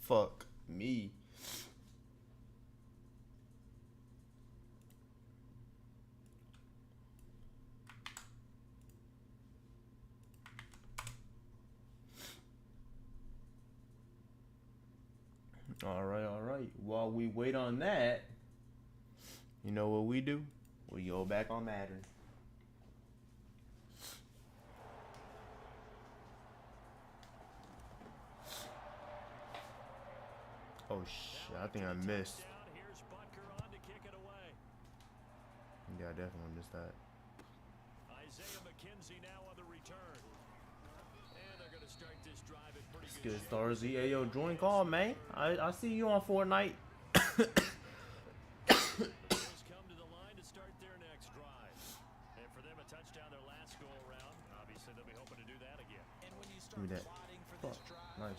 Fuck me. All right, all right. While we wait on that, you know what we do? We go back on Madden. Oh shit! I think I missed. Yeah, I definitely missed that. Let's get Starzy. Hey, yo, join call, man. I see you on Fortnite. Give me that. Fuck. Nice.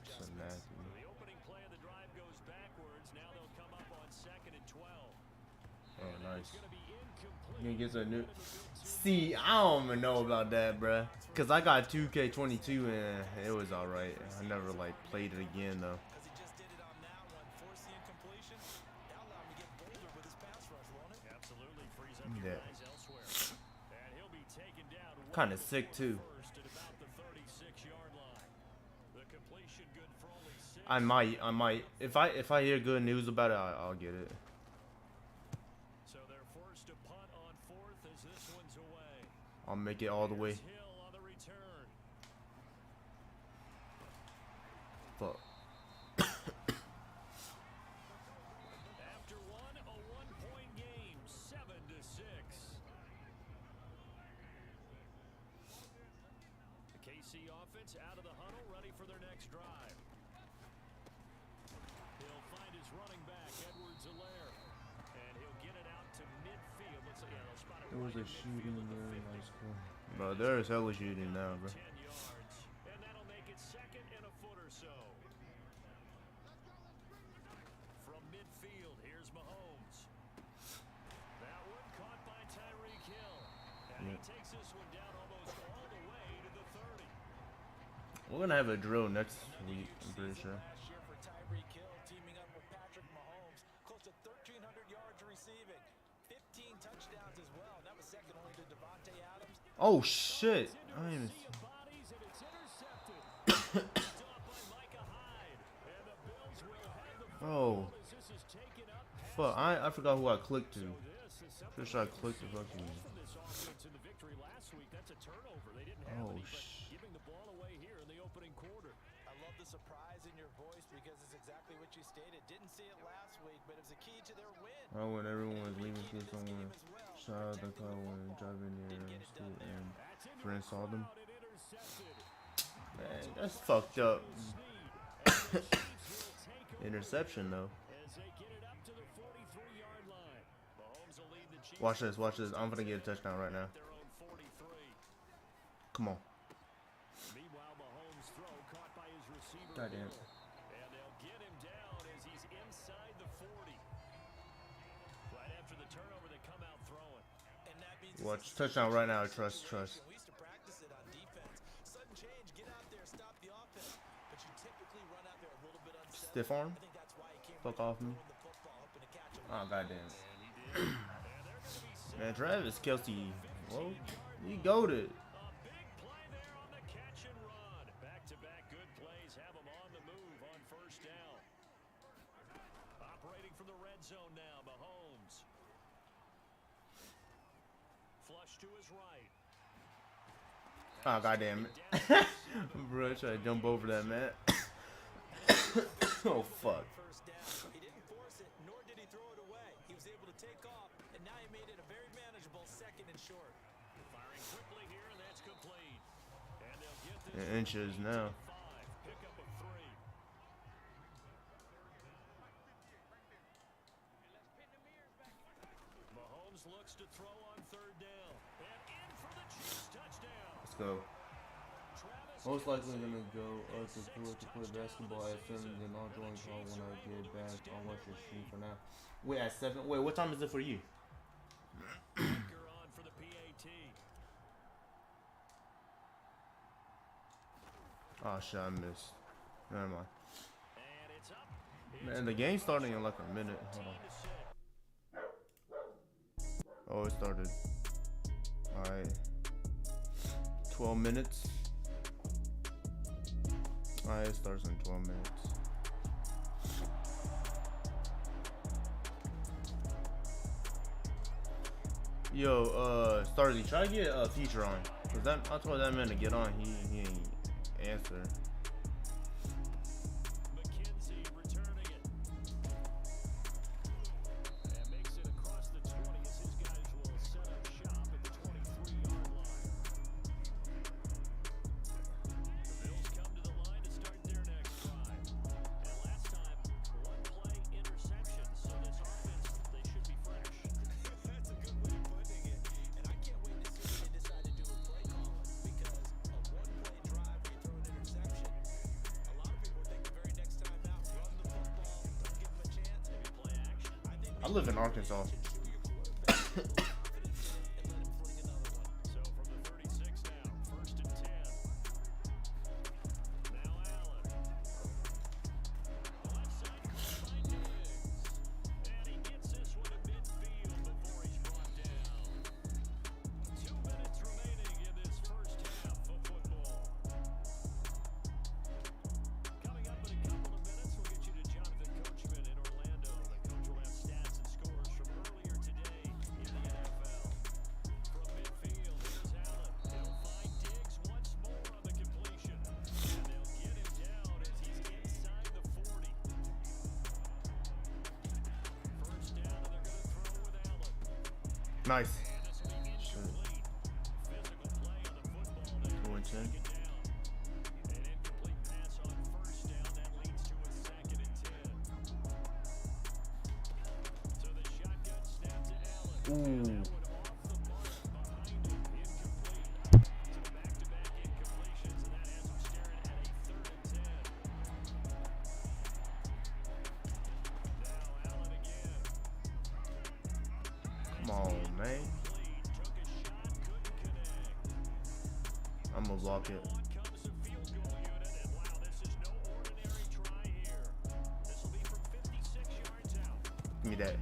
So nasty. The opening play of the drive goes backwards. Now they'll come up on 2nd and 12. Oh, nice. He gets a new. See, I don't even know about that, bruh. Cause I got 2K22 and it was alright. I never like played it again though. Yeah. Kind of sick too. I might. If I hear good news about it, I'll get it. I'll make it all the way. Fuck. Offense out of the huddle, ready for their next drive. He'll find his running back, Edwards-Helaire, and he'll get it out to midfield. Looks like they'll spot it. There was a shooting there in high school. Bro, there is hella shooting now, bro. 10 yards, and that'll make it 2nd and a foot or so. From midfield, here's Mahomes. That one caught by Tyreek Hill, and he takes this one down almost all the way to the 30. We're gonna have a drill next week, I'm pretty sure. Oh shit! I ain't even... Oh. Fuck! I forgot who I clicked to. Pretty sure I clicked the fucking. Oh shit. Oh, when everyone was leaving school, someone shot out the car when driving near school and friends saw them. Man, that's fucked up. Interception though. Watch this, watch this. I'm gonna get a touchdown right now. Come on. Goddamn. Watch touchdown right now. Trust. Stiff arm. Fuck off me. Oh goddamn. Man, Travis Kelce. Whoa, he goated. Oh goddamn it. Bro, try to jump over that, man. Oh fuck. He didn't force it, nor did he throw it away. He was able to take off, and now he made it a very manageable 2nd and short. Firing quickly here, and that's complete. And they'll get this inches now. Pick up a 3. Mahomes looks to throw on 3rd down. And in for the Chiefs touchdown. Let's go. Most likely gonna go to play basketball at 7, then I'll join call when I get back. I'll watch your stream for now. Wait, at 7? Wait, what time is it for you? Oh shit, I missed. Never mind. Man, the game's starting in like a minute. Hold on. Oh, it started. Alright. 12 minutes. Alright, it starts in 12 minutes. Yo, Starzy, try to get a feature on. Cause that, I told that man to get on. He ain't answer. I live in Arkansas. Nice. Shit. 2 and 10. Ooh. Come on, man. I'm gonna block it. Give me that.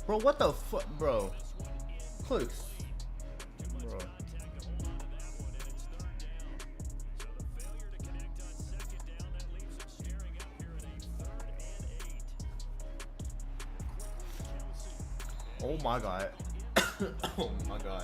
Bro, what the fuck, bro? Clicks. Bro. Oh my god. Oh my god.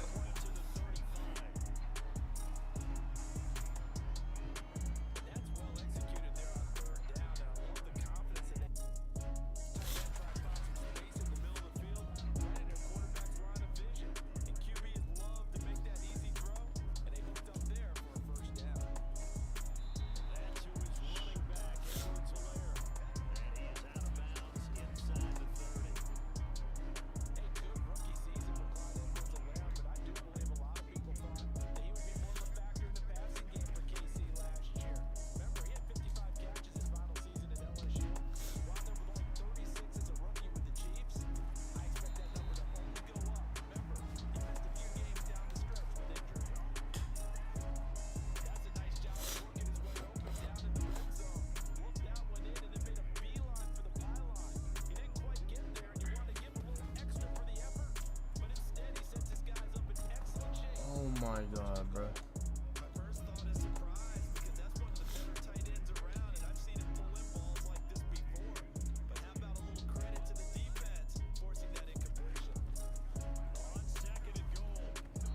Oh my god, bro.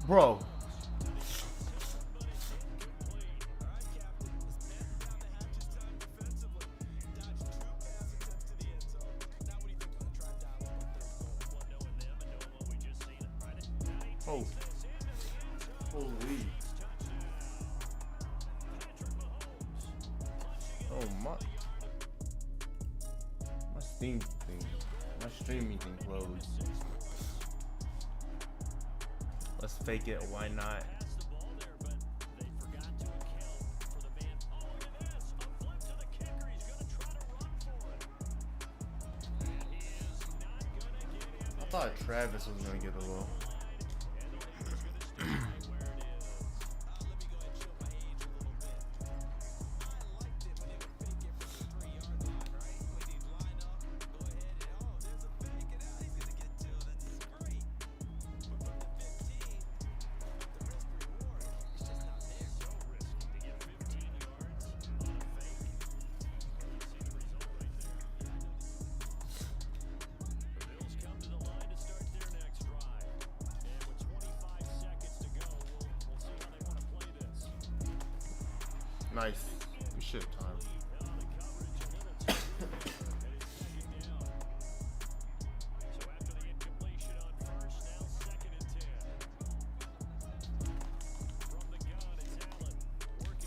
Bro. Oh. Holy. Oh my. My Steam thing. My streaming thing closed. Let's fake it. Why not? I thought Travis was gonna get a low. Nice. We should have time.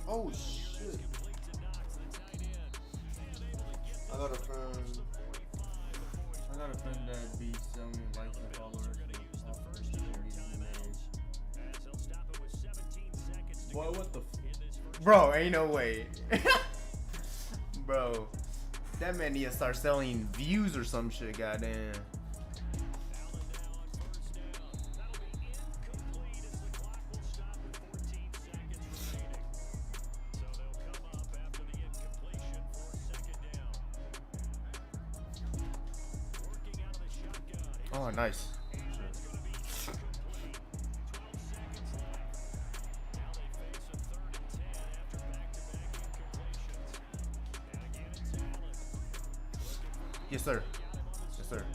Oh shit. I got a friend that be selling likes and followers. Boy, what the bro, ain't no way. Bro, that man need to start selling views or some shit, goddamn. Oh, nice. Yes, sir. Yes, sir.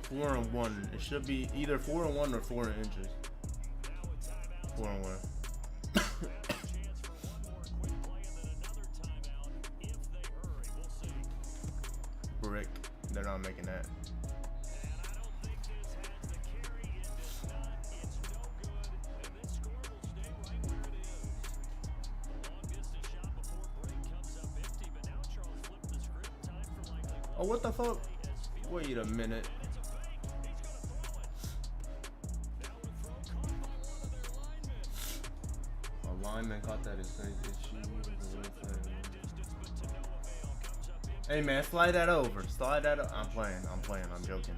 4 and 1. It should be either 4 and 1 or 4 inches. 4 and 1. Brick. They're not making that. Oh, what the fuck? Wait a minute. A lineman caught that as crazy. Hey man, slide that over. Slide that over. I'm playing. I'm joking.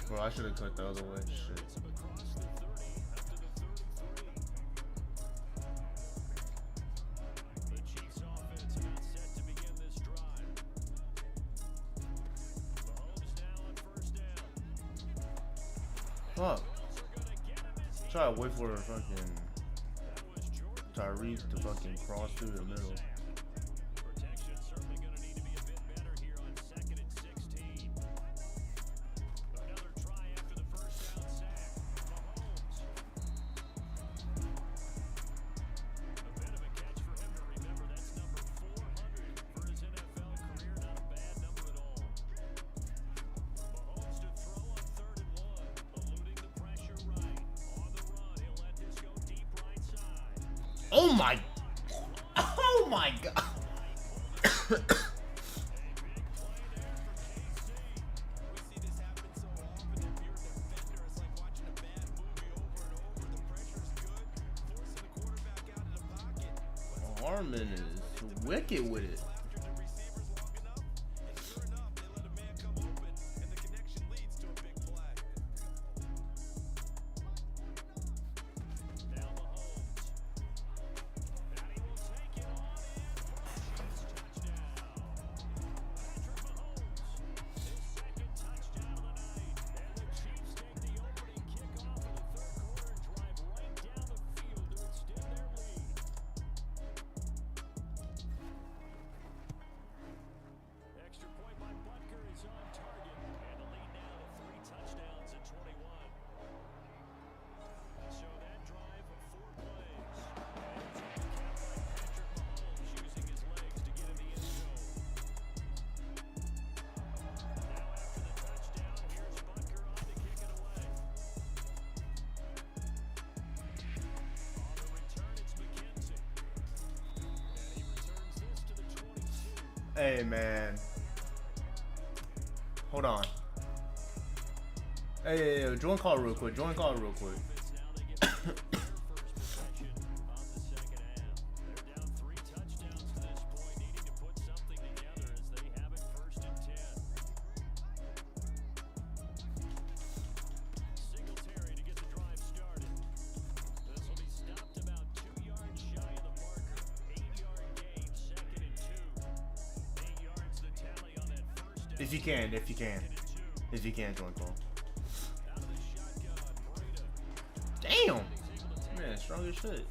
Bro, I should have cut the other way. Shit. Fuck. Try to wait for a fucking Tyrese to fucking cross through the middle. Oh my god. Harmon is wicked with it. Hey, man. Hold on. Hey, join call real quick. Join call real quick. If you can, join call. Damn! Man, strong as shit.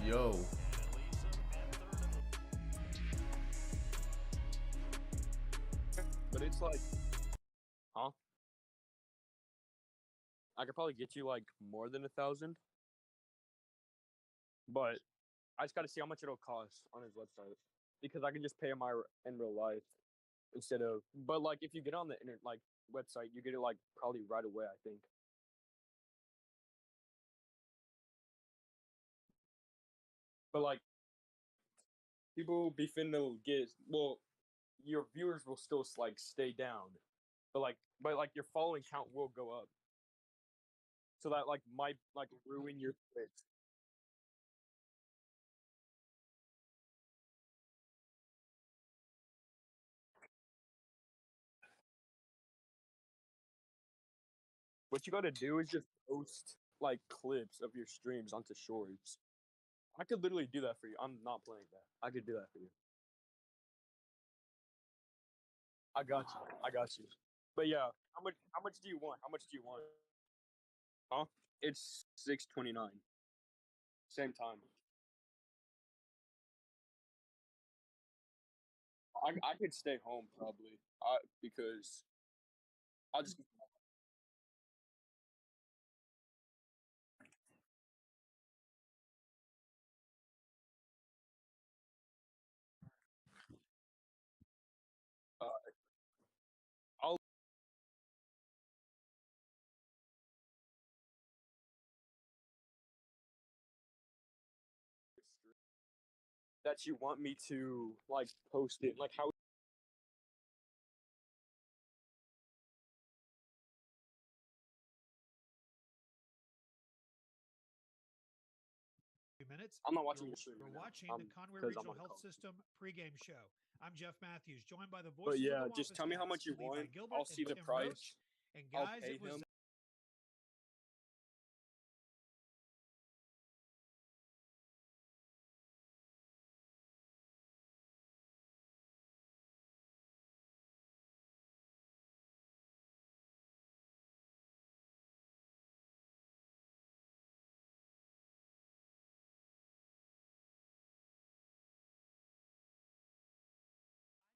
Yo. But it's like, huh? I could probably get you like more than 1,000, but I just got to see how much it'll cost on his website because I can just pay him in real life instead of. But like, if you get on the internet like website, you get it like probably right away. I think. But like, people be finna get your viewers will still like stay down, but your following count will go up. So that like might like ruin your Twitch. What you gotta do is just post like clips of your streams onto shorts. I could literally do that for you. I'm not playing that. I could do that for you. I got you. I got you. But yeah, how much do you want? How much do you want? Huh? It's 6:29. Same time. I could stay home probably. Because I'll just I'll that you want me to like post it. Like how minutes. I'm not watching the stream We're right now. watching the Conway Because I'm Regional on Health call. System pregame show. I'm Jeff Matthews, joined by the But voices yeah, of the just Wampus tell me how Cats, much you Levi want. Gilbert I'll and see the Tim price. Roach. And I'll guys, pay it was him.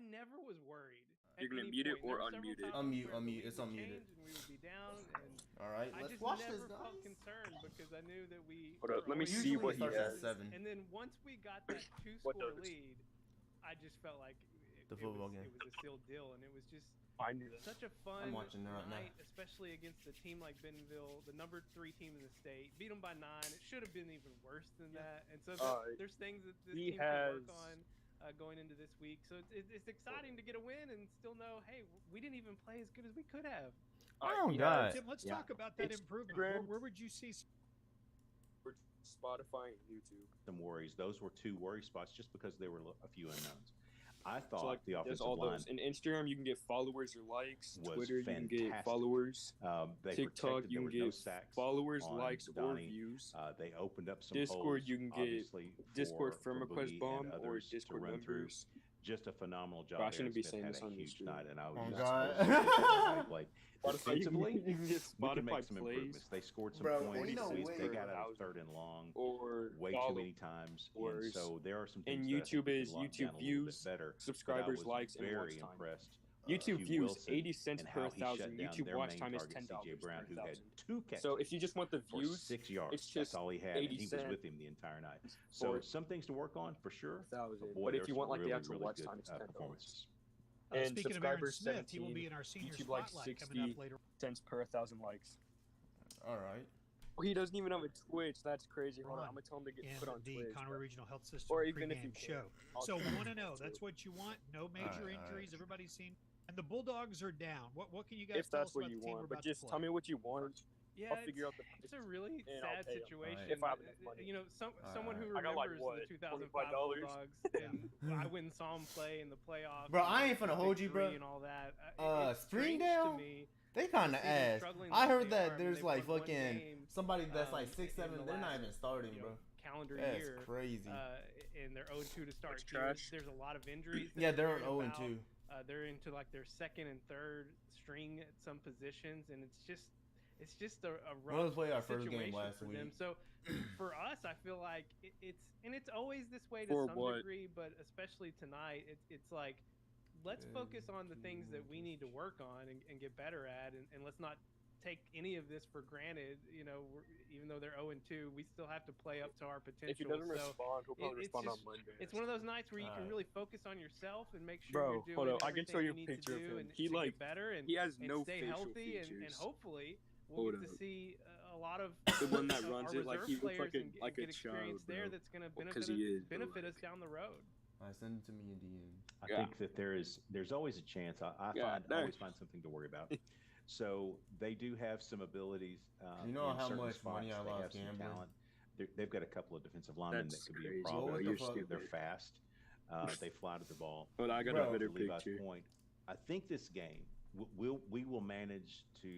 never was worried You're at gonna any mute it point. There or were several unmute it. times where the Unmute. lead It's would unmuted. change and we would be down, and Alright, I let's just watch never this, guys. felt concerned because I knew that we Hold up, were let me always see gonna what win he Usually it starts games. at 7. And then once we got that What two-score does? lead, I just felt like The football game. it was a sealed deal, and it was just I knew that. such a I'm fun watching that right now. night, especially against a team like Bentonville, the number 3 team in the state. Beat them by 9. It should have been even worse than that. And so there's things that this He team can work has- on going into this week. So it's exciting to get a win and still know, hey, we didn't even play as good as we could have. Oh, he God. has Tim, let's talk about that improvement. Instagram. Where would you see? For Spotify and YouTube. Some worries. Those were 2 worry spots just because there were a few unknowns. I thought So like the there's offensive all line those. In Instagram, you can get followers or likes. was Twitter, you can get fantastic. followers. They TikTok, protected. you There can was no get sacks followers, on likes, or Donnie. views. They opened up some Discord, holes, you can get obviously, Discord for friend request Boogie bomb and or others Discord to run members. through. Just a phenomenal job. But I shouldn't be Smith saying had this a on the huge stream. night, and I was Oh, just God. like Spotify, you defensively, can get we can Spotify make some plays improvements. They scored some Bro, points. ain't no They way. got out of 3rd and long or way too many times, and followers. so there are some And things that I think YouTube we is can lock YouTube down a little bit views, better. subscribers, but I was likes, and watch very time. impressed YouTube Hugh views Wilson 80 cents and per how he shut 1,000. down YouTube their watch main time is target, $10 CJ Brown, per who had 1,000. 2 catches. So if you just want the for views, 6 yards, it's that's just all he had, 80 and he was cents with him the entire night. So for some things to work on for sure. 1,000. Boy, But if there's you some want like really, the actual really watch good time, it's $10. performances. And Speaking of Aaron subscribers Smith, he will 17. be in our senior YouTube like spotlight coming up 60 later. cents per 1,000 likes. All right. He doesn't even have a Twitch. That's crazy. Hold on, Run I'm gonna tell him to get in put on the Twitch. Conway Regional Health System Or even if pregame you show. I'll So tell him 1-0, to. that's what you want. No major Alright, injuries. Everybody's seen. And the Bulldogs are down. What can you guys If tell that's us what about you the team we're want, but about to just play? tell me what you want. Yeah, I'll figure out the it's a really and I'll sad pay 'em. situation. If I have enough money. You know, someone who I got, like, remembers what, the 2005 $25? Bulldogs, and I went and saw them play in the playoffs. Bro, and I ain't the finna hold you, bro. victory and all that. It's strange Springdale? to me. They kind of see them ass. struggling I like heard they are. I that mean, there's they've like won one fucking game, somebody that's like in 6'7". the They're not last, even starting, you bro. know, calendar That's year. crazy. And they're 0-2 to start. It's Here. trash. There's a lot of injuries. that Yeah, they're we're on hearing 0-2. about. They're into like their second and third string at some positions, and it's just a We're gonna rough play our first situation game last for week. them. So for us, I feel like it's always this way to For some what? degree, but especially tonight, it's like let's focus on the things that we need to work on and get better at, and let's not take any of this for granted. You know, even though they're 0-2, we still have to play up to our potential. If he doesn't so respond, he'll probably it's respond on just- Monday. it's one of those nights where you can Alright. really focus on yourself and make sure Bro, you're doing hold up. I can everything show you you a need picture to of do him. and He, to like, get better and he has and no stay facial healthy and features. hopefully we'll Hold get to up. see a lot of The one that our runs it, like, reserve he looks players like a- and get- like a get experience child, there bro. that's going to Well, 'cause he is, but, benefit us like- down the road. I send it to me in DM. I Yeah. think that there's always a chance. I Yeah, there. always find something to worry about. So they do have some abilities. You know in how certain much spots. money I They lost have some gambling? talent. They've got a couple of defensive linemen That's that could be crazy, a problem. bro. What the They're, fuck? they're fast. They fly to the ball. But I got Bro. a better To Levi's picture. point, I think this game we will manage to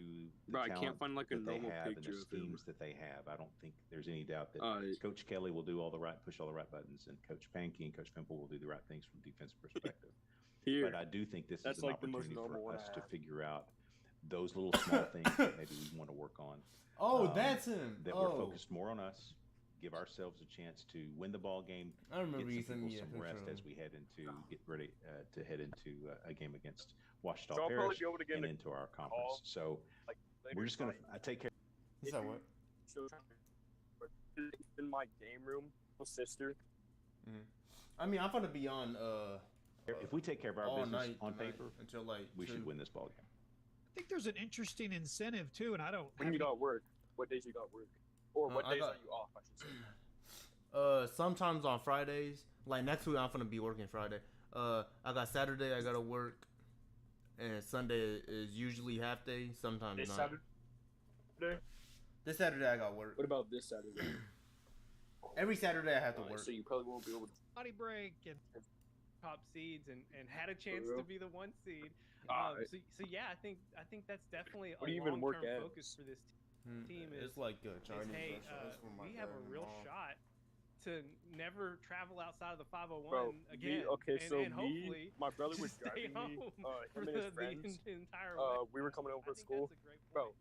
the Bro, I talent can't find, like, a that they normal have and picture the of him. schemes that they have. I don't think there's any doubt that Uh, Coach Kelly will do push all the right buttons, and Coach Pankey and Coach Pimple will do the right things from a defensive perspective. Here. But I do think this That's is an like the most opportunity normal for one us I to have. figure out those little small things that maybe we want to work on. Oh, that's him. That we're focused more on us, give ourselves a chance to win the ball game, I remember get you some sent people me a some picture rest of as him. we get ready to head into a game against Washita So I'll probably Parish be able to get and a into our call, conference. So like, later we're just gonna tonight. take care. Is that what? So, in my game room, my sister. I mean, I'm gonna be on If we take care of our all business night on tonight paper, until like we 2. should win this ball game. I think there's an interesting incentive too, and I don't. When have you any- got work, what days you got work, or what I days got- are you off? I should say. Sometimes on Fridays. Like next week, I'm gonna be working Friday. I got Saturday. I gotta work, and Sunday is usually half day. Sometimes This not. Saturday. This Saturday I got work. What about this Saturday? Every Saturday I have to Alright, work. so you probably won't be able to. Body break and Top seeds and had a chance real? to be the 1 seed. Alright. So yeah, I think that's definitely What do a you even work long-term as? focus for this team. It's Is like a is, Chinese hey, restaurant. It's for my we have dad a and real mom. shot to never travel outside of the 501 Bro, again. and and hopefully my brother was stay driving me. home for Him and his friends. the entire way. We were coming over I to think school. that's a great Bro, point.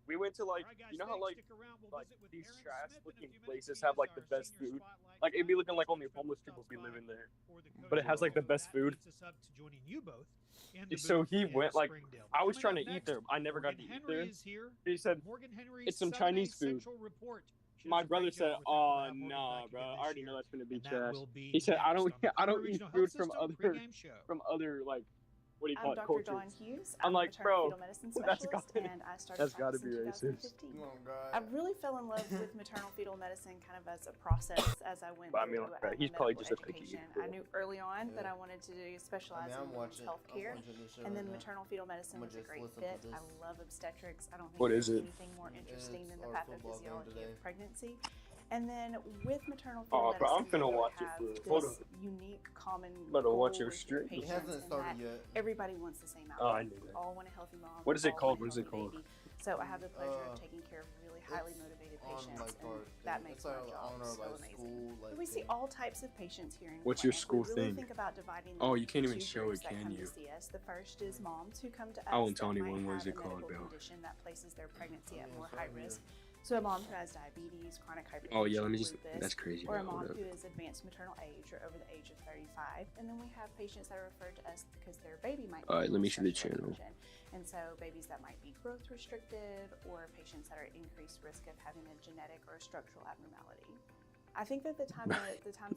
we went to like, All right, guys, you know how thanks. like Stick around. We'll like, visit with these Aaron trash Smith in a looking few minutes. places He have is like our the best senior food. spotlight Like it'd be guy. looking like only Coach homeless Pimple people be stops living by there. for the But it has like the coaches. best That food. leads us up to joining you both in the So booth he in went like, Springdale. I was Coming trying to up eat next, there. I never got to Morgan eat Henry there. is here. He said, Morgan Henry's it's some 7A Chinese food. Central Report. She my does a brother great said, job with that. "Oh We'll have Morgan nah, back bro. again I this already year, know that's gonna be and that trash." will be He said, "I next don't, on the I don't Conway eat Regional food Health from System other, pregame show. like, what do you I'm call it, Dr. cultures." Dawn Hughes. I'm I'm like, a maternal bro, fetal medicine that's specialist, gotta- and I started that's gotta practice be in racist. 2015. Oh God. I really fell in love with maternal fetal medicine kind of as a process as I went But I mean, through like, he's probably just a medical picky education. eater. I knew early on that Yeah. I wanted to specialize I'm in women's watching. health care, and then maternal fetal medicine I'ma was a just great listen fit. to I this. love obstetrics. I don't think What there's is it? anything more interesting than the our football game pathophysiology today. of pregnancy. And then with maternal fetal Oh, bro, I'm medicine, finna you watch it have for- this hold on. unique common Better watch goal your with stream. It patients It hasn't in started that yet. everybody wants the same Oh, I outcome. knew We that. all want a healthy mom. What is we it all called? want What a is it healthy called? baby. So I have the pleasure Uh, of taking care of really highly motivated On patients, like our and that thing. makes It's my like job on our so like amazing. school like. But we see thing. all types of patients here in What's your clinic. school We really thing? think about dividing Oh, them you can't into even two show groups it, that can come you? to see us. The first is moms who come to us I won't tell that anyone might what is have it a called, medical Bill. condition that places their pregnancy at Yeah, more it's high right here. risk. So a mom who has diabetes, chronic hypertension, Oh yeah, let me just. lupus, That's crazy. or a Hold mom up. who is advanced maternal age or over the age of 35. And then we have patients that are referred to us because their baby might be All right, let on me see the special channel. attention. And so babies that might be growth restricted or patients that are at increased risk of having a genetic or a structural abnormality. I think that the times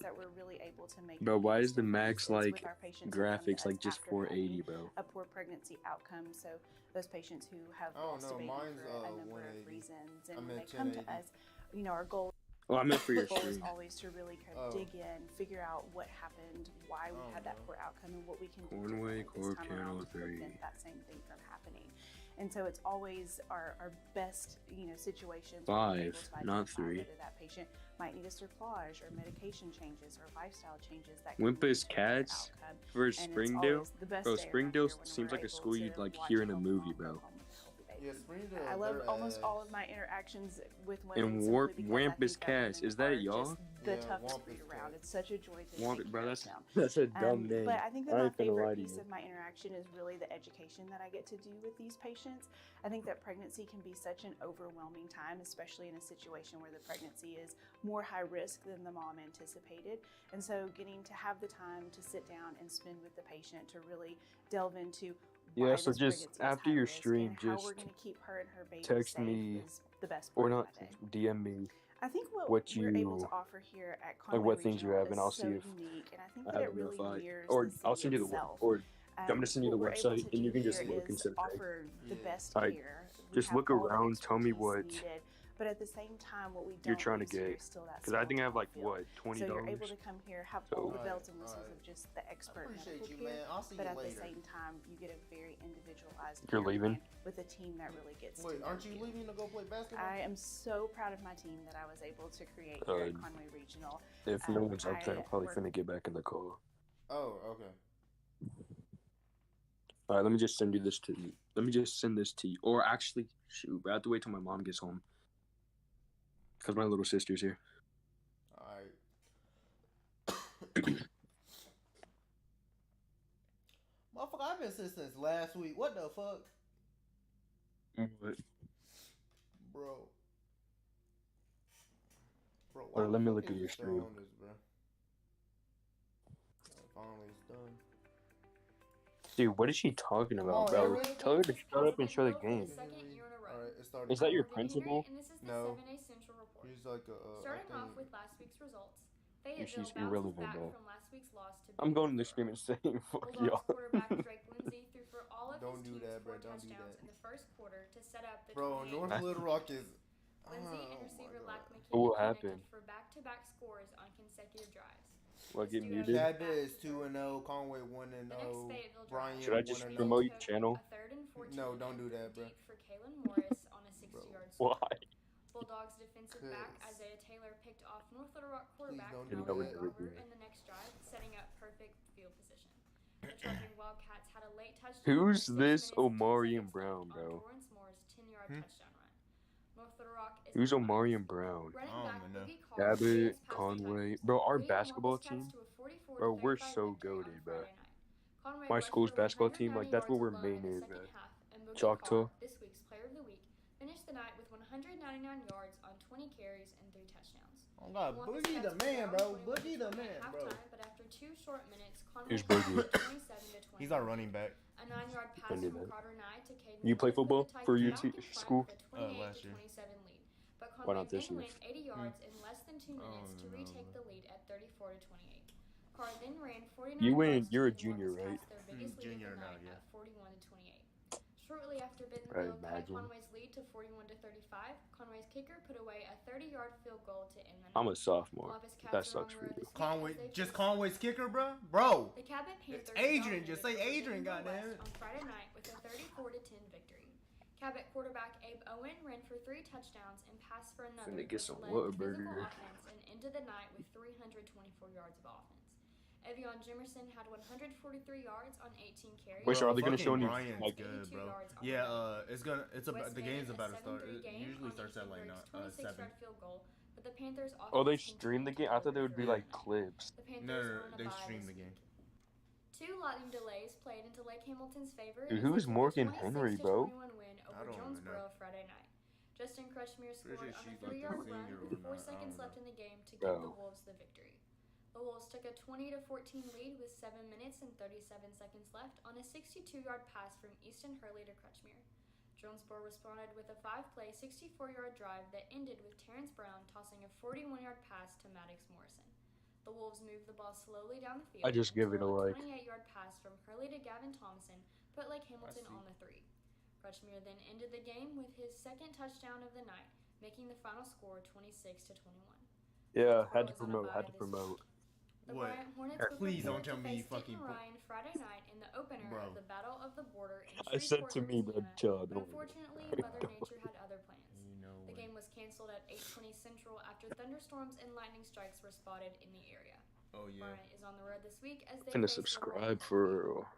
that we're really able to make Bro, why is the biggest max difference is like with our patients who come to graphics us like just after 480, having bro? a poor pregnancy outcome. So those patients who have I don't lost know, a baby mine's, for a number of 180. reasons, and I'm when at they come to 1080. us, you know, our goal Oh, I meant for your goal is stream. always to really kind of Oh. dig in, figure out what happened, why we Oh, had that no. poor outcome, and what we can do Conway, differently this Corp time Channel around to 3. prevent that same thing from happening. And so it's always our best, you know, situations where we're able 5, to not identify 3. whether that patient might need a cerclage or medication changes or lifestyle changes that Wimpus lead to a better Cats outcome. versus And it's Springdale. always the best Bro, day around Springdale here when seems we're like a able school to you'd like watch hear in a healthy movie, mom bro. come home with a healthy baby. Yeah, Springdale. I love they're almost all ass. of my interactions with women. And simply because I Wampus think that Cats, women is that are y'all? just the Yeah, toughest Wampus breed around. Cats. It's such a joy to Wampus, take bro, care that's of them. that's a dumb name. But I think that I my ain't finna lie favorite to piece you. of my interaction is really the education that I get to do with these patients. I think that pregnancy can be such an overwhelming time, especially in a situation where the pregnancy is more high risk than the mom anticipated. And so getting to have the time to sit down and spend with the patient to really delve into why Yeah, so this just pregnancy after is high your risk stream, and how we're just going to keep her and her baby text safe me, is the best or part of not my day. DM me I think what what we're able to you offer here at Conway what things you Regional have, and I'll is so see if unique, and I think I that have it really enough. mirrors Or the city I'll send you the itself. or I'm gonna send you the What we're able website, to and do you can just here look is instead of text. offer the best Like, care. We just have look all the around, tell me expertise what needed, but at the same time, what we you're don't trying to lose here get, is still that because I think I have small like town what feel. So you're able $20. to come here, have So- all the bells and Alright, whistles alright. of just the I expert appreciate medical you, care, man. I'll see but you at later. the same time, you get a very individualized You're care leaving? plan with a team that really gets Wait, to know aren't you you. leaving to go play basketball? I am so proud of my team that I was able to create here at Conway Regional. If no one's up there, I'm I probably work- finna get back in the call. Oh, okay. All right, let me just send you this to you. Let me just send this to you. Or actually, shoot, I have to wait till my mom gets home. Because my little sister's here. Alright. Motherfucker, I've been sick since last week. What the fuck? But, Bro. Bro, Or why let the me fuck look at is your it still stream. on this, bro? Finally, it's done. dude, what is she talking Come about, on, bro? Eric. Tell her to shut up and show the game. Alright, it started. Is that your Morgan Henry, principal? and this is the No. 7A Central Report. He's like a, Starting I off think. with last week's results, she's Fayetteville bounces irrelevant, back bro. from last week's loss to I'm going to the beat stream and saying, fuck Bulldogs y'all. quarterback Drake Lindsay threw for all of Don't his do team's that, bro. 4 Don't do touchdowns that. in the first quarter to set up the Bro, 28 North Huh? Little Rock is. Lindsay Oh and receiver my Lack God. McKinney What connected happened? for back-to-back scores on consecutive drives. What, get This duo muted? is Cabot back is to 2-0. Conway 1-0. The next Fayetteville Brian drive, Should I just 1-0. promote your took channel? a 3rd and 14 No, don't do and that, bro. deep for Kalen Morris on a 60-yard Why? score. Bulldogs defensive back Cause- Isaiah Taylor picked off North Little Rock quarterback don't do Malcolm that. Garber in the next drive, setting up perfect field position. The Charging Wildcats had a late touchdown. Who's with 6 this minutes and 2 Omarion seconds Brown, left bro? on Torrance Moore's 10-yard touchdown run. North Little Rock is Who's behind Omarion this Brown? week. Running I don't back even know. Boogie Carr advanced Cabot, past the Conway. Tigers, Bro, our leading the basketball Wampus Cats team, to a 44-35 bro, we're so victory on goated, bro. Friday night. Conway My rushed school's for basketball team, 190 like, that's what yards we're alone main in is, the second man. half, and Boogie Choctaw. Carr, this week's player of the week, finished the night with 199 yards on 20 carries and 3 touchdowns. Oh God, Wampus Boogie the Cats were man, down bro. 21 Boogie the at man, bro. halftime, but after 2 short minutes, Conway Here's climbed Boogie. to 27-20. He's our running back. A 9-yard pass Don't do from that. Carter Nye to Caden You play Miller put football the for Tigers your back in front school? with a Last year. 28-27 lead. But Why Conway not this then year? went 80 yards in less than 2 minutes to no, retake bro. the lead at 34-28. Carr then ran 49 You yards win. to You're a give junior, Wampus right? Cats their biggest lead Junior of the now, night yeah. at 41-28. Shortly after I Bentonville cut imagine. Conway's lead to 41-35, Conway's kicker put away a 30-yard field goal to end the night. I'm a sophomore. Wampus Cats That are sucks on for the road you. this week Conway, as they just face Conway's kicker, bro. the Cabot Panthers Adrian, dominated just say over Adrian, Bentonville goddamn West it. on Friday night with a 34-10 victory. Cabot quarterback Abe Owen ran for 3 touchdowns and passed for another, Finna get which some led physical Whataburger. offense and ended the night with 324 yards of offense. Evian Jimerson had 143 yards on 18 carries. Wait, so are they gonna fucking show any, Brian's like- good, 82 bro. yards on Yeah, the it's about West the made game's it about to a start. 7-3 It game usually on starts at like 7. 26-yard field goal, but the Panthers Oh, they offense streamed the continued game? to I thought they deliver would be throughout like the night. clips. The Panthers No, are on a they bye stream this the game. week. 2 lightning delays played into Lake Hamilton's favor. Dude, as who's they took a Morgan Henry, bro? 26-21 win I over don't even know. Jonesboro Friday night. Justin Crutchmere scored Pretty on sure a she's like the 3-yard run senior with or 4 not, I seconds don't left know. in the game to give the Bro. Wolves the victory. The Wolves took a 20-14 lead with 7 minutes and 37 seconds left on a 62-yard pass from Easton Hurley to Crutchmere. Jonesboro responded with a 5-play, 64-yard drive that ended with Terrence Brown tossing a 41-yard pass to Maddox Morrison. The Wolves moved the ball slowly down the field I just give it until a a like. 28-yard pass from Hurley to Gavin Thomason put Lake Hamilton see. on the 3. Crutchmere then ended the game with his second touchdown of the night, making the final score 26-21. Yeah, Jonesboro had to is on a promote. bye Had to this week. promote. The What? Bryant Hornets would Please don't report tell to me face fucking Denton Ryan Friday night in the opener Bro. of the Battle of the Border in I sent Shreveport, to me, bro. Louisiana. Chill. But Don't worry. unfortunately, Bro. Mother Nature had other plans. You know The what? game was canceled at 8:20 Central after thunderstorms and lightning strikes were spotted in the area. Oh yeah. Bryant is on the road this week as they Finna face subscribe LeBron. for.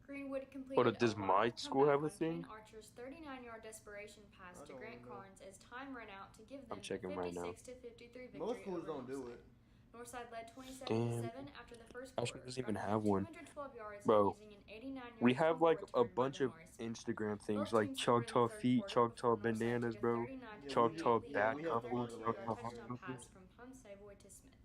Greenwood completed What, does a my wild school have a comeback on thing? Ken Archer's 39-yard desperation pass I to don't Grant know. Carnes as time ran out to give them I'm checking the right now. 56-53 victory Most schools over don't do Northside. it. Northside led 27-7 Damn. after the first Ashton quarter, doesn't even driving have for one. 212 yards Bro, using an 89-yard we have fumble like a return by bunch of Lamar Smith. Instagram things Both like teams scored in the Choctaw third feet, quarter Choctaw before Northside bandanas, took a bro. 39-28 Choctaw lead back with a knuckles, 32-yard Choctaw high touchdown pass knuckles. from Pum Savoy to Smith.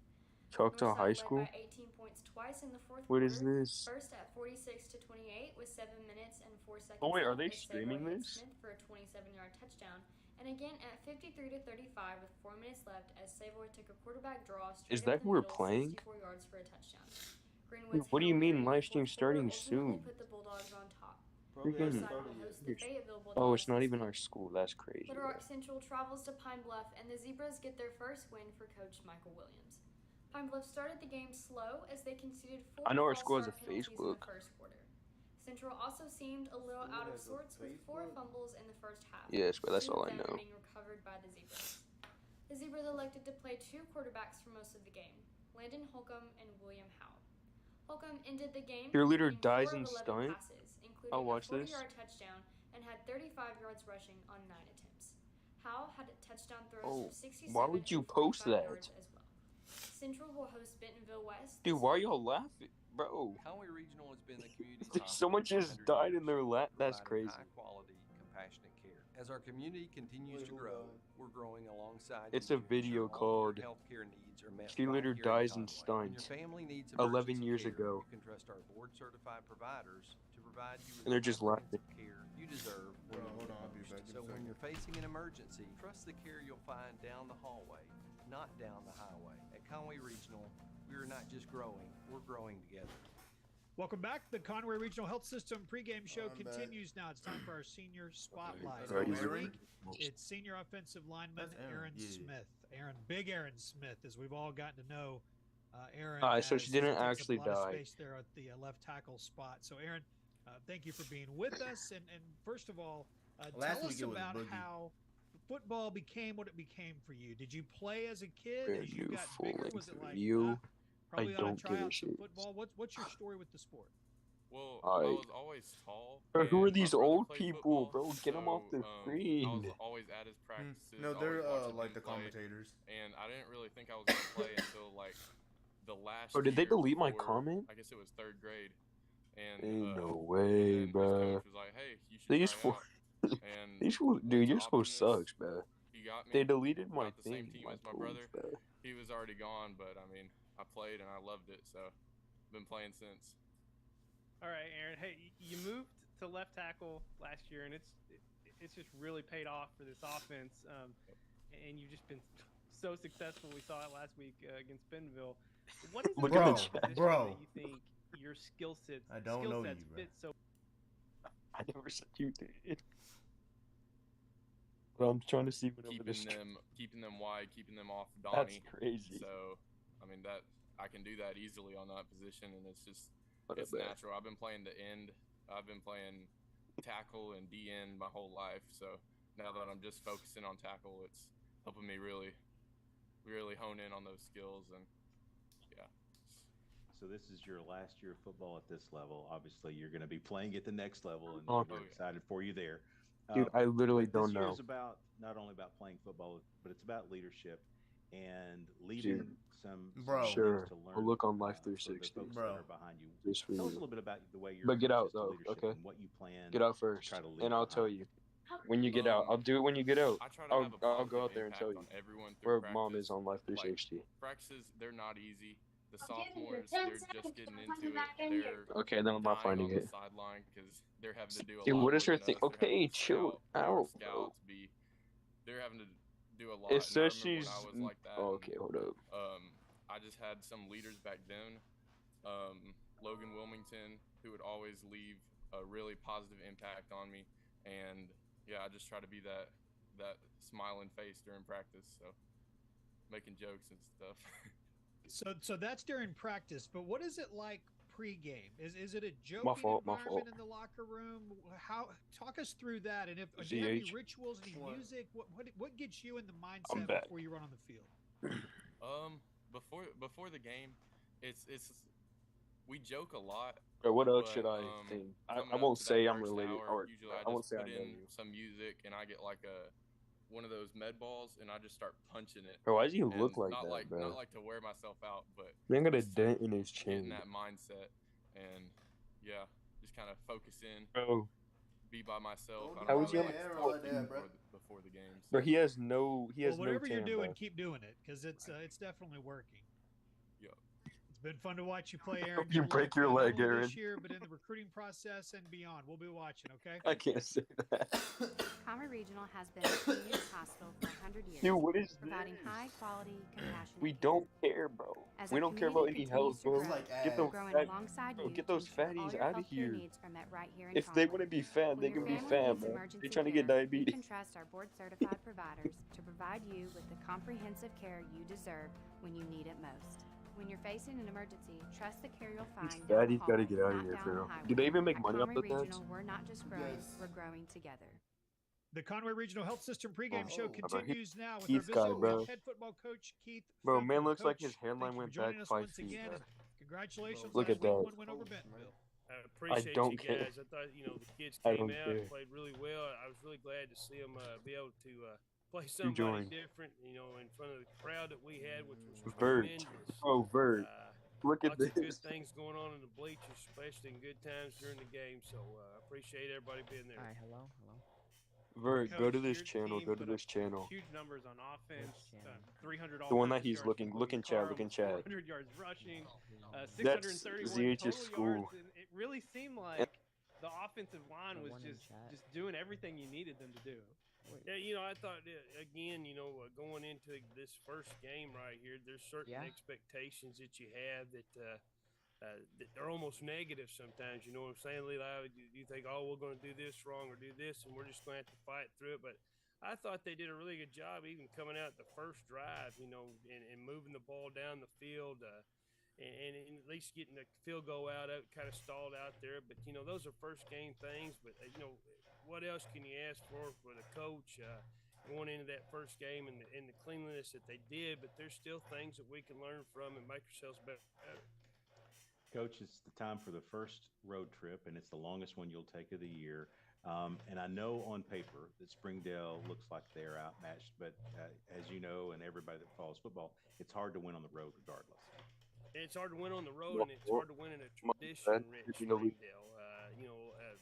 Choctaw High Northside led School? by 18 points twice in the fourth What quarter. is this? First at 46-28 with 7 minutes and 4 seconds Oh wait, are left they as streaming Savoy hit this? Smith for a 27-yard touchdown, and again at 53-35 with 4 minutes left as Savoy took a quarterback draw straight Is that up the who we're middle, playing? 64 yards for a touchdown. Dude, Greenwood's what do you Hail mean Mary in live the stream fourth quarter starting ultimately soon? put the Bulldogs on top. Probably Freaking- hasn't Northside started will host yet. the Fayetteville Bulldogs Oh, it's not this even our week. school. That's crazy. Little Bro. Rock Central travels to Pine Bluff, and the Zebras get their first win for coach Michael Williams. Pine Bluff started the game slow as they conceded 4 I know our false school has start a penalties in Facebook. the first quarter. Central also seemed a little School out of has a sorts with 4 Facebook? fumbles in the first half. Yes, but that's 2 all of I them know. being recovered by the Zebras. The Zebras elected to play 2 quarterbacks for most of the game, Landon Holcomb and William Howe. Holcomb ended the game Cheerleader completing 4 dies of in 11 stunt? passes, including I'll watch a this. 40-yard touchdown and had 35 yards rushing on 9 attempts. Howe had touchdown throws Oh, for 67 why would you and post 45 that? yards as well. Central will host Bentonville West. Dude, this why are week. y'all laughing? Bro, Conway Regional has been the community's someone hospital just for 100 died in years, their lap. That's providing crazy. high-quality, compassionate care. As our community continues Wait, to who grow, died? we're growing alongside It's you a to video ensure all of called your healthcare needs are met Cheerleader right here Dies in in Conway. When your Stunt. family needs 11 emergency years care, ago. you can trust our board-certified providers to provide you with And they're the just laughing. comprehensive care you deserve when Bro, you hold need on, I'll be most. back in a So when second. you're facing an emergency, trust the care you'll find down the hallway, not down the highway. At Conway Regional, we are not just growing, we're growing together. Welcome back. The Conway Regional Health System pregame show I'm continues now. It's time for our senior spotlight. Bro, This Aaron? week, it's senior offensive lineman That's Aaron, Aaron yeah. Smith. Big Aaron Smith, as we've all gotten to know Aaron. So she didn't takes up actually a lot of die. space there at the left tackle spot. So Aaron, thank you for being with us. And first of all, Last tell week us it was about Boogie. how football became what it became for you. Did you play as a kid? Very As you new got bigger, full-length was it like review. probably I ought to don't try give a out some shit. football? What's your story with the sport? Well, Alright. I was always tall. Bro, who and are my these brother old played people, football, bro? Get 'em off the I was screen. always at his practices. No, always they're watching like him the play, commentators. And I didn't really think I was gonna play until like the last. Oh, did they year delete my before- comment? I guess it was 3rd grade. And Ain't no and way, then his bro. coach was like, "Hey, you should They try just it out." And These fools, went dude, to your school Optimus. sucks, bro. He got me. They deleted my got the same thing, team my as my pools, brother. bro. He was already gone, but I mean, I played and I loved it, so been playing since. All right, Aaron. Hey, you moved to left tackle last year, and it's just really paid off for this offense. And you've just been so successful. We saw it last week against Bentonville. What is it Look at about the the chat. position Bro. that you think your skill sets I don't know you, bro. fit so? I never said you did. But I'm trying to see whenever this. Keeping them wide, keeping them off That's Donnie. crazy. So, I mean that I can do that easily on that position, and it's just What a it's bet. natural. I've been playing the end. I've been playing tackle and DN my whole life. So now that I'm just focusing on tackle, it's helping me really hone in on those skills. And yeah. So this is your last year of football at this level. Obviously, you're going to be playing at the next level, and Oh. we're excited for you there. Dude, I literally but don't this year know. is about not only about playing football, but it's about leadership and leading some Bro. things Sure. to learn. I'll look on Life for the 360. folks Bro. that are behind you. Just for Tell us a you. little bit about the way you're But get out, approaches to though, leadership okay? and what you plan. Get out to first, try to lead and I'll tell behind you. When you get out, I'll do it when you get out. I try to have a I'll go positive out there and impact tell you on everyone through where mom is practice. on Life Like, 360. practices, they're not easy. The sophomores, they're just getting into it. They're Okay, then I'm not dying finding on the it. sideline because they're having to do a Dude, lot what is more her than thing? us. They're having Okay, to chill scout, be our out, bro. scouts, they're having to do a lot. It And I says remember she's. when I was like that. Oh, okay, hold up. I just had some leaders back then, Logan Wilmington, who would always leave a really positive impact on me, and yeah, I just try to be that smiling face during practice, so making jokes and stuff. So that's during practice, but what is it like pregame? Is it a joking My fault. environment in the locker room? How talk us through that, and if do you have any ZH. rituals, any music? What gets you in the I'm mindset back. before you run on the field? Before the game, it's we joke a lot. Bro, what else but, should I think? I coming up won't to say that I'm first related, hour, or usually I I won't just say I put know in you. some music and I get like one of those med balls and I just start punching it. Bro, why does he And look like not that, like bro? not like to wear myself out, but Man got a just to dent in his get chin. in that mindset and yeah, just kind of focus in, Bro, be by myself. I how don't was he on really the like to talk field? before the games. Bro, he has no Whatever you're tan, doing, bro. keep doing it because it's definitely working. Yep. It's been fun to watch you play, Aaron. You Good break luck, your not leg, only Aaron. this year, but in the recruiting process and beyond. We'll be watching. Okay. I can't say that. Conway Regional has been a community hospital for 100 years, Dude, what is providing this? high-quality, compassionate We care. don't care, bro. As We our don't care about community any health, continues to bro. grow, Get those growing fat, alongside bro, you get to those ensure all fatties your out of healthcare here. needs are met right here in If they Conway. want to be fat, When they your can be family fat, needs man. emergency They're trying to care, get diabetes. You can trust our board-certified providers to provide you with the comprehensive care you deserve when you need it most. When you're facing an emergency, trust the care you'll find These down the fatties gotta hallway, get out of not here, down for the real. highway. Do they even make At money off Conway the ads? Regional, we're not just growing, Yes. we're growing together. The Conway Regional Health System pregame show bro, continues now with Keith's our guy, visit bro. with head football coach Keith. Bro, man Finkel. looks like his Coach, hairline thank you went for joining back us 5 once feet, again. bro. Congratulations Look on at a week that. 1 win over Bentonville. I appreciate don't you care. guys. I thought the kids I came don't out care. and played really well. I was really glad to see them be able to play You somebody joined. different. In front of the crowd that we had, which was Vert. tremendous. Oh, Vert. Look at Lots of good this. things going on in the bleachers, especially in good times during the game. So I appreciate everybody being there. All right, hello. Vert, go Coach, to this your channel. team Go to put this up channel. Huge numbers on offense. 300 The one that all-purpose he's yards looking. from Look in Cody chat. Carr, Look in almost chat. 400 yards rushing, That's 631 ZH's total school. yards, and it really seemed like the offensive line was just doing everything you needed them to do. Yeah, I thought again, going into this first game right here, there's certain expectations that you have that are almost negative sometimes. You know what I'm saying, Levi? You think, oh, we're going to do this wrong or do this, and we're just going to have to fight through it. But I thought they did a really good job, even coming out the first drive, and moving the ball down the field. And at least getting the field goal out of it, kind of stalled out there. But, those are first game things. But, what else can you ask for the coach going into that first game and the cleanliness that they did? But there's still things that we can learn from and make ourselves better. Coach, it's the time for the first road trip, and it's the longest one you'll take of the year. And I know on paper that Springdale looks like they're outmatched, but as you know, and everybody that follows football, it's hard to win on the road regardless. It's hard to win on the road, and it's hard to win in a tradition-rich Springdale.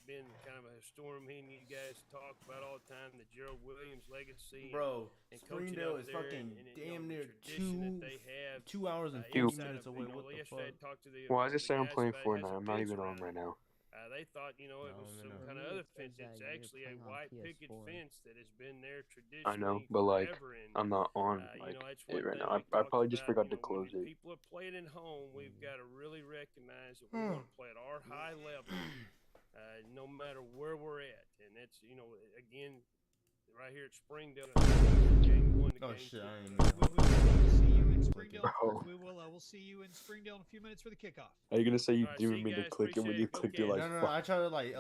Being kind of a historian, me and you guys talk about all the time the Gerald Williams legacy. Bro, and Springdale is fucking damn near 2 hours and 50 minutes away. What the fuck? Why does it say I'm playing Fortnite? I'm not even on right now. They thought, it was some kind of other fence. It's actually a white picket fence that has been there traditionally. I know, but like, forever, and, I'm not on it right now. I probably just forgot to close it. People are playing at home. We've got to really recognize that we want to play at our high level, no matter where we're at. And that's, again, right here at Springdale. Game 1 to Oh game shit, 2. I ain't We'll see you in Springdale. Bro. We'll see you in Springdale in a few minutes for the kickoff. Are you gonna say you All right, didn't see mean you to guys. click it when you Appreciate it. clicked it like No, I try to like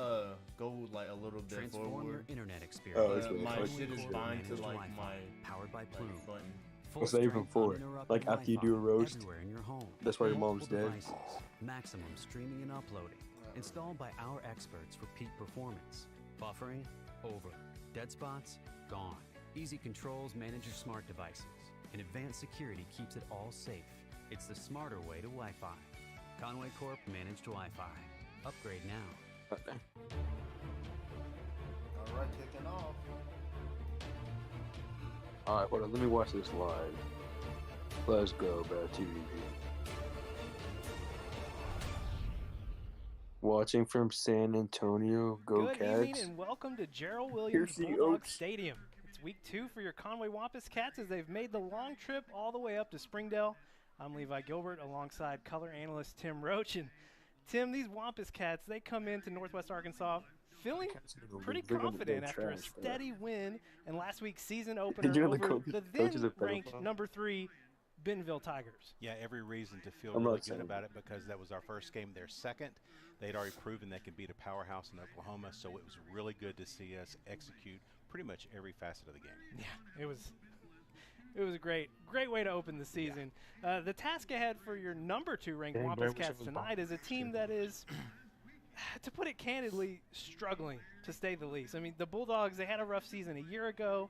go like a little bit Transform forward. your internet Oh, experience. okay. My Oh, shit is okay. bind to like Wi-Fi, my powered by Plume. button. What's that even for? Like after you do a roast? Everywhere in your home. That's why your mom's Multiple dead. devices, maximum streaming and uploading. Installed by our experts for peak performance. Buffering over. Dead spots gone. Easy controls manage your smart devices. And advanced security keeps it all safe. It's the smarter way to Wi-Fi. Conway Corp managed Wi-Fi. Upgrade now. Alright, kicking off. All right, hold on. Let me watch this live. Let's go, Bad TV. Watching from San Antonio. Go Good Cats. evening and welcome to Gerald Williams Here's the Bulldog Oaks. Stadium. It's week 2 for your Conway Wampus Cats as they've made the long trip all the way up to Springdale. I'm Levi Gilbert alongside color analyst Tim Roach. And Tim, these Wampus Cats, they come into Northwest Arkansas feeling pretty confident after a steady win in last week's season opener over the then-ranked number 3 Bentonville Tigers. Yeah, every reason to feel really good about it because that was our first game. They're second. They'd already proven they could beat a powerhouse in Oklahoma, so it was really good to see us execute pretty much every facet of the game. Yeah, it was a great way to open the season. Yeah. The task ahead for your number 2 ranked Wampus Cats tonight is a team that is, to put it candidly, struggling to say the least. I mean, the Bulldogs, they had a rough season a year ago,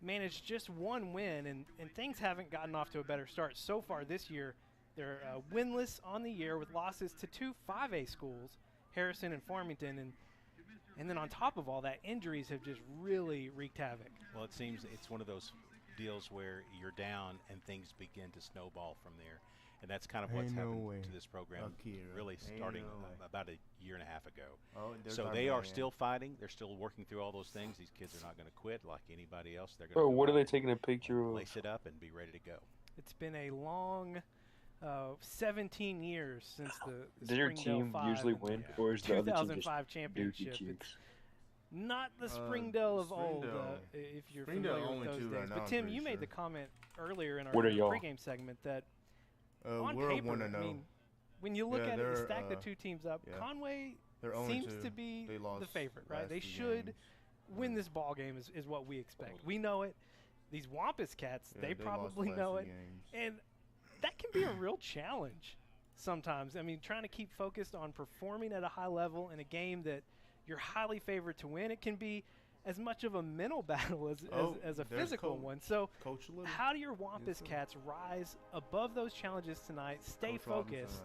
managed just 1 win, and things haven't gotten off to a better start so far this year. They're winless on the year with losses to 2 5A schools, Harrison and Farmington, and then on top of all that, injuries have just really wreaked havoc. Well, it seems it's one of those deals where you're down and things begin to snowball from there. And that's kind of what's happened to this program, really starting about a year and a half ago. So they are still fighting. They're still working through all those things. These kids are not going to quit like anybody else. They're going to what are they taking a picture of? Lace it up and be ready to go. It's been a long 17 years since the Does your team usually win, or is the other team just 2005 championship? It's not the Springdale of old, if you're familiar with those days. But Tim, you made the comment earlier in our pregame segment that on paper, I mean, when you look at it, stack the 2 teams up, Conway seems to be the favorite, right? They should win this ball game is what we expect. We know it. These Wampus Cats, they probably know it. And that can be a real challenge sometimes. I mean, trying to keep focused on performing at a high level in a game that you're highly favored to win, it can be as much of a mental battle as a physical one. So how do your Wampus Cats rise above those challenges tonight, stay focused?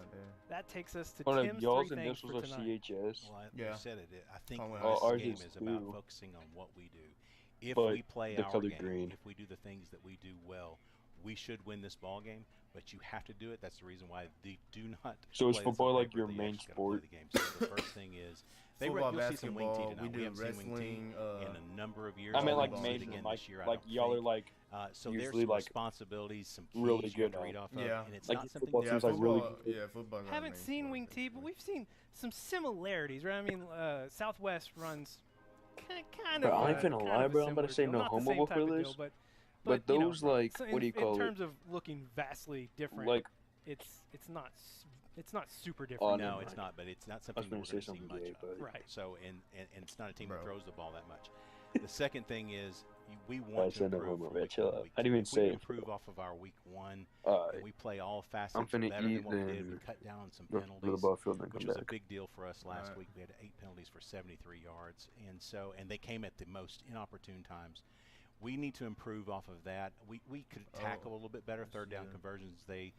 That takes us to Tim's 3 things for tonight. CHS? Well, you said it. I think this game is about focusing on what we do. If we play our game, if we do the things that we do well, we should win this ball game, but you have to do it. That's the reason why they do not. So is football like your main sport? The game. So the first thing is, you'll see some wing tee tonight. We haven't seen wing tee in a number of years. I mean, like main, again this year. Like y'all are like so usually there's like responsibilities, some keys really good to read off of, and it's like not something. Football seems like really good. Football. Haven't seen wing tee, but we've seen some similarities, right? I mean, Southwest runs kind of. Bro, I ain't finna lie, bro. I'm about to say no homo before this. But those, like, what do you call it? In terms of looking vastly different, like, it's not super different. No, it's not. But it's not something we're going to see much of. Right. So, and it's not a team that throws the ball that much. The second thing is we want to improve. I didn't even say it. Improve off of our week 1. And we play all facets better than what we did. We cut down on some penalties, which was a big deal for us last week. We had 8 penalties for 73 yards, and they came at the most inopportune times. We need to improve off of that. We could tackle a little bit better. Third down conversions they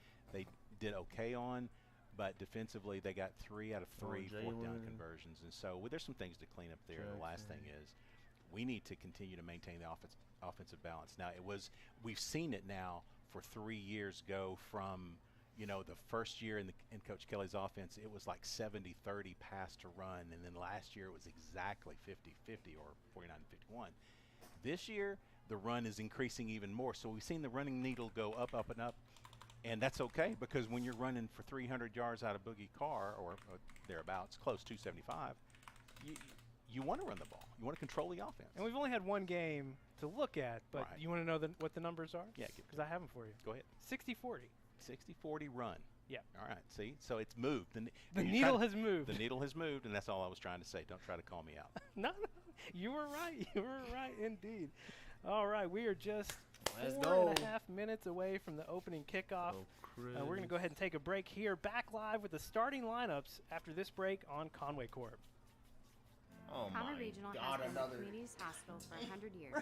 did okay on, but defensively they got 3 out of 3 fourth down conversions, and so there's some things to clean up there. The last thing is we need to continue to maintain the offensive balance. Now we've seen it now for 3 years go from the first year in Coach Kelly's offense, it was like 70-30 pass to run, and then last year it was exactly 50-50 or 49-51. This year, the run is increasing even more. So we've seen the running needle go up, up, and up. And that's okay because when you're running for 300 yards out of Boogie Carr or thereabouts, close 275, you want to run the ball. You want to control the offense. And we've only had 1 game to look at, but you want to know what the numbers are? Yeah. Because I have them for you. Go ahead. 60-40. 60-40 run. Yeah. All right. See? So it's moved. The needle has moved. The needle has moved, and that's all I was trying to say. Don't try to call me out. No. You were right. You were right indeed. All right, we are just 4.5 minutes away from the opening kickoff. We're going to go ahead and take a break here. Back live with the starting lineups after this break on Conway Corp. Conway Regional has been the community's hospital for 100 years,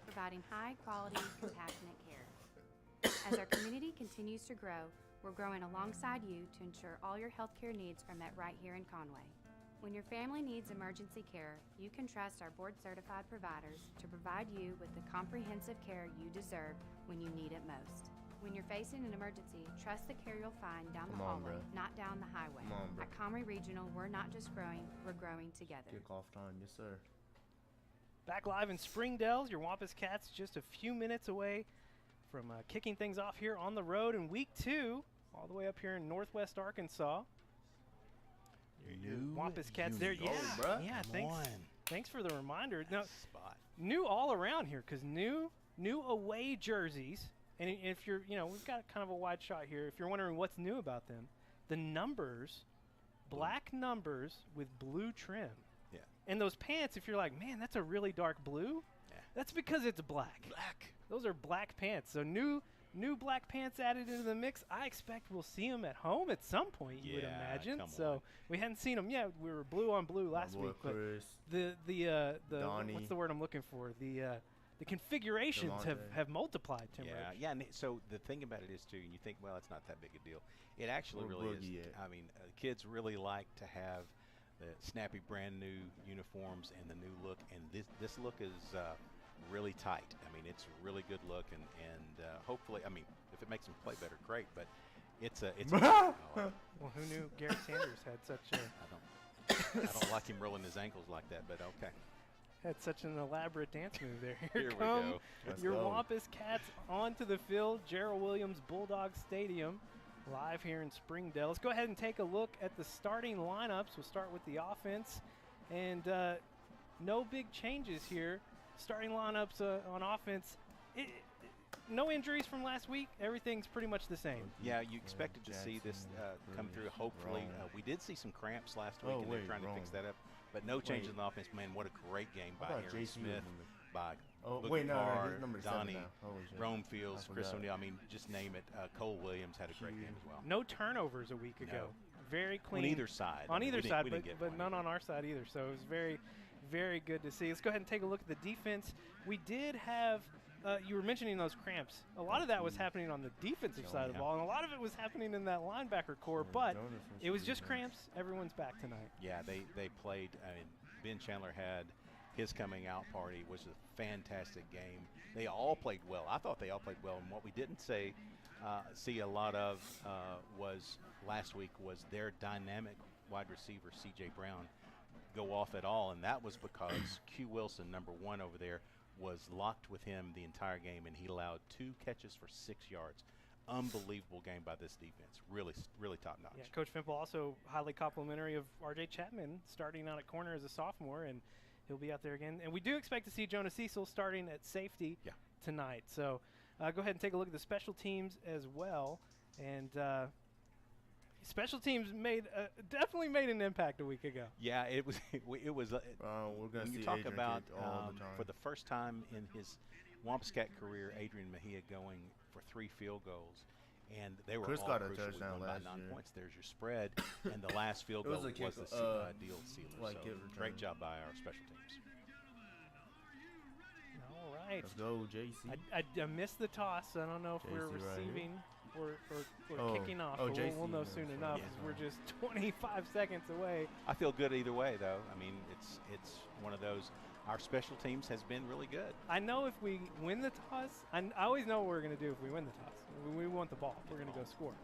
providing high-quality, compassionate care. As our community continues to grow, we're growing alongside you to ensure all your healthcare needs are met right here in Conway. When your family needs emergency care, you can trust our board-certified providers to provide you with the comprehensive care you deserve when you need it most. When you're facing an emergency, trust the care you'll find down the hallway, not down the highway. At Conway Regional, we're not just growing, we're growing together. Kickoff time, yes sir. Back live in Springdale, your Wampus Cats just a few minutes away from kicking things off here on the road in week 2, all the way up here in northwest Arkansas. Your Wampus Cats there. Yeah, thanks for the reminder. Now, new all around here, because new away jerseys. And if you're, we've got kind of a wide shot here. If you're wondering what's new about them, the numbers, black numbers with blue trim. Yeah. And those pants, if you're like, man, that's a really dark blue, that's because it's black. Those are black pants. So new black pants added into the mix. I expect we'll see them at home at some point, you would imagine. So we hadn't seen them yet. We were blue on blue last week. But the what's the word I'm looking for? The configurations have multiplied, Tim. Yeah. And so the thing about it is, too, and you think, well, it's not that big a deal. It actually really is. I mean, kids really like to have the snappy brand new uniforms and the new look. And this look is really tight. I mean, it's a really good look. And hopefully, I mean, if it makes them play better, great. But it's well, who knew Garrett Sanders had such a... I don't like him rolling his ankles like that, but okay. Had such an elaborate dance move there. Here we go. Your Wampus Cats onto the field, Gerald Williams Bulldog Stadium, live here in Springdale. Let's go ahead and take a look at the starting lineups. We'll start with the offense, and no big changes here. Starting lineups on offense. No injuries from last week. Everything's pretty much the same. Yeah, you expected to see this come through. Hopefully, we did see some cramps last week, and they're trying to fix that up. But no change in the offense. Man, what a great game by Aaron Smith, by Donnie, Rome Fields, Chris O'Neill. I mean, just name it. Cole Williams had a great game as well. No turnovers a week ago. Very clean. On either side. On either side, but none on our side either. So it was very, very good to see. Let's go ahead and take a look at the defense. We did have... you were mentioning those cramps. A lot of that was happening on the defensive side of the ball, and a lot of it was happening in that linebacker core, but it was just cramps. Everyone's back tonight. Yeah, they played. I mean, Ben Chandler had his coming out party. It was a fantastic game. They all played well. I thought they all played well, and what we didn't see a lot of was last week was their dynamic wide receiver, C.J. Brown, go off at all, and that was because Q Wilson, number 1 over there, was locked with him the entire game, and he allowed 2 catches for 6 yards. Unbelievable game by this defense. Really, really top notch. Yeah, Coach Fimple also highly complimentary of R.J. Chapman starting out at corner as a sophomore, and he'll be out there again. And we do expect to see Jonah Cecil starting at safety tonight. So go ahead and take a look at the special teams as well. And special teams definitely made an impact a week ago. Yeah, it was. We're going to talk about for the first time in his Wampus Cat career, Adrian Mejia going for 3 field goals, and they were all got a crucial. touchdown by 9 points. There's your spread, and the last field goal was the deal sealer. So great job by our special teams. All right, let's go, JC. I missed the toss. I don't know if we're receiving. We're kicking off. We'll know soon enough. Yeah. We're just 25 seconds away. I feel good either way, though. I mean, it's one of those. Our special teams has been really good. I know if we win the toss, I always know what we're going to do if we win the toss. We want the ball. We're going to go score.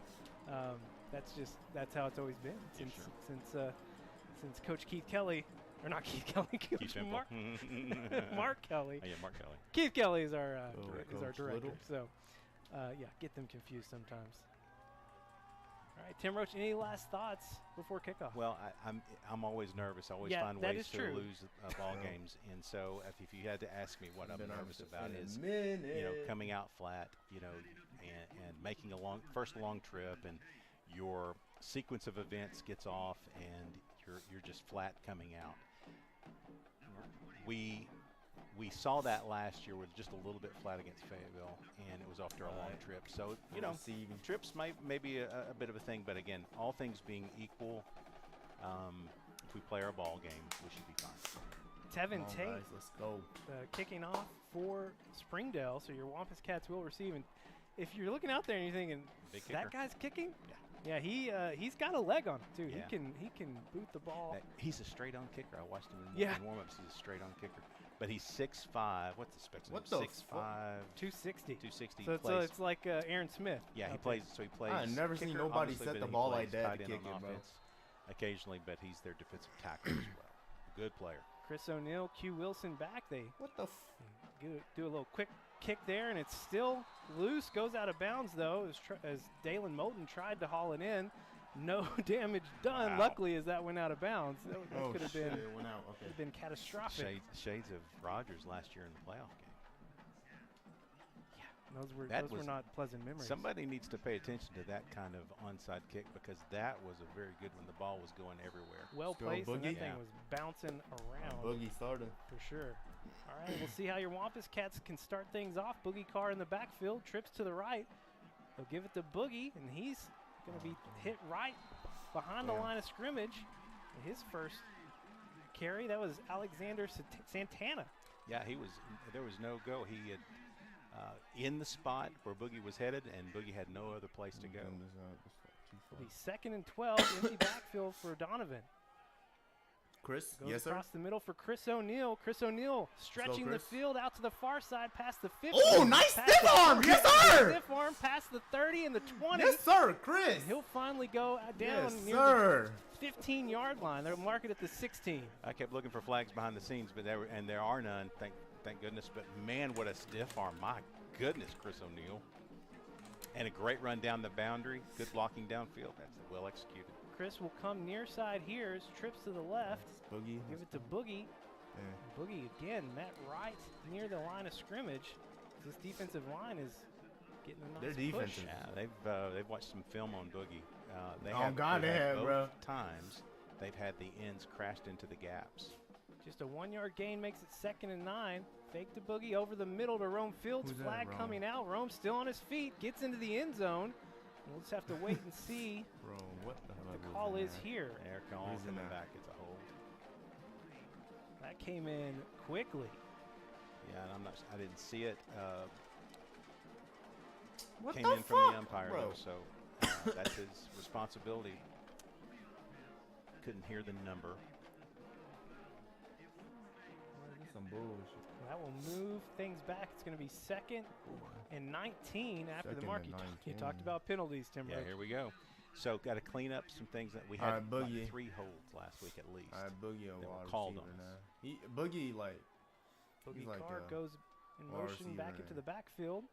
That's how it's always been since Coach Keith Kelly, or not Keith Kelly, Mark Kelly. Oh, yeah, Mark Kelly. Keith Kelly is our director. So. Get them confused sometimes. All right, Tim Roach, any last thoughts before kickoff? Well, I'm always nervous. I always find ways to lose ball games, and so if you had to ask me what I'm nervous about is coming out flat, and making a first long trip, and your sequence of events gets off, and you're just flat coming out. We saw that last year with just a little bit flat against Fayetteville, and it was after a long trip. So, trips may be a bit of a thing, but again, all things being equal, if we play our ball game, we should be fine. Tevin Tate, guys, let's go. Kicking off for Springdale, so your Wampus Cats will receive. And if you're looking out there and you're thinking, that guy's kicking? Yeah, he's got a leg on him too. Yeah. He can boot the ball. He's a straight-on kicker. I watched him in Yeah. warm-ups. He's a straight-on kicker. But he's 6'5". What's the specs? What the 6'5", 260. 260. So it's like Aaron Smith. Yeah, he Okay. plays. So he plays. I never seen kicker, nobody obviously, set but the he ball plays like that tight to end kick on it, bro. offense occasionally, but he's their defensive tackle as well. Good player. Chris O'Neal, Q Wilson back. They What the? do a little quick kick there, and it's still loose. Goes out of bounds though, as Dalen Moulton tried to haul it in. No damage done. Wow. Luckily, as that went out of bounds, that could have been It went out. Okay. could have been catastrophic. Shades of Rodgers last year in the playoff game. Those were not pleasant memories. Somebody needs to pay attention to that kind of onside kick because that was a very good one. The ball was going everywhere. Well placed, and that Boogie. thing was bouncing around. Boogie started. For sure. All right, we'll see how your Wampus Cats can start things off. Boogie Carr in the backfield, trips to the right. They'll give it to Boogie, and he's going to be hit right behind the line of scrimmage. His first carry, that was Alexander Santana. Yeah, there was no go. He had in the spot where Boogie was headed, and Boogie had no other place to go. It'll be 2nd and 12, empty backfield for Donovan. Chris, Goes yes, sir. across the middle for Chris O'Neal. Chris O'Neal stretching the Chris. field out to the far side past the 50. Oh, nice past stiff the arm. 40, Yes, sir. Stiff arm past the 30 and the 20. Yes, sir, Chris. And he'll finally go down Yes, near sir. the 15-yard line. They'll mark it at the 16. I kept looking for flags behind the scenes, but there are none. Thank goodness. But man, what a stiff arm! My goodness, Chris O'Neal. And a great run down the boundary. Good blocking downfield. That's well executed. Chris will come near side here. As trips to the left. Boogie. Give it to Boogie. Yeah. Boogie again, met right near the line of scrimmage. This defensive line is getting a nice They're push. defensive. Yeah, they've watched some film on Boogie. They Oh, have, God, they have, both bro. times they've had the ends crashed into the gaps. Just a 1-yard gain makes it 2nd and 9. Fake to Boogie over the middle to Rome Fields. Who's that, Flag Rome? coming out. Rome still on his feet. Gets into the end zone. We'll just have to wait and see Bro, what the hell? what the call is here. They're calling Who's in coming that? back. It's a hold. That came in quickly. Yeah, and I didn't see it. What Came the in from fuck, the umpire, bro? though, so that's his responsibility. Couldn't hear the number. Some bullshit. That will move things back. It's going to be 2nd and 19 after the 2nd mark. and You 19. talked about penalties, Tim. Yeah, here we go. So got to clean up some things that we All had right, like Boogie. 3 holds last week at least. I Boogie a They were wide called receiver on us. now. Boogie like Boogie he's like Carr a goes in wide motion receiver, back man. into the backfield.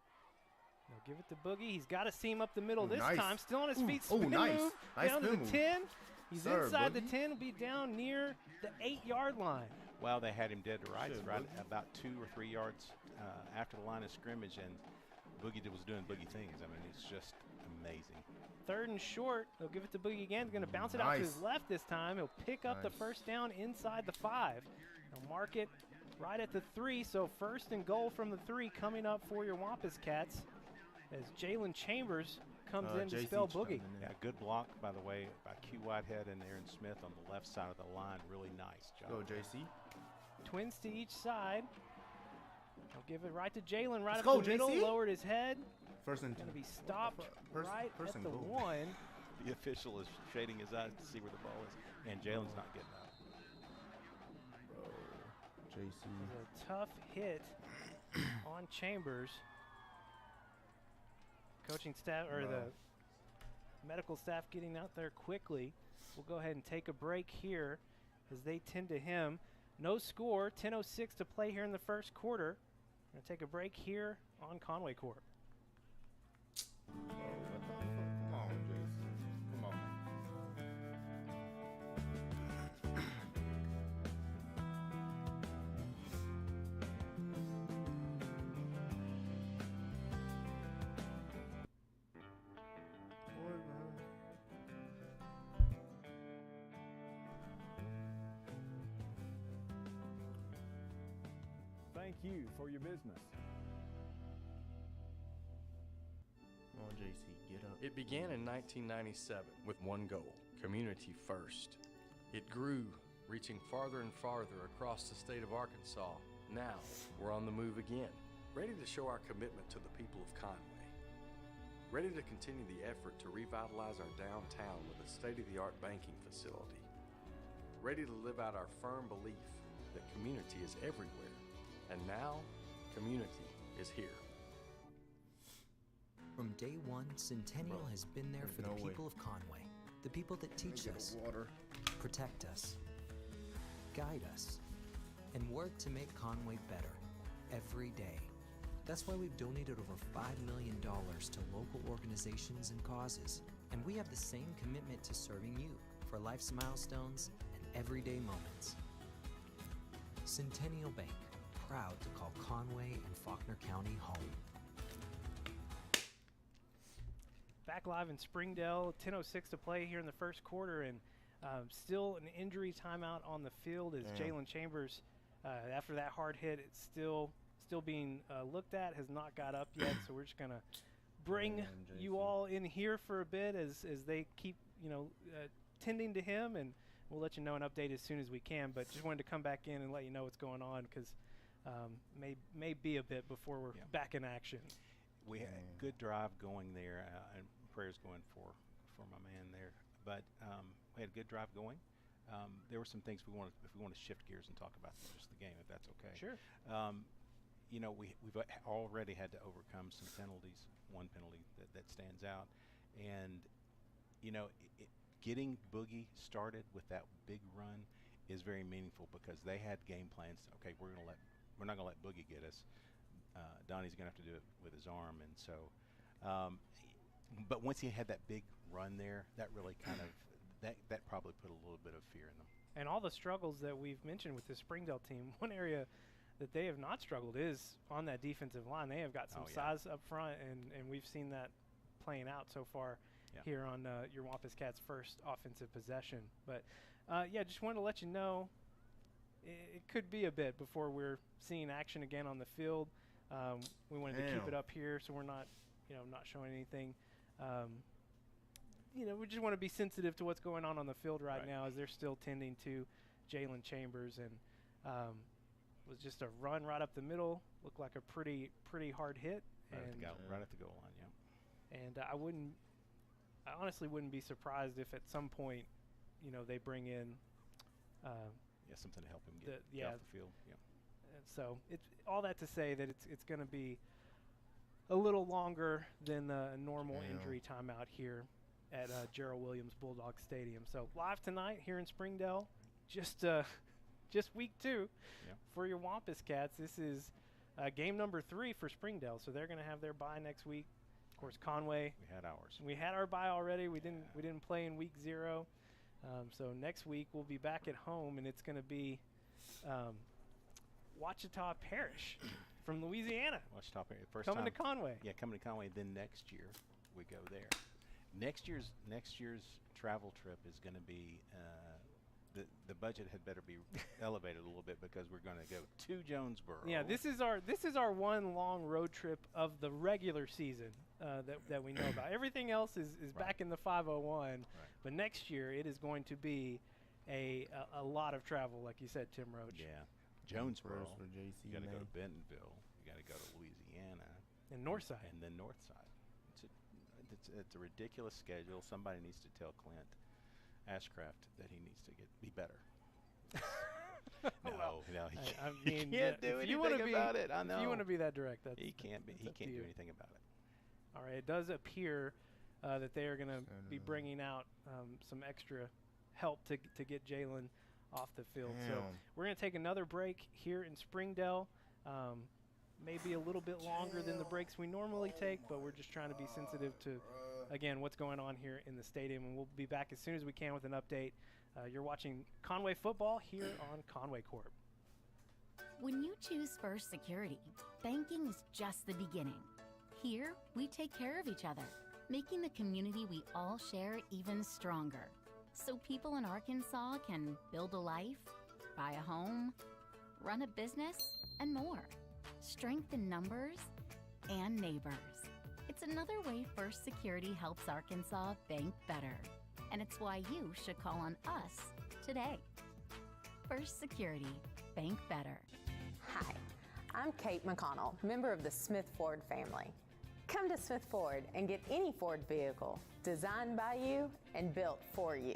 They'll give it to Boogie. He's got a seam up the middle Ooh, this nice. time. Still on his Ooh, feet. ooh, Spin nice. move Nice down to spin the move. 10. He's Sir, inside the Boogie. 10. Will be down near the 8-yard line. Well, they had him dead to rights, Shit, right Boogie. about 2 or 3 yards after the line of scrimmage, and Boogie was doing Boogie things. I mean, it's just amazing. 3rd and short. They'll give it to Boogie again. They're going to bounce it out to Nice. his left this time. He'll pick up the Nice. first down inside the 5. They'll mark it right at the 3. So 1st and goal from the 3 coming up for your Wampus Cats as Jalen Chambers comes in to JC spell coming Boogie. in. Yeah, good block, by the way, by Q Whitehead and Aaron Smith on the left side of the line. Really nice job. Go JC. Twins to each side. They'll give it right to Jalen right Let's up go, the middle. JC. Lowered his head. First and Going to be stopped First- right first at and the goal. 1. The official is shading his eyes to see where the ball is, and Jalen's not getting up. Bro, JC. A tough hit on Chambers. Coaching staff or Bro. the medical staff getting out there quickly. We'll go ahead and take a break here as they tend to him. No score, 10:06 to play here in the first quarter. We're going to take a break here on Conway Court. Bro, what the fuck? Come on, JC. Come on. Thank you for your business. Come on, JC. Get up. It began in 1997 with one goal, community first. It grew, reaching farther and farther across the state of Arkansas. Now, we're on the move again, ready to show our commitment to the people of Conway. ready to continue the effort to revitalize our downtown with a state-of-the-art banking facility, ready to live out our firm belief that community is everywhere, and now community is here. From day one, Centennial has been there for the people of Conway, the people that teach us, protect us, guide us, and work to make Conway better every day. That's why we've donated over $5 million to local organizations and causes, and we have the same commitment to serving you for life's milestones and everyday moments. Centennial Bank, proud to call Conway and Faulkner County home. Back live in Springdale, 10:06 to play here in the first quarter, and still an injury timeout on the field as Jalen Chambers, after that hard hit, it's still being looked at, has not got up yet. So we're just gonna bring you all in here for a bit as they keep tending to him, and we'll let you know an update as soon as we can. But just wanted to come back in and let you know what's going on, because may be a bit before we're back in action. We had a good drive going there, and prayers going for my man there. But we had a good drive going. There were some things if we want to shift gears and talk about just the game, if that's okay. Sure. We've already had to overcome some penalties. One penalty that stands out, and getting Boogie started with that big run is very meaningful, because they had game plans. Okay, we're not gonna let Boogie get us. Donnie's gonna have to do it with his arm, and so. But once he had that big run there, that really kind of that probably put a little bit of fear in them. And all the struggles that we've mentioned with the Springdale team, one area that they have not struggled is on that defensive line. They have got some size up front, and we've seen that playing out so far here on your Wampus Cats' first offensive possession. But just wanted to let you know it could be a bit before we're seeing action again on the field. We wanted to keep it up here so we're not showing anything. We just want to be sensitive to what's going on the field right now, as they're still tending to Jalen Chambers, and was just a run right up the middle. Looked like a pretty hard hit. Right at the goal line, And I honestly wouldn't be surprised if at some point, they bring in something to help him get off the field. So it's all that to say that it's going to be a little longer than the normal injury timeout here at Gerald Williams Bulldog Stadium. So live tonight here in Springdale, just week 2 for your Wampus Cats. This is game number 3 for Springdale, so they're going to have their bye next week. Of course, Conway. We had ours. We had our bye already. We didn't play in week 0. So next week we'll be back at home, and it's going to be Ouachita Parish from Louisiana. Ouachita Parish. First coming time, to Conway. Yeah, coming to Conway. Then next year we go there. Next year's travel trip is going to be the budget had better be elevated a little bit, because we're going to go to Jonesboro. Yeah, this is our one long road trip of the regular season that we know about. Everything else is back in the 501, but next year it is going to be a lot of travel, like you said, Tim Roach. Yeah, Jonesboro. You got to go to Bentonville. You got to go to Louisiana. And Northside. And then Northside. It's a ridiculous schedule. Somebody needs to tell Clint Ashcraft that he needs to be better. He can't do anything about it. I know. If you want to be that direct, he can't be. He can't do anything about it. All right. It does appear that they are going to be bringing out some extra help to get Jalen off the field. So we're going to take another break here in Springdale. Maybe a little bit longer than the breaks we normally take, but we're just trying to be sensitive to, again, what's going on here in the stadium. And we'll be back as soon as we can with an update. You're watching Conway football here on Conway Corp. When you choose First Security, banking is just the beginning. Here, we take care of each other, making the community we all share even stronger. So people in Arkansas can build a life, buy a home, run a business, and more. Strength in numbers and neighbors. It's another way First Security helps Arkansas bank better. And it's why you should call on us today. First Security, bank better. Hi, I'm Kate McConnell, member of the Smith Ford family. Come to Smith Ford and get any Ford vehicle designed by you and built for you.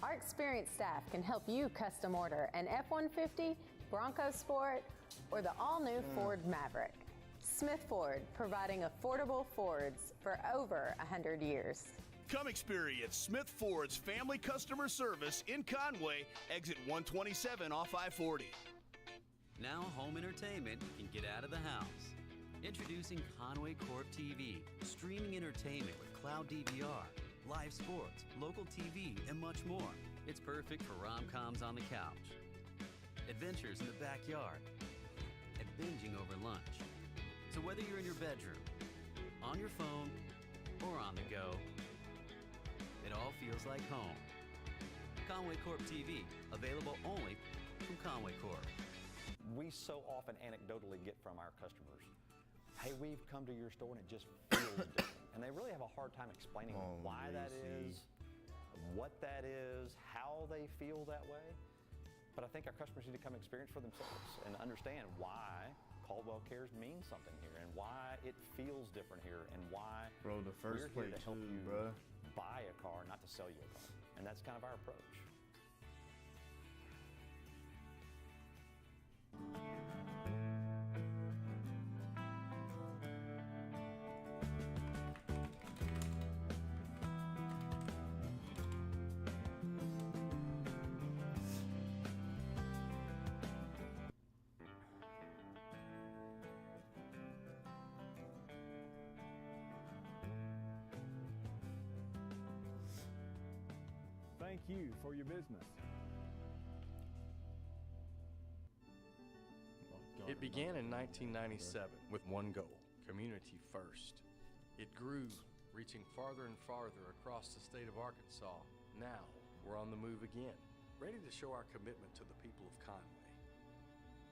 Our experienced staff can help you custom order an F-150, Bronco Sport, or the all-new Ford Maverick. Smith Ford, providing affordable Fords for over 100 years. Come experience Smith Ford's family customer service in Conway, exit 127 off I-40. Now home entertainment can get out of the house. Introducing Conway Corp TV, streaming entertainment with cloud DVR, live sports, local TV, and much more. It's perfect for rom-coms on the couch, adventures in the backyard, and binging over lunch. So whether you're in your bedroom, on your phone, or on the go, it all feels like home. Conway Corp TV, available only from Conway Corp. We so often anecdotally get from our customers, hey, we've come to your store and it just feels different. And they really have a hard time explaining why that is, what that is, how they feel that way. But I think our customers need to come experience for themselves and understand why Caldwell Cares means something here and why it feels different here and why the first we're here plate to help too, you bro. buy a car, not to sell you a car. And that's kind of our approach. Thank you for your business. It began in 1997 with one goal, community first. It grew, reaching farther and farther across the state of Arkansas. Now, we're on the move again, ready to show our commitment to the people of Conway.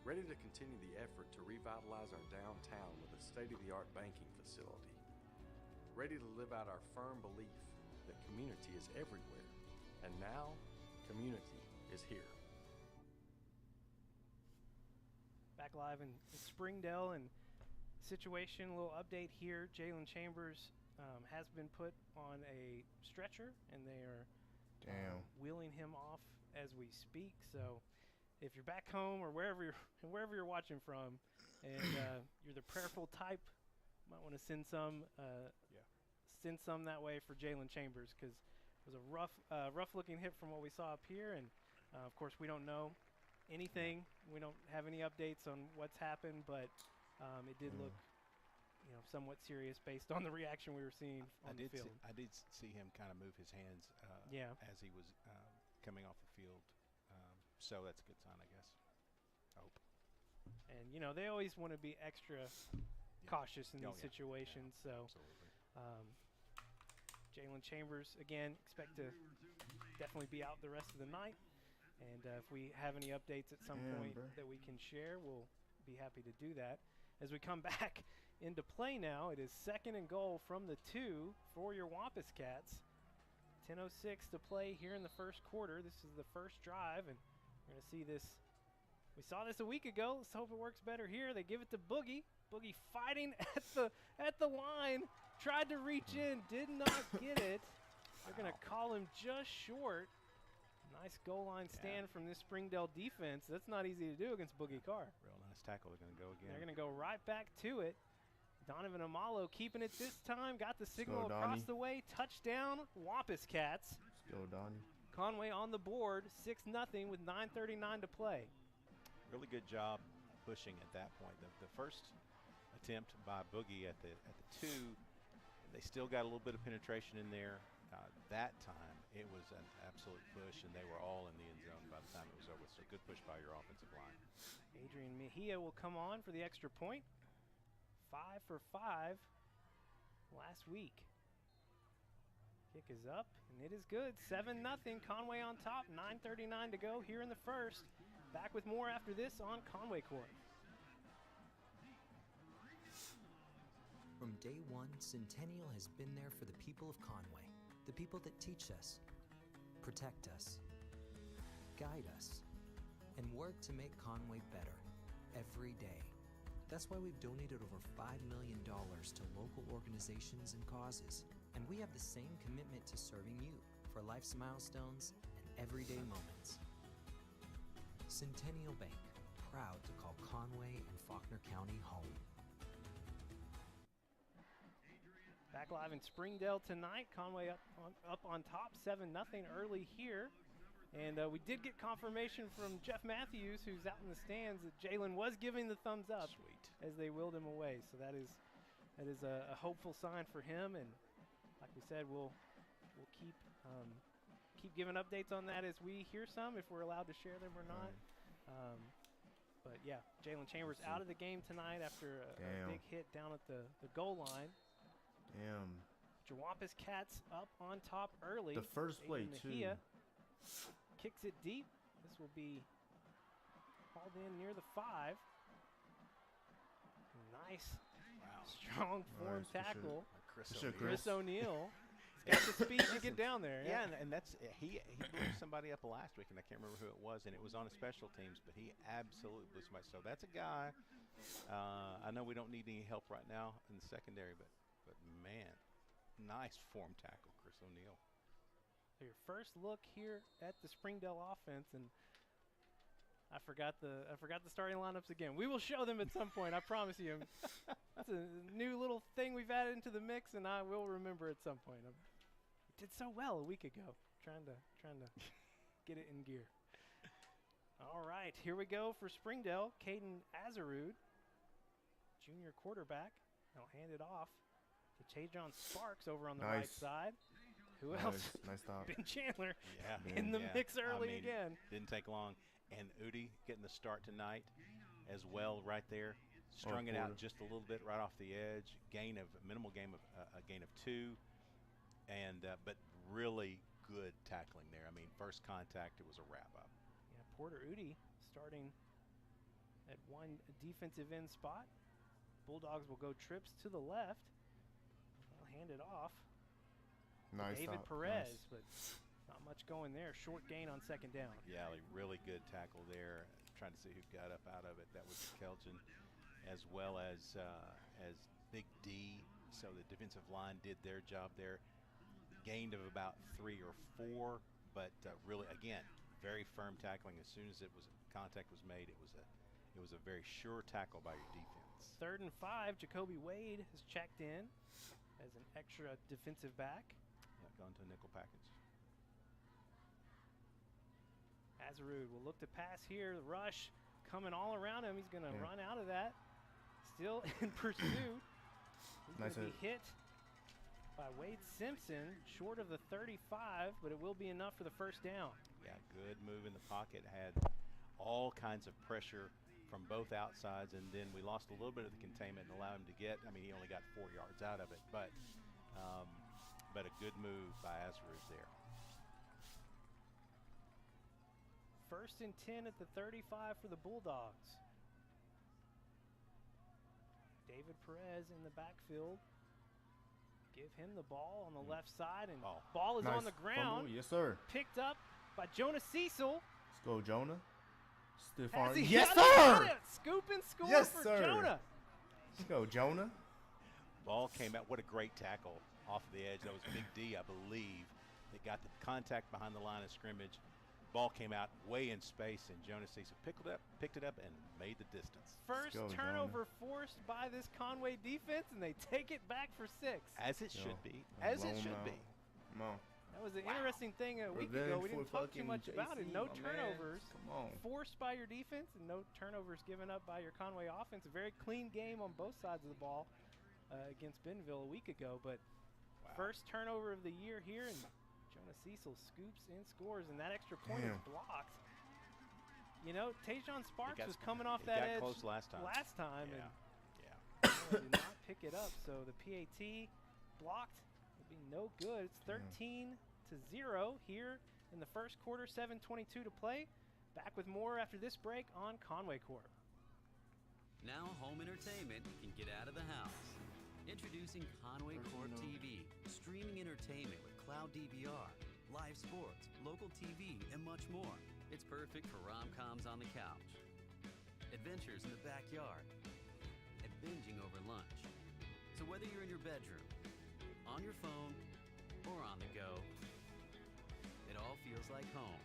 Ready to continue the effort to revitalize our downtown with a state-of-the-art banking facility. Ready to live out our firm belief that community is everywhere. And now, community is here. Back live in Springdale and situation, a little update here. Jalen Chambers has been put on a stretcher and they are wheeling him off as we speak. So if you're back home or wherever you're watching from and you're the prayerful type, might want to send some that way for Jalen Chambers, because it was a rough looking hit from what we saw up here, and of course we don't know anything. We don't have any updates on what's happened, but it did look, somewhat serious based on the reaction we were seeing on the field. I did see him kind of move his hands as he was coming off the field, so that's a good sign, I guess. I hope. And they always want to be extra cautious in these situations. So. Jalen Chambers, again, expect to definitely be out the rest of the night. And if we have any updates at some point that we can share, we'll be happy to do that. As we come back into play now, it is 2nd and goal from the 2 for your Wampus Cats. 10:06 to play here in the first quarter. This is the first drive, and we're going to see this. We saw this a week ago. Let's hope it works better here. They give it to Boogie. Boogie fighting at the line. Tried to reach in, did not get it. They're going to call him just short. Nice goal line stand from this Springdale defense. That's not easy to do against Boogie Carr. Real nice tackle. They're going to go again. They're going to go right back to it. Donovan Amalo keeping it this time. Got the signal across the way. Touchdown, Wampus Cats. Let's go, Donnie. Conway on the board, 6-0 with 9:39 to play. Really good job pushing at that point. The first attempt by Boogie at the 2, they still got a little bit of penetration in there. That time, it was an absolute push, and they were all in the end zone by the time it was over. So good push by your offensive line. Adrian Mejia will come on for the extra point. 5 for 5 last week. Kick is up, and it is good. 7-0, Conway on top. 9:39 to go here in the first. Back with more after this on Conway Court. From day one, Centennial has been there for the people of Conway, the people that teach us, protect us, guide us, and work to make Conway better every day. That's why we've donated over $5 million to local organizations and causes. And we have the same commitment to serving you for life's milestones and everyday moments. Centennial Bank, proud to call Conway and Faulkner County home. Back live in Springdale tonight. Conway up on top, 7-0 early here. And we did get confirmation from Jeff Matthews, who's out in the stands, that Jalen was giving the thumbs up as they willed him away. So that is a hopeful sign for him. And like we said, we'll keep giving updates on that as we hear some, if we're allowed to share them or not. But yeah, Jalen Chambers out of the game tonight after a big hit down at the goal line. Damn. Zhihuathe's Cats up on top early. The first play, too. Kicks it deep. This will be hauled in near the 5. Nice, strong form tackle. Chris O'Neal. Got the speed to get down there. Yeah, and that's he blew somebody up last week, and I can't remember who it was, and it was on a special teams, but he absolutely blew somebody. So that's a guy. I know we don't need any help right now in the secondary, but man, nice form tackle, Chris O'Neal. So your first look here at the Springdale offense, and I forgot the starting lineups again. We will show them at some point, I promise you. That's a new little thing we've added into the mix, and I will remember at some point. We did so well a week ago, trying to get it in gear. All right, here we go for Springdale. Caden Azarud, junior quarterback. I'll hand it off to Tajon Sparks over on the right side. Who else? Nice stop. Ben Chandler in the mix early again. Didn't take long. And Udi getting the start tonight as well right there. Strung it out just a little bit right off the edge. Minimal gain of 2. And but really good tackling there. I mean, first contact, it was a wrap-up. Yeah, Porter Udi starting at one defensive end spot. Bulldogs will go trips to the left. I'll hand it off. Nice David stop. Perez, but not much going there. Short gain on second down. Yeah, really good tackle there. Trying to see who got up out of it. That was Kelton, as well as Big D. So the defensive line did their job there. Gained of about 3 or 4, but really, again, very firm tackling. As soon as contact was made, it was a very sure tackle by your defense. 3rd and 5. Jacoby Wade has checked in as an extra defensive back. Gone to a nickel package. Azarud will look to pass here. The rush coming all around him. He's going to run out of that. Still in pursuit. He's going to be hit by Wade Simpson, short of the 35, but it will be enough for the first down. Yeah, good move in the pocket. Had all kinds of pressure from both outsides, and then we lost a little bit of the containment and allowed him to get. I mean, he only got 4 yards out of it, but a good move by Azarud there. 1st and 10 at the 35 for the Bulldogs. David Perez in the backfield. Give him the ball on the left side, and ball is on the ground. Fumble. Yes, sir. Picked up by Jonah Cecil. Let's go, Jonah. Stiff arm. Yes, sir. Scoop and score for Jonah. Let's go, Jonah. Ball came out. What a great tackle off the edge. That was Big D, I believe. They got the contact behind the line of scrimmage. Ball came out way in space, and Jonas Cecil picked it up, and made the distance. First turnover forced by this Conway defense, and they take it back for 6. As it should be. As it should be. Come on. That was an interesting thing a week ago. We didn't talk too much about it. No turnovers forced by your defense, and no turnovers given up by your Conway offense. A very clean game on both sides of the ball against Bentonville a week ago, but first turnover of the year here, and Jonah Cecil scoops and scores, and that extra point is blocked. You know, Tajon Sparks was coming off that edge close last time, and did not pick it up. So the PAT blocked will be no good. It's 13-0 here in the first quarter. 7:22 to play. Back with more after this break on Conway Court. Now home entertainment can get out of the house. Introducing Conway Court TV, streaming entertainment with cloud DVR, live sports, local TV, and much more. It's perfect for rom-coms on the couch, adventures in the backyard, binging over lunch. So whether you're in your bedroom, on your phone, or on the go, it all feels like home.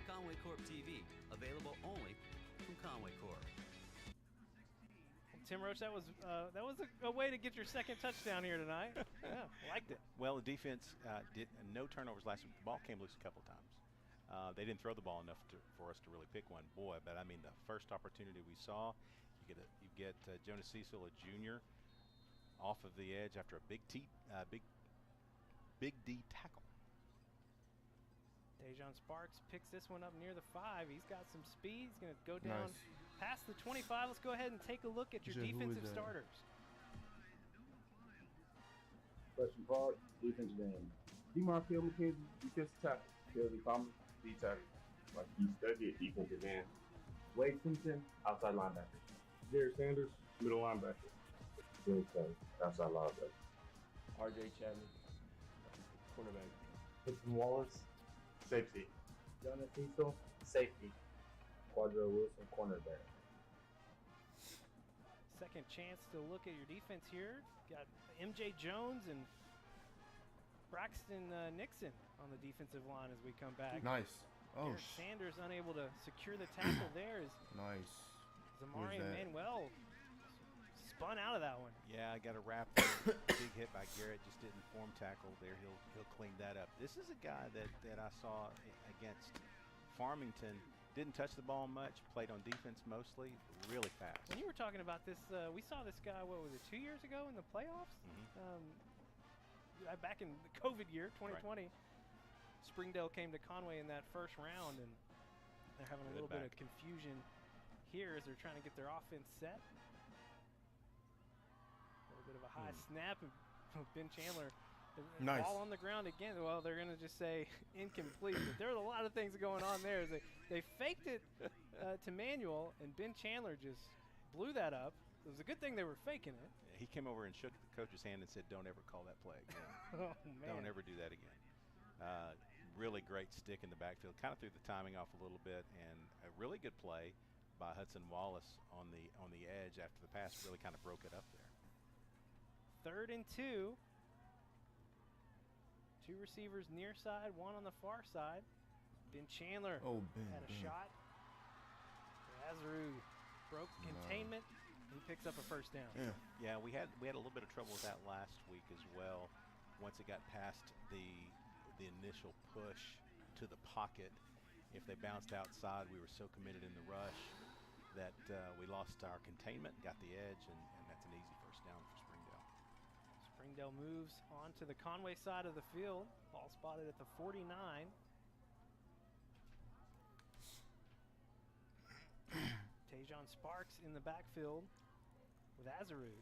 Conway Corp TV, available only from Conway Corp. Tim Roach, that was a way to get your second touchdown here tonight. Yeah, liked it. Well, the defense did no turnovers last week. The ball came loose a couple times. They didn't throw the ball enough for us to really pick one. Boy, but I mean, the first opportunity we saw, you get Jonas Cecil, a junior, off of the edge after a big D tackle. Dejon Sparks picks this one up near the 5. He's got some speed. He's going to go down past the 25. Let's go ahead and take a look at your defensive starters. Question part, defensive end. DeMarcus McKenzie, defensive tackle. Kelly Thomas, D tackle. Like he studied defensive end. Wade Simpson, outside linebacker. Jared Sanders, middle linebacker. Bill Kelly, outside linebacker. RJ Chapman, cornerback. Hudson Wallace, safety. Jonas Cecil, safety. Quadro Wilson, cornerback. Second chance to look at your defense here. Got MJ Jones and Braxton Nixon on the defensive line as we come back. Nice. Oh, Derek Sanders unable to secure the tackle there as nice. Zamari Manuel spun out of that one. Yeah, I got a wrap there. Big hit by Garrett, just didn't form tackle there. He'll clean that up. This is a guy that I saw against Farmington. Didn't touch the ball much, played on defense mostly, really fast. When you were talking about this, we saw this guy, what was it, 2 years ago in the playoffs? Back in the COVID year, 2020. Right. Springdale came to Conway in that first round, and they're having a little bit of confusion here as they're trying to get their offense set. A little bit of a high snap, and Ben Chandler. Nice. Ball on the ground again. Well, they're going to just say incomplete. But there's a lot of things going on there. They faked it to Manuel, and Ben Chandler just blew that up. It was a good thing they were faking it. Yeah, he came over and shook the coach's hand and said, "Don't ever call that play again. Oh, man. Don't ever do that again." Really great stick in the backfield. Kind of threw the timing off a little bit, and a really good play by Hudson Wallace on the edge after the pass really kind of broke it up there. 3rd and 2. 2 receivers near side, 1 on the far side. Ben Chandler had a shot. Lazaru broke containment. He picks up a first down. Yeah, we had a little bit of trouble with that last week as well. Once it got past the initial push to the pocket, if they bounced outside, we were so committed in the rush that we lost our containment, got the edge, and that's an easy first down for Springdale. Springdale moves on to the Conway side of the field. Ball spotted at the 49. Dejon Sparks in the backfield with Azarud.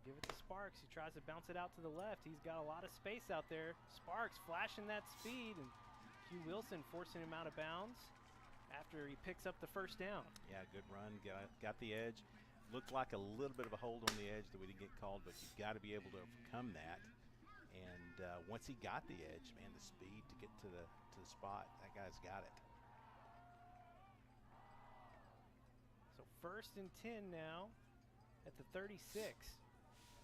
Give it to Sparks. He tries to bounce it out to the left. He's got a lot of space out there. Sparks flashing that speed, and Hugh Wilson forcing him out of bounds after he picks up the first down. Yeah, good run. Got the edge. Looked like a little bit of a hold on the edge that we didn't get called, but you've got to be able to overcome that. And once he got the edge, man, the speed to get to the spot, that guy's got it. So 1st and 10 now at the 36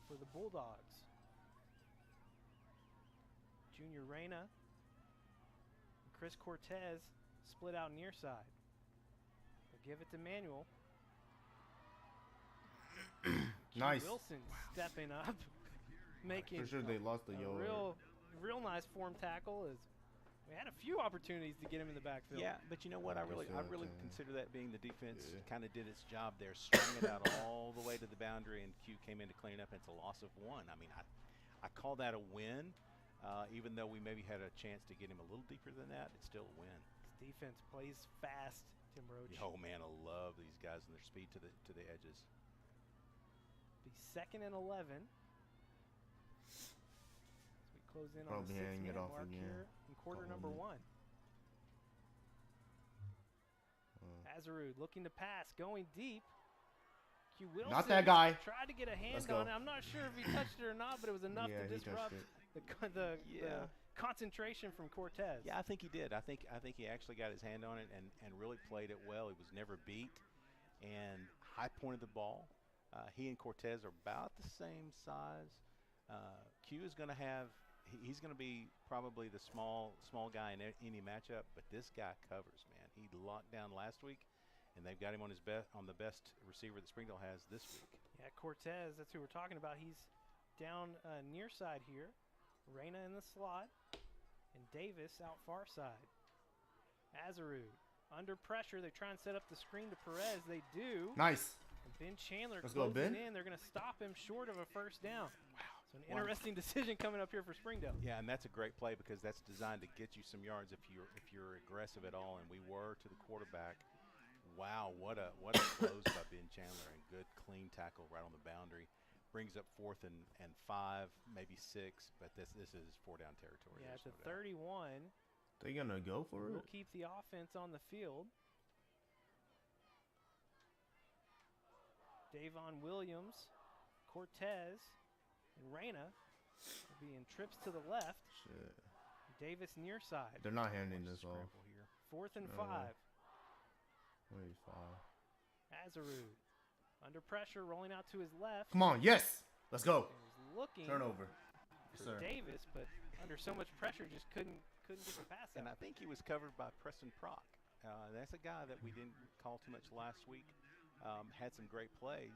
for the Bulldogs. Junior Reyna and Chris Cortez split out near side. They'll give it to Manuel. Nice. Wilson stepping up, making for sure they lost the real nice form tackle. As we had a few opportunities to get him in the backfield. Yeah, but you know what? I really consider that being the defense kind of did its job there, strung it out all the way to the boundary, and Q came in to clean it up. And it's a loss of 1. I mean, I call that a win, even though we maybe had a chance to get him a little deeper than that. It's still a win. This defense plays fast, Tim Roach. Oh man, I love these guys and their speed to the edges. Be 2nd and 11. As we close in on the 6-minute mark here in quarter number 1. Azarud looking to pass, going deep. Q Wilson, not that guy. Tried to get a hand on it. I'm not sure if he touched it or not, but it was enough to disrupt the concentration from Cortez. Yeah, I think he did. I think he actually got his hand on it and really played it well. He was never beat. And high point of the ball. He and Cortez are about the same size. Q is going to have. He's going to be probably the small guy in any matchup, but this guy covers, man. He locked down last week, and they've got him on the best receiver that Springdale has this week. Yeah, Cortez, that's who we're talking about. He's down near side here. Reyna in the slot, and Davis out far side. Azarud under pressure. They try and set up the screen to Perez. They do. Nice. And Ben Chandler Let's go, closing Ben. in. They're going to stop him short of a first down. Wow. So an interesting decision coming up here for Springdale. Yeah, and that's a great play because that's designed to get you some yards if you're aggressive at all. And we were to the quarterback. Wow, what a close by Ben Chandler, and good clean tackle right on the boundary. Brings up 4th and 5, maybe 6, but this is 4-down territory. Yeah, it's a 31. They gonna go for it? We'll keep the offense on the field. Davon Williams, Cortez, and Reyna will be in trips to the left. Shit. Davis near side. They're not handing this off. Here. 4th and No. 5. Wait, 5. Azarud under pressure, rolling out to his left. Come on, yes. Let's go. He's looking Turnover. for Yes, sir. Davis, but under so much pressure, just couldn't get the pass out. And I think he was covered by Preston Prock. That's a guy that we didn't call too much last week. Had some great plays,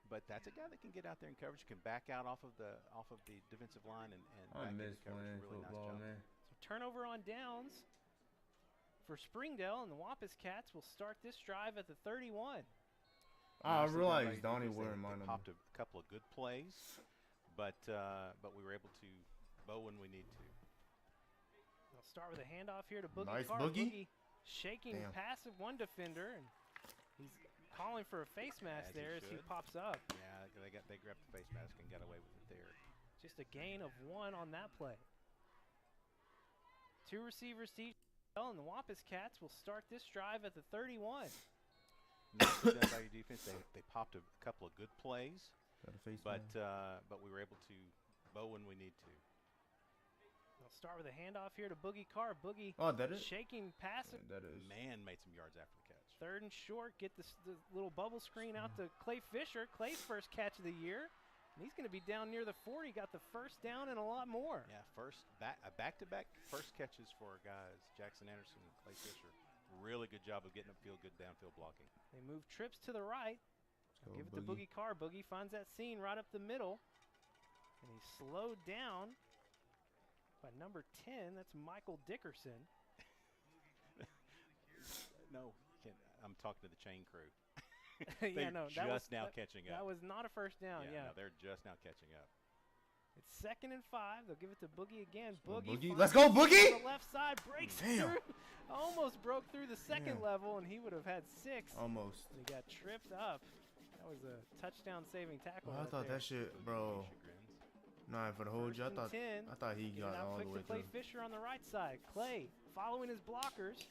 but that's a guy that can get out there in coverage, can back out off of the defensive line and I back miss into coverage. playing Really football, nice job. man. So turnover on downs for Springdale, and the Wampus Cats will start this drive at the 31. I Nicely done by realized your Donnie defense. wouldn't They mind him. popped a couple of good plays, but we were able to bow when we need to. They'll start with a handoff here to Boogie Nice Carr. Boogie. Shaking Damn. passive one defender, and he's calling for a face mask As he there as he should. pops up. Yeah, they grabbed the face mask and got away with it there. Just a gain of 1 on that play. 2 receivers to each, and the Wampus Cats will start this drive at the 31. Nicely done by your defense. They popped a couple of good plays, Got a face but mask. we were able to bow when we need to. They'll start with a handoff here to Boogie Carr. Boogie Oh, that is? shaking passive. That is. Man made some yards after the catch. 3rd and short. Get the little bubble screen out to Clay Fisher. Clay's first catch of the year. And he's going to be down near the 40. Got the first down and a lot more. Yeah, back-to-back first catches for our guys, Jackson Anderson and Clay Fisher. Really good job of getting upfield, good downfield blocking. They move trips to the right. Go, Give it to Boogie Carr. Boogie finds that seam right up the middle. And he's slowed down by number 10. That's Michael Dickerson. No, I'm talking to the chain crew. Yeah, They're no, just now catching up. That was not a first down, yeah. No, they're just now catching up. It's 2nd and 5. They'll give it to Boogie again. Go, Boogie. Boogie. finds Let's go, the Boogie! on the left side breaks Damn. through. Almost broke through the second Damn. level, and he would have had 6. Almost. And he got tripped up. That was a touchdown-saving tackle. Oh, I right thought there. that shit, bro. Nah, for the whole First job, and 10. I thought he Get it got out all the quick way to Clay through. Fisher on the right side. Clay following his blockers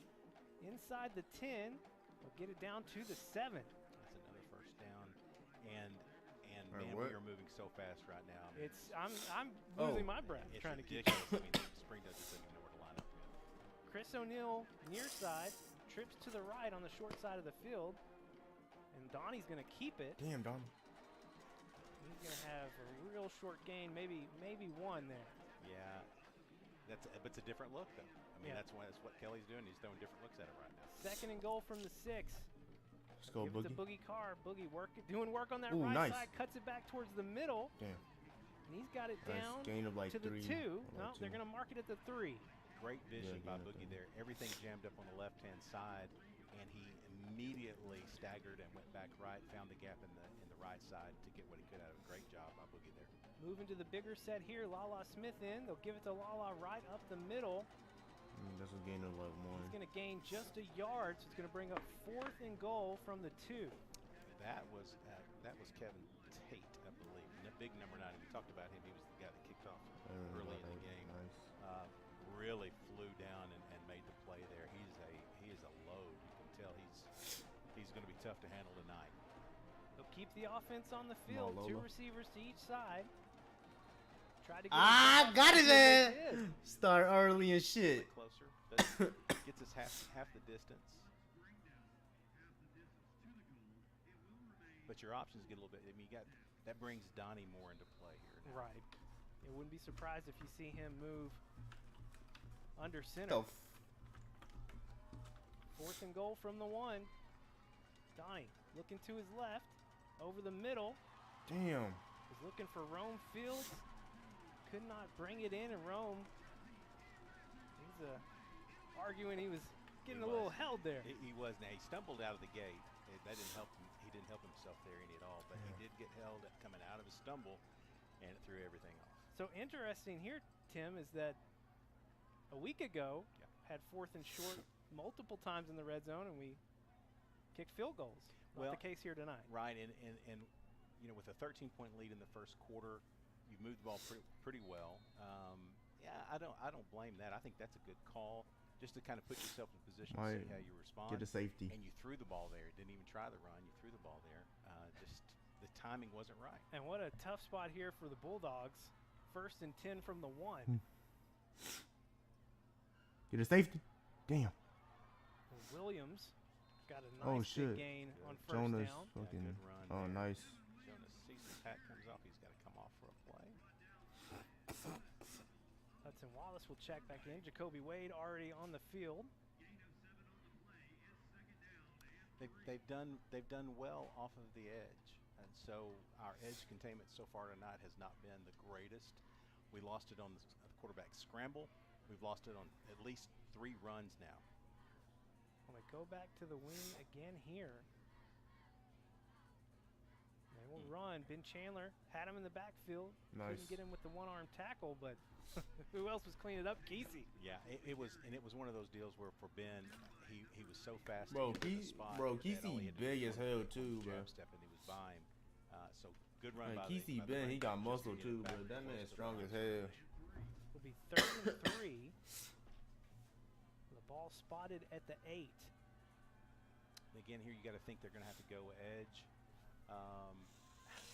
inside the 10. Will get it down to the 7. That's another first down. And Right, man, what? we are moving so fast right now. It's I'm losing my breath It's trying to keep. ridiculous. I mean, Springdale just doesn't even know where to line up. Chris O'Neill near side trips to the right on the short side of the field, and Donnie's going to keep it. Damn, Donnie. He's going to have a real short gain, maybe 1 there. Yeah, but it's a different look though. I mean, Yeah. that's what Kelly's doing. He's throwing different looks at it right now. 2nd and goal from the 6. Let's go, Give it to Boogie. Boogie Carr. Boogie doing work on that Ooh, right nice. side, cuts it back towards the middle. Damn. And he's got it Nice down gain of like to the 3. 2. Like No, they're 2. going to mark it at the 3. Great vision by gain of Boogie 3. there. Everything jammed up on the left-hand side, and he immediately staggered and went back right, found the gap in the right side to get what he could out of it. Great job by Boogie there. Moving to the bigger set here, Lala Smith in. They'll give it to Lala right up the middle. That's a gain of like 1. He's going to gain just a yard, so it's going to bring up 4th and goal from the 2. That was Kevin Tate, I believe. Big number 9. We talked about him. He was the guy that kicked off early in the game. Nice. Really flew down and made the play there. He is a load. You can tell he's going to be tough to handle tonight. They'll keep the offense on the Come on, field. 2 Lola. receivers to each side. Try to get Got it there. They did. Start early and shit. Closer. Gets us half the distance. but your options get a little bit. I mean, that brings Donnie more into play here. Now. Right. It wouldn't be surprised if you see him move under center. 4th and goal from the 1. Donnie looking to his left, over the middle. Damn. He's looking for Rome Fields. Could not bring it in, and Rome, he's arguing he was getting a little held there. He was. Now, he stumbled out of the gate. That didn't help him. He didn't help himself there any at all, but he did get held coming out of his stumble, and it threw everything off. So interesting here, Tim, is that a week ago had 4th and short multiple times in the red zone, and we kicked field goals. Not the case here tonight. Right, and you know, with a 13-point lead in the first quarter, you moved the ball pretty well. I don't blame that. I think that's a good call, just to kind of put yourself in position to see how you respond. Get a safety. And you threw the ball there. Didn't even try the run. You threw the ball there. Just the timing wasn't right. And what a tough spot here for the Bulldogs. 1st and 10 from the 1. Get a safety. Damn. Williams got a nice big gain on 1st Jonas down. fucking. Good run Oh, there. nice. Jonas sees the pat comes off. He's got to come off for a play. Hudson Wallace will check back in. Jacoby Wade already on the field. They've done well off of the edge, and so our edge containment so far tonight has not been the greatest. We lost it on the quarterback scramble. We've lost it on at least 3 runs now. Well, they go back to the wing again here. They will run. Ben Chandler had him in the backfield. Nice. Couldn't get him with the one-arm tackle, but who else was cleaning up? Kesey. Yeah, it was one of those deals where for Ben, he was so fast. Bro, Kesey big as hell too, bro. Step and he was by him. So good run by Kesey Ben, he got muscle too, bro. That man's strong as hell. Will be 3rd and 3. The ball spotted at the 8. Again, here you got to think they're going to have to go edge.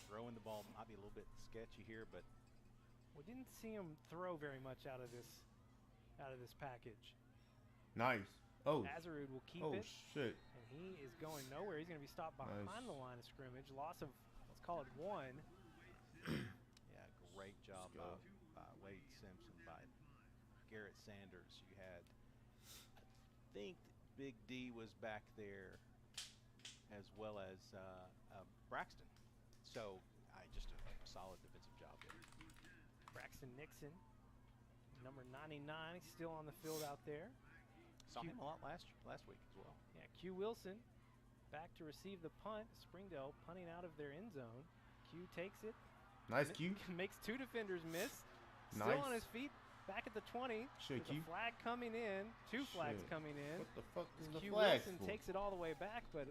Throwing the ball might be a little bit sketchy here, but we didn't see him throw very much out of this package. Nice. Oh. Azarud will keep Oh it. shit. And he is going nowhere. He's going to be stopped behind the line of scrimmage. Loss of, let's call it 1. Yeah, great job by Wade Simpson, by Garrett Sanders. You had, I think Big D was back there, as well as Braxton. So just a solid defensive job there. Braxton Nixon, number 99, still on the field out there. Saw him a lot last week as well. Yeah, Q Wilson back to receive the punt. Springdale punting out of their end zone. Q takes it. Nice Q. Makes 2 defenders miss. Nice. Still on his feet. Back at the 20. Shit, There's Q. a flag coming in. 2 flags coming in. What the fuck is the Q flag Wilson for? takes it all the way back, but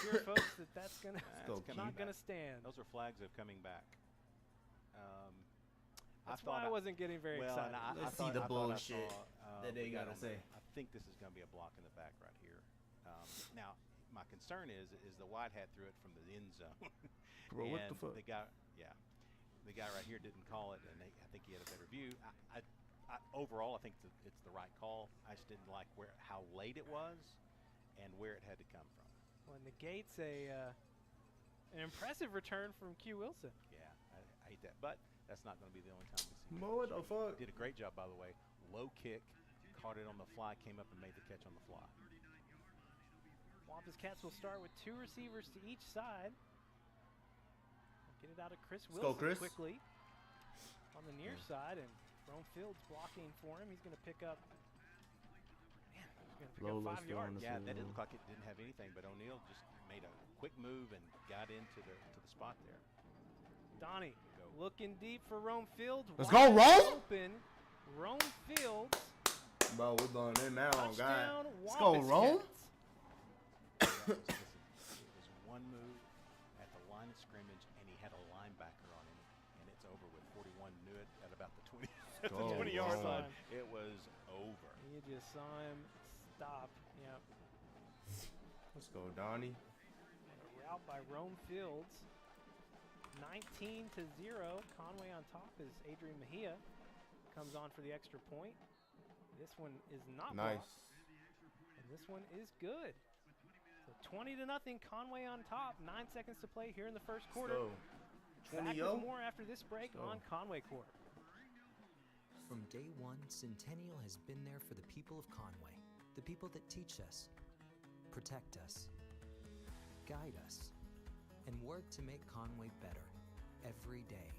sure, folks, that's not gonna stand. Those are flags of coming back. That's why I wasn't getting very excited. Let's see the bullshit that they gotta say. I think this is going to be a block in the back right here. Now, my concern is the wide hat threw it from the end zone. Bro, what the fuck? The guy right here didn't call it, and I think he had a better view. Overall, I think it's the right call. I just didn't like how late it was and where it had to come from. Well, negates an impressive return from Q Wilson. Yeah, I hate that, but that's not going to be the only time we see. What the fuck? Did a great job, by the way. Low kick, caught it on the fly, came up and made the catch on the fly. Wampus Cats will start with 2 receivers to each side. Get it out of Chris Wilson quickly on the near side, and Rome Fields blocking for him. He's going to pick up. Man, he's going to pick up 5 yards. Yeah, that didn't look like it didn't have anything, but O'Neal just made a quick move and got into the spot there. Donnie looking deep for Rome Fields. Let's go, Rome! Open. Rome Fields. Bro, we're going in now, Touchdown, guy. Let's go, Rome. It was one move at the line of scrimmage, and he had a linebacker on him, and it's over with 41. Knew it at about the 20-yard line. It was over. You just saw him stop. Yep. Let's go, Donnie. A route by Rome Fields. 19-0. Conway on top as Adrian Mejia comes on for the extra point. This one is not nice. blocked, and this one is good. So 20-0, Conway on top. 9 seconds to play here in the first quarter. Go. Back 20-0. with more after this break on Conway Court. From day one, Centennial has been there for the people of Conway, the people that teach us, protect us, guide us, and work to make Conway better every day.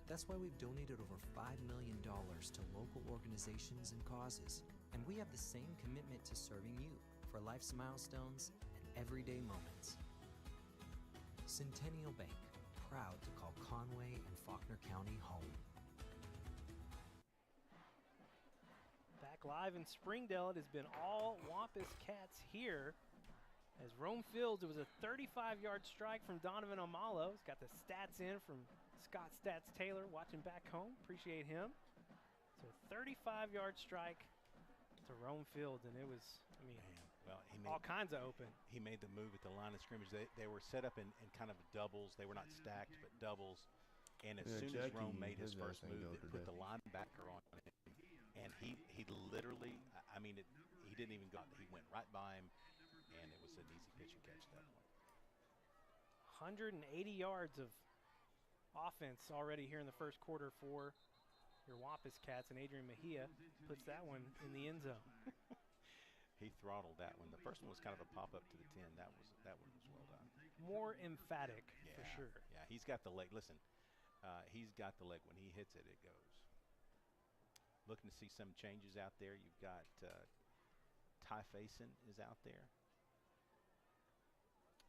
That's why we've donated over $5 million to local organizations and causes, and we have the same commitment to serving you for life's milestones and everyday moments. Centennial Bank, proud to call Conway and Faulkner County home. Back live in Springdale, it has been all Wampus Cats here. As Rome Fields, it was a 35-yard strike from Donovan Amalo. He's got the stats in from Scott Stats Taylor watching back home. Appreciate him. So 35-yard strike to Rome Fields, and it was, I mean, well, all kinds of open. He made the move at the line of scrimmage. They were set up in kind of doubles. They were not stacked, but doubles. And as soon as Rome made his first move, they put the linebacker on him. And he literally, I mean, he didn't even go. He went right by him, and it was an easy pitch and catch at that point. 180 yards of offense already here in the first quarter for your Wampus Cats, and Adrian Mejia puts that one in the end zone. He throttled that one. The first one was kind of a pop up to the 10. That one was well done. More emphatic, for sure. Yeah, he's got the leg. Listen, he's got the leg. When he hits it, it goes. Looking to see some changes out there. You've got Ty Faison is out there.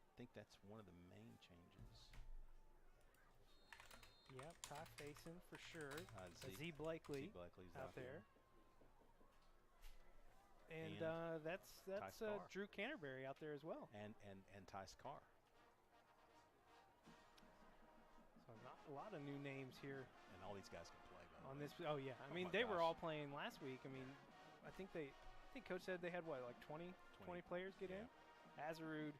I think that's one of the main changes. Yep, Ty Faison for sure. Z Blakely's out there. And that's Drew Canterbury out there as well. And Tice Carr. So not a lot of new names here. And all these guys can play. On this, oh yeah. I mean, they were all playing last week. I mean, I think Coach said they had what, like 20 players get in. Azarud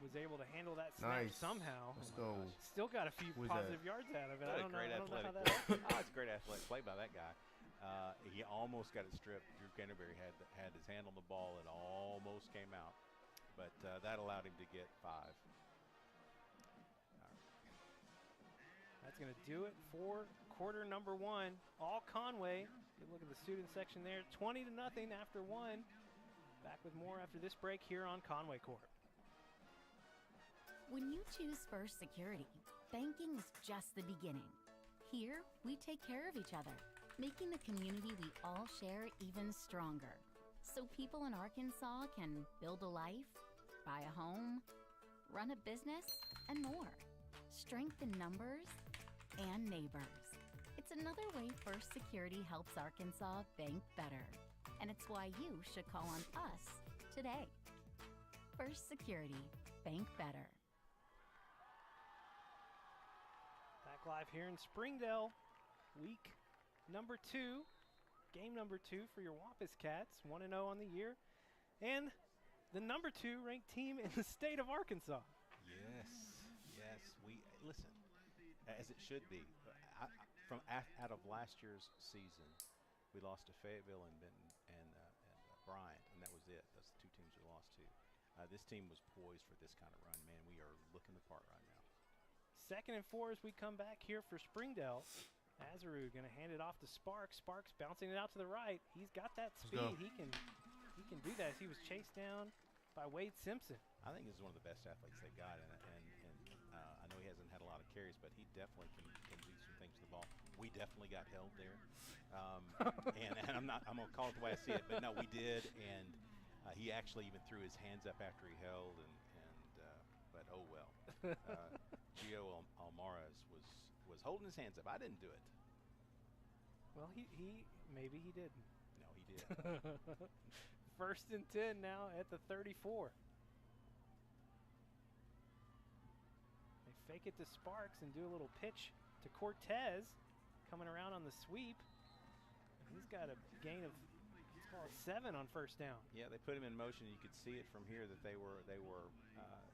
was able to handle that snap somehow. Let's go. Still got a few positive yards out of it. I don't know how that it's a great athletic play by that guy. He almost got it stripped. Drew Canterbury had his hand on the ball. It almost came out, but that allowed him to get 5. That's going to do it for quarter number 1. All Conway. Good look at the student section there. 20-0 after 1. Back with more after this break here on Conway Court. When you choose First Security, banking is just the beginning. Here, we take care of each other, making the community we all share even stronger. So people in Arkansas can build a life, buy a home, run a business, and more. Strength in numbers and neighbors. It's another way First Security helps Arkansas bank better. And it's why you should call on us today. First Security, bank better. Back live here in Springdale, week number 2, game number 2 for your Wampus Cats, 1-0 on the year, and the number 2 ranked team in the state of Arkansas. Yes, we listen, as it should be. Out of last year's season, we lost to Fayetteville and Bryant, and that was it. That's the 2 teams we lost to. This team was poised for this kind of run, man. We are looking the part right now. 2nd and 4 as we come back here for Springdale. Azarud going to hand it off to Sparks. Sparks bouncing it out to the right. He's got that speed. He can do that as he was chased down by Wade Simpson. I think this is one of the best athletes they've got, and I know he hasn't had a lot of carries, but he definitely can do some things with the ball. We definitely got held there, and I'm gonna call it the way I see it, but no, we did, and he actually even threw his hands up after he held, but oh well. Gio Almaraz was holding his hands up. I didn't do it. Well, he maybe he didn't. No, he did. 1st and 10 now at the 34. They fake it to Sparks and do a little pitch to Cortez, coming around on the sweep. He's got a gain of 7 on 1st down. Yeah, they put him in motion. You could see it from here that they were.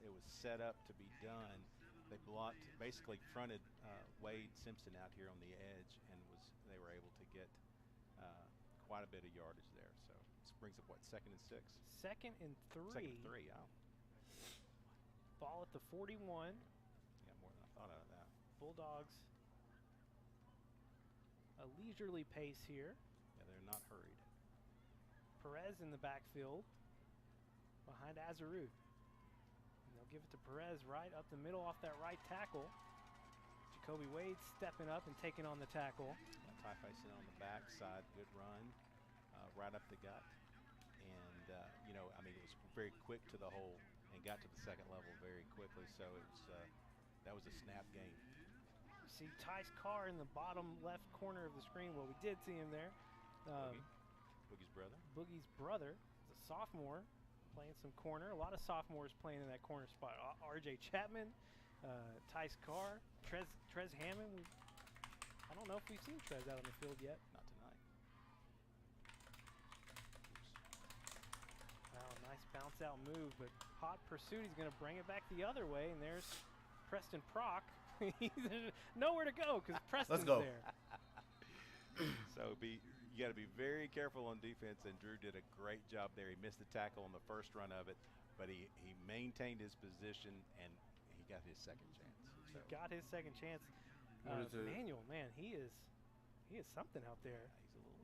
It was set up to be done. They basically fronted Wade Simpson out here on the edge, and they were able to get quite a bit of yardage there. So this brings up 2nd and 6. 2nd and 3. 2nd and 3. Oh. Ball at the 41. Got more than I thought out of that. Bulldogs, a leisurely pace here. Yeah, they're not hurried. Perez in the backfield behind Azarud. And they'll give it to Perez right up the middle off that right tackle. Jacoby Wade stepping up and taking on the tackle. Ty facing on the backside, good run, right up the gut. And, you know, I mean, it was very quick to the hole and got to the second level very quickly. So it was, that was a snap game. You see Ty's car in the bottom left corner of the screen. Well, we did see him there. Boogie's brother. Boogie's brother is a sophomore playing some corner. A lot of sophomores playing in that corner spot. R.J. Chapman, Ty's Carr, Trez Hammond. I don't know if we've seen Trez out on the field yet. Not tonight. Wow, nice bounce out move, but hot pursuit. He's going to bring it back the other way, and there's Preston Prock. He's nowhere to go because Preston's there. So you got to be very careful on defense, and Drew did a great job there. He missed the tackle on the first run of it, but he maintained his position, and he got his second chance. He got his second chance. Manuel, man, he is something out there.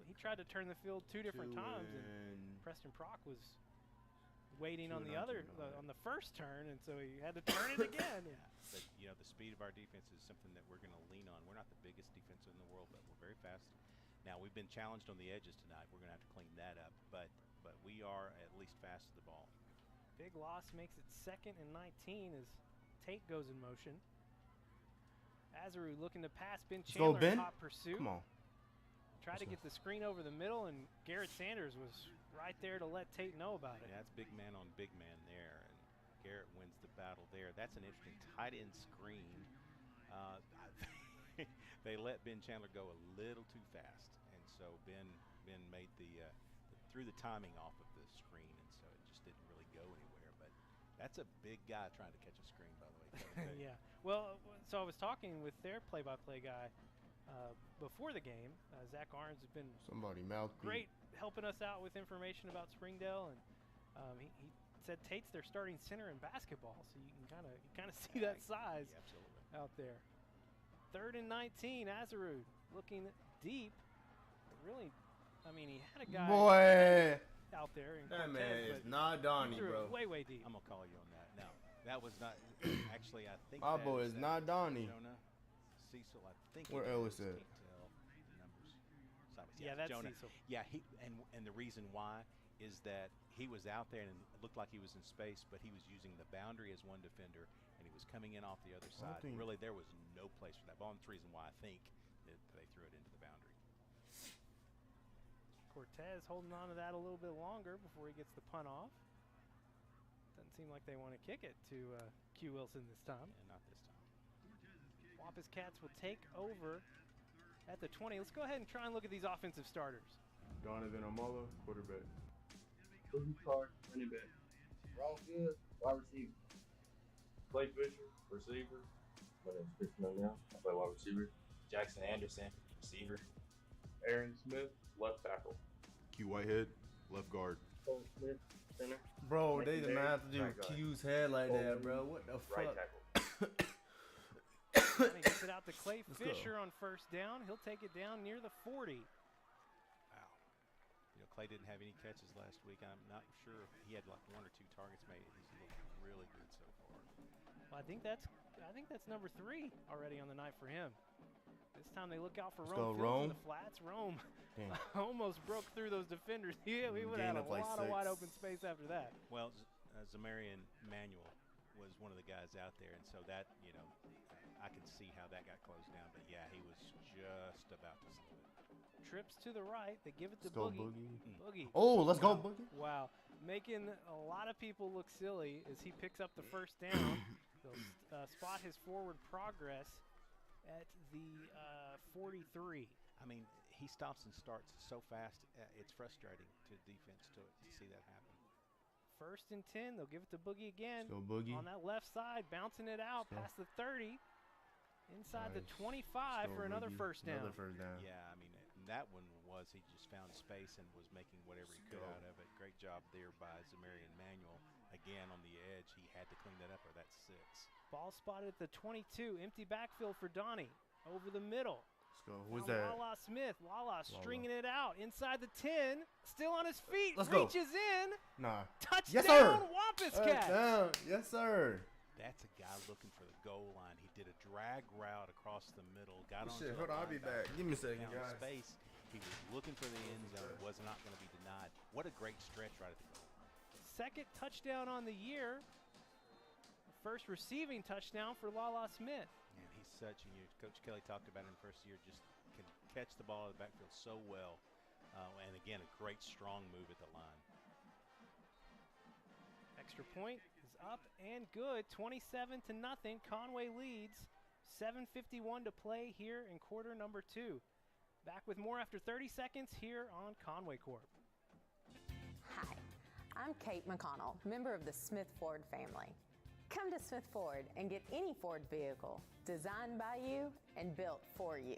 He tried to turn the field two different times, and Preston Prock was waiting on the on the first turn, and so he had to turn it again. Yeah, but you know, the speed of our defense is something that we're going to lean on. We're not the biggest defense in the world, but we're very fast. Now, we've been challenged on the edges tonight. We're going to have to clean that up, but we are at least fast to the ball. Big loss makes it 2nd and 19 as Tate goes in motion. Azaru looking to pass Ben Chandler in hot pursuit. Come on. Tried to get the screen over the middle, and Garrett Sanders was right there to let Tate know about it. Yeah, that's big man on big man there, and Garrett wins the battle there. That's an interesting tight end screen. They let Ben Chandler go a little too fast, and so Ben made threw the timing off of the screen, and so it just didn't really go anywhere. But that's a big guy trying to catch a screen, by the way. Yeah. Well, so I was talking with their play-by-play guy before the game. Zach Arns has been great helping us out with information about Springdale, and he said Tate's their starting center in basketball, so you can kind of see that size out there. 3rd and 19, Azarud looking deep. Really, I mean, he had a guy out there. That man is not Donnie, bro. Way deep. I'm gonna call you on that. No, that was not. Actually, I think my boy is not Donnie. Cecil, I think. Where Ellis at? Yeah, that's Jonah. Cecil. Yeah, and the reason why is that he was out there and it looked like he was in space, but he was using the boundary as one defender, and he was coming in off the other side. Really, there was no place for that ball, and that's the reason why I think that they threw it into the boundary. Cortez holding on to that a little bit longer before he gets the punt off. Doesn't seem like they want to kick it to Q Wilson this time. Yeah, not this time. Wampus Cats will take over at the 20. Let's go ahead and try and look at these offensive starters. Donovan Amala, quarterback. Boogie Card, running back. Ross Good, wide receiver. Clay Fisher, receiver. My name's Chris now. I play wide receiver. Jackson Anderson, receiver. Aaron Smith, left tackle. Q Whitehead, left guard. Cole Smith, center. Bro, they did not have to do Q's head like that, bro. What the fuck? Right tackle. And he gets it out to Clay Fisher on first down. He'll take it down near the 40. Wow. You know, Clay didn't have any catches last week. I'm not sure if he had like 1 or 2 targets made. He's looked really good so far. Well, I think that's number 3 already on the night for him. This time they look out for Rome Fields in the flats. Rome almost broke through those defenders. Yeah, we would have had a lot of wide open space after that. Well, Zamarian Manuel was one of the guys out there, and so that, you know, I can see how that got closed down. But yeah, he was just about to slow it. Trips to the right. They give it to Let's Boogie. go, Boogie. Oh, let's go, Boogie. Wow. Making a lot of people look silly as he picks up the first down. They'll spot his forward progress at the 43. I mean, he stops and starts so fast, it's frustrating to defense to see that happen. 1st and 10. They'll give it to Boogie again. Let's go, Boogie. On that left side, bouncing it out past the 30. Inside the 25 for another first down. Another first down. Yeah, I mean, that one was he just found space and was making whatever he could out of it. Great job there by Zamarian Manuel. again on the edge. He had to clean that up, or that's 6. Ball spotted at the 22. Empty backfield for Donnie. Over the middle. Let's go. Who's Now that? Lala Smith. Lala stringing it out inside the 10. Still on his feet. Let's go. Reaches in. Nah. Touchdown, Yes, sir. Wampus Cats. Touchdown. Yes, sir. That's a guy looking for the goal line. He did a drag route across the middle. Got on. Shit, hold on. I'll be back. Give me a second, guys. Space. He was looking for the end zone. It was not going to be denied. What a great stretch right at the goal. Second touchdown on the year. First receiving touchdown for Lala Smith. And he's such a Coach Kelly talked about in the first year, just can catch the ball in the backfield so well. And again, a great strong move at the line. Extra point is up and good. 27-0. Conway leads. 7:51 to play here in quarter number 2. Back with more after 30 seconds here on Conway Corp. Hi, I'm Kate McConnell, member of the Smith Ford family. Come to Smith Ford and get any Ford vehicle designed by you and built for you.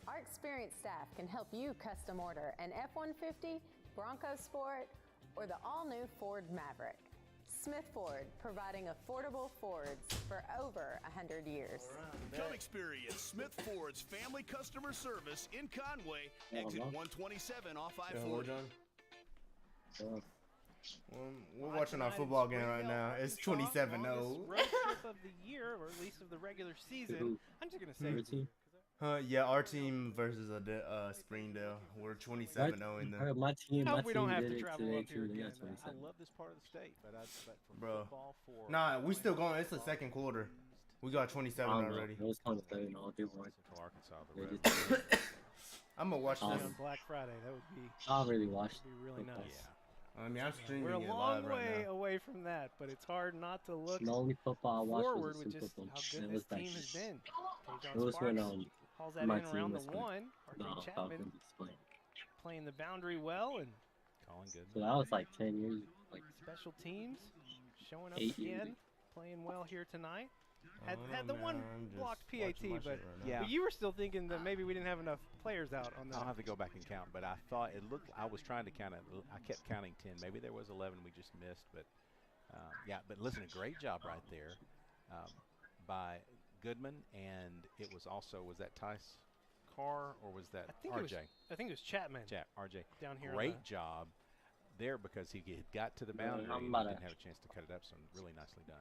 Our experienced staff can help you custom order an F-150, Bronco Sport, or the all-new Ford Maverick. Smith Ford, providing affordable Fords for over 100 years. Come experience Smith Ford's family customer service in Conway, exit 127 off I-40. We're watching our football game right now. It's 27-0. Road trip of the year, or at least of the regular season. I'm just gonna say. Yeah, our team versus Springdale. We're 27-0 in the. My team. We don't have to travel up here again. I love this part of the state, but from Bro. football for Nah, we still going. It's the second quarter. We got 27 already. It was kind of third and all they won. Central Arkansas. I'm gonna watch this. On Black Friday, that would be. I'll really watch. Be really nice. Yeah. I mean, I'm streaming We're a it long live right way now. away from that, but it's hard not to look The only football I watched forward was with the just Super Bowl. how good It this was team like- has been. It was when hauls that my in around team the was one. the RJ Chapman Falcons was playing. playing the boundary well, and Calling good. So that was like 10 years. Like special teams showing up 8 years again, ago. playing well here tonight. I Had don't the know, one man. I'm just blocked watching PAT, my but shit right now. but you were still thinking that maybe we didn't have enough players out on that. I'll have to go back and count, but I thought it looked. I was trying to count it. I kept counting 10. Maybe there was 11 we just missed, but yeah. But listen, a great job right there by Goodman, and it was also was that Carr or was that RJ? I think it was Chapman. RJ. Down here. Great job there because he got to the boundary and about didn't to- have a chance to cut it up. So really nicely done.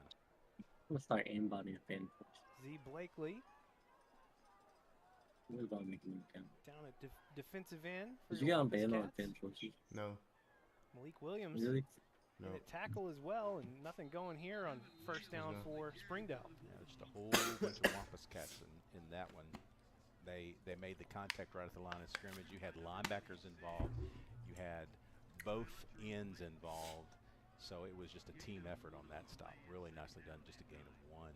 I'm gonna start aimbotting a fan first. Z Blakely We're gonna make me count. down at defensive end. for Did you your get on Wampus ban on Cats. fan forces? No. Malik Williams Really? No. at tackle as well, and nothing going here on first down for Springdale. Yeah, just a whole bunch of Wampus Cats in that one. They made the contact right at the line of scrimmage. You had linebackers involved. You had both ends involved. So it was just a team effort on that stop. Really nicely done. Just a gain of 1.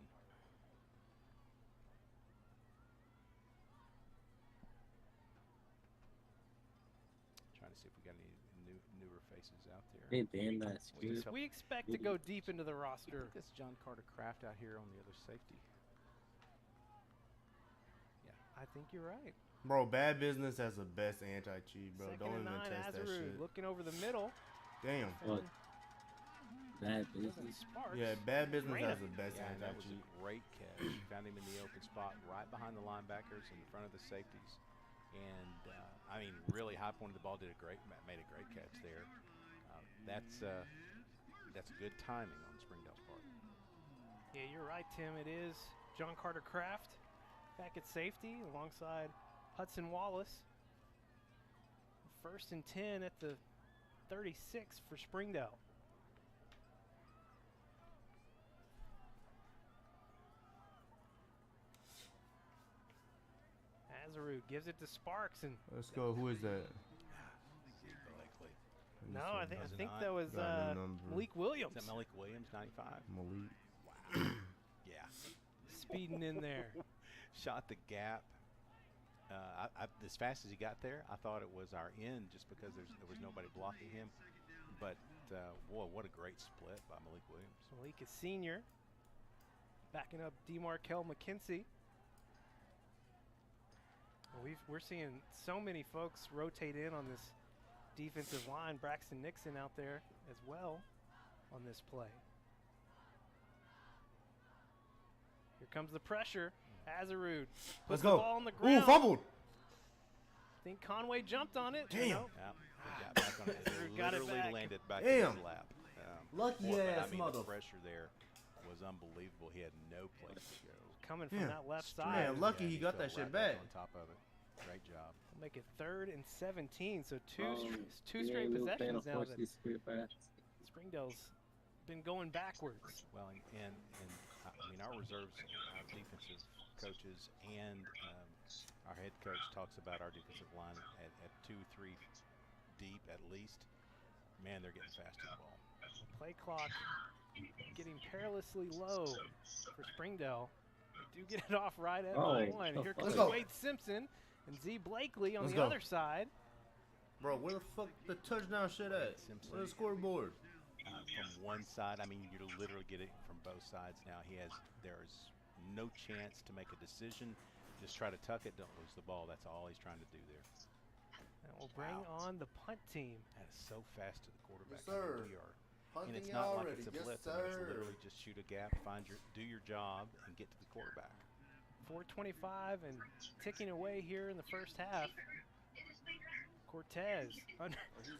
Trying to see if we got any newer faces out there. They banned that skew. We expect to go deep into the roster. That's John Carter Kraft out here on the other safety. I think you're right. Bro, Bad Business has the best anti-cheat, bro. Second Don't and even 9, test that Azarud shit. looking over the middle. Damn. What? Bad business. Sparks. Yeah, Bad Business Reina. has the best Yeah, that was a anti-cheat. great catch. Found him in the open spot right behind the linebackers in front of the safeties. And, I mean, really high pointed the ball, made a great catch there. That's good timing on Springdale's part. Yeah, you're right, Tim. It is John Carter Kraft back at safety alongside Hudson Wallace. First and 10 at the 36 for Springdale. Azarud gives it to Sparks, and Let's go. Who is that? no, I think not? that was Got a number. Malik Williams. Is that Malik Williams, 95? Malik. Yeah. Speeding in there. Shot the gap. As fast as he got there, I thought it was our end just because there was nobody blocking him. But, boy, what a great split by Malik Williams. Malik is senior. Backing up DeMarkel McKenzie. We're seeing so many folks rotate in on this defensive line. Braxton Nixon out there as well on this play. Here comes the pressure. Azarud Let's puts the go. ball on the ground. Ooh, fumbled. I think Conway jumped on it. Damn. Nope. Yeah, he got back on it. Azarud got it Literally back. landed back Damn. in his lap. Lucky But, ass I mean, mother. the pressure there was unbelievable. He had no place to go. Coming from Yeah. that left side. Man, lucky he got fell that shit right back. on top of it. Great job. We'll make it 3rd and 17. So two Yeah, straight little fan possessions of now course that he's pretty fast. Springdale's been going backwards. Well, and I mean, our reserves, our defensive coaches, and our head coach talks about our defensive line at 2-3 deep at least. Man, they're getting fast to the ball. Play clock getting perilously low for Springdale. They do get it off right at the one. Here comes Wade Simpson and Z Blakely on the other side. Bro, where the fuck the touchdown shit at? Where's the scoreboard? From one side, I mean, you literally get it from both sides now. There's no chance to make a decision. Just try to tuck it, don't lose the ball. That's all he's trying to do there. And we'll bring on the punt team. That is so fast to the quarterback. Yes, sir. We are. Punting And it's not like already. it's a Yes, blitz. I mean, it's sir. literally just shoot a gap, do your job, and get to the quarterback. 4:25 and ticking away here in the first half. Cortez He's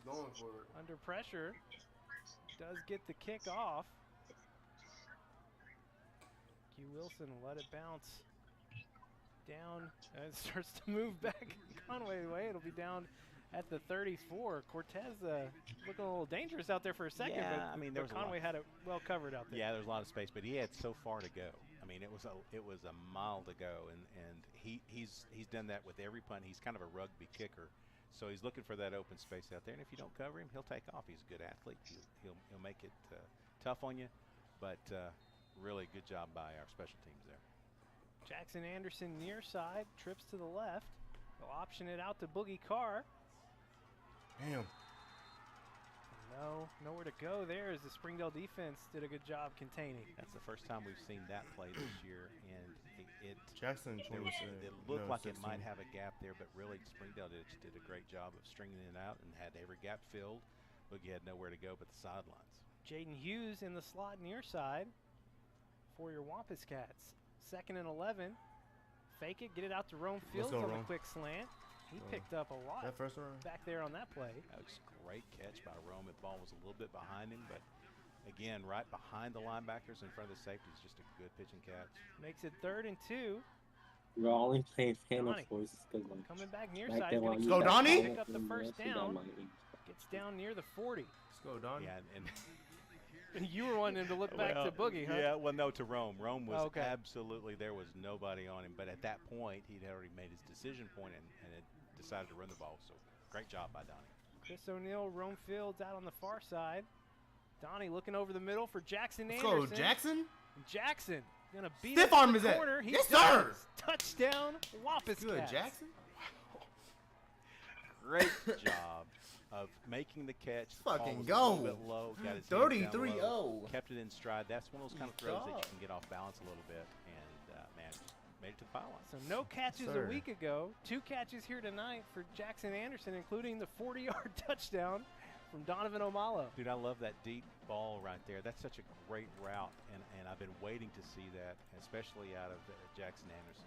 going for it. under pressure does get the kick off. Q Wilson let it bounce down and it starts to move back Conway way. It'll be down at the 34. Cortez looking a little dangerous out there for a second, Yeah, but, I mean, there was Conway had it well covered out there. Yeah, there's a lot of space, but he had so far to go. I mean, it was a mile to go, and he's done that with every punt. He's kind of a rugby kicker, so he's looking for that open space out there. And if you don't cover him, he'll take off. He's a good athlete. He'll make it tough on you, but really good job by our special teams there. Jackson Anderson near side, trips to the left. They'll option it out to Boogie Carr. Damn. No, nowhere to go there as the Springdale defense did a good job containing. That's the first time we've seen that play this year, and it Jackson it looked like it might have a gap there, but really Springdale did a great job of stringing it out and had every gap filled. Boogie had nowhere to go but the sidelines. Jaden Hughes in the slot near side for your Wampus Cats. 2nd and 11. Fake it, get it out to Rome Fields on the quick slant. He picked up a lot That first one? back there on that play. That was a great catch by Rome. The ball was a little bit behind him, but again, right behind the linebackers in front of the safeties, just a good pitch and catch. Makes it 3rd and 2. We're only playing fan of Donnie course because like coming back near back side. then when Gonna you go, got Donnie! Donald Pick up the from first Russia, down. that might be- Gets down near the 40. Let's go, Donnie. Yeah, and You were wanting him to look back to Boogie, huh? Yeah, well, no, to Rome. Rome was Okay. absolutely, there was nobody on him. But at that point, he'd already made his decision point and had decided to run the ball. So great job by Donnie. Chris O'Neal, Rome Fields out on the far side. Donnie looking over the middle for Jackson Let's Anderson. go, Jackson. Jackson gonna beat Stiff it arm to is the that? corner. He Yes, does. sir. Touchdown, Wampus Good, Cats. Jackson. Great job of making the catch. The Fucking ball was go. A little bit low. Got his hands down 33-0. low, kept it in stride. That's one of those kind of throws that God. you can get off balance a little bit. And, man, made it to the pylon. So no catches Sir. a week ago. 2 catches here tonight for Jackson Anderson, including the 40-yard touchdown from Donovan O'Malo. Dude, I love that deep ball right there. That's such a great route, and I've been waiting to see that, especially out of Jackson Anderson.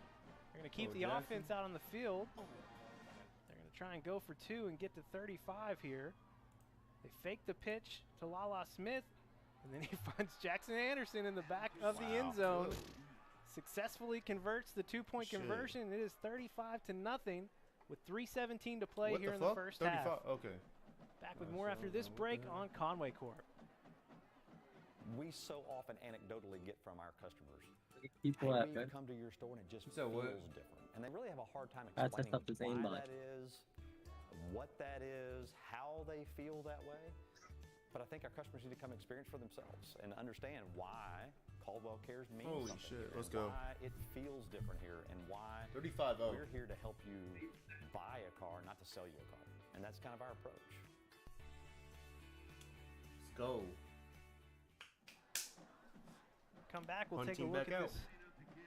They're going to keep Oh, the Jackson. offense out on the field. They're going to try and go for 2 and get to 35 here. They fake the pitch to Lala Smith, and then he finds Jackson Anderson in the back of the end zone. Successfully converts the 2-point Shit. conversion. It is 35-0 with 3:17 to play What here the in fuck? the first 35? half. Okay. Back with more after this break on Conway Corp. We so often anecdotally get from our customers. People Hey, at we bed. come to your store and it just So feels what? different. And they really have a hard time That's explaining up to the why aimbot. that is, what that is, how they feel that way. But I think our customers need to come experience for themselves and understand why Caldwell Cares means Holy something shit, here, let's and go. why it feels different here, and why 35-0. we're here to help you buy a car, not to sell you a car. And that's kind of our approach. Let's go. Come back, we'll take a Punching look back at out. this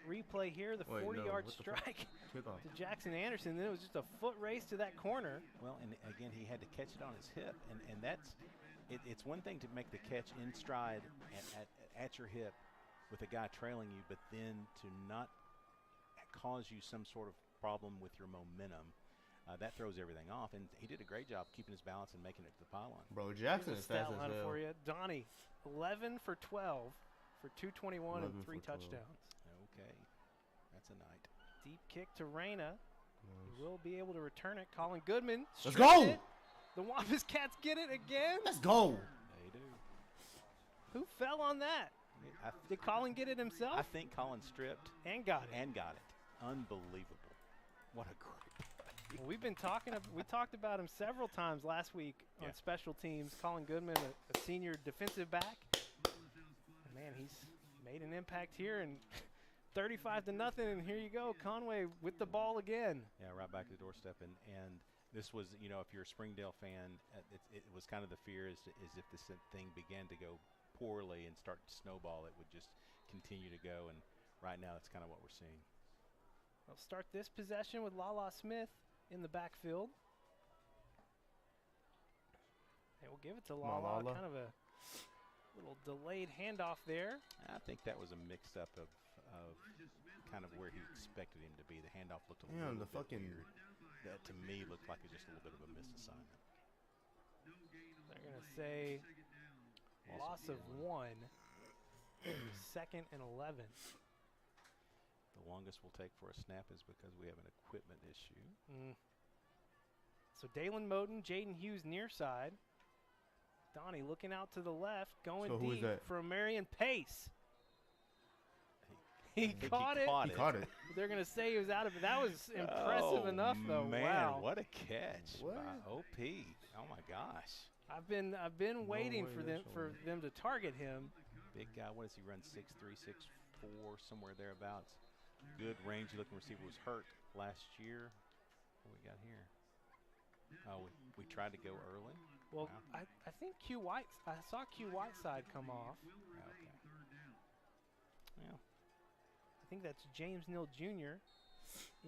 replay here. The Wait, no, 40-yard what the fuck? strike Kickoff. to Jackson Anderson. Then it was just a foot race to that corner. Well, and again, he had to catch it on his hip, and that's it's one thing to make the catch in stride at your hip, with a guy trailing you, but then to not cause you some sort of problem with your momentum. That throws everything off, and he did a great job keeping his balance and making it to the pylon. Bro, Jackson Here's is a fast stat as line hell. for you. Donnie, 11 for 12 for 221 and 11 3 for 12. touchdowns. Okay, that's a night. Deep kick to Reyna. He will be able to return it. Colin Goodman. Let's stripped go! it. The Wampus Cats get it again. Let's go! They do. Who fell on that? Did Colin get it himself? I think Colin stripped and got it. Unbelievable. What a great play. Well, we talked about him several times last week on special teams. Colin Goodman, a senior defensive back. And man, he's made an impact here, and 35-0, and here you go, Conway with the ball again. Yeah, right back to the doorstep, and this was, you know, if you're a Springdale fan, it was kind of the fear is if this thing began to go poorly and start to snowball, it would just continue to go, and right now that's kind of what we're seeing. We'll start this possession with Lala Smith in the backfield. And we'll give it to Lala. Kind of a little delayed handoff there. I think that was a mix-up of kind of where he expected him to be. The handoff looked a little bit weird. That, to me, looked like just a little bit of a misassignment. They're going to say loss of 1, 2nd and 11. The longest we'll take for a snap is because we have an equipment issue. So Dalen Moden, Jaden Hughes near side. Donnie looking out to the left, going deep for Marion Pace. He caught it. He caught it. They're going to say he was out of it. That was impressive enough, though. Man, wow. What a catch by OP. Oh, my gosh. I've been waiting for them to target him. Big guy. What does he run? 6'3", 6'4", somewhere thereabouts. Good range-looking receiver. Was hurt last year. What we got here? Oh, we tried to go early. Well, wow. I think I saw Q Whiteside come off. Okay. Yeah. I think that's James Neal Jr.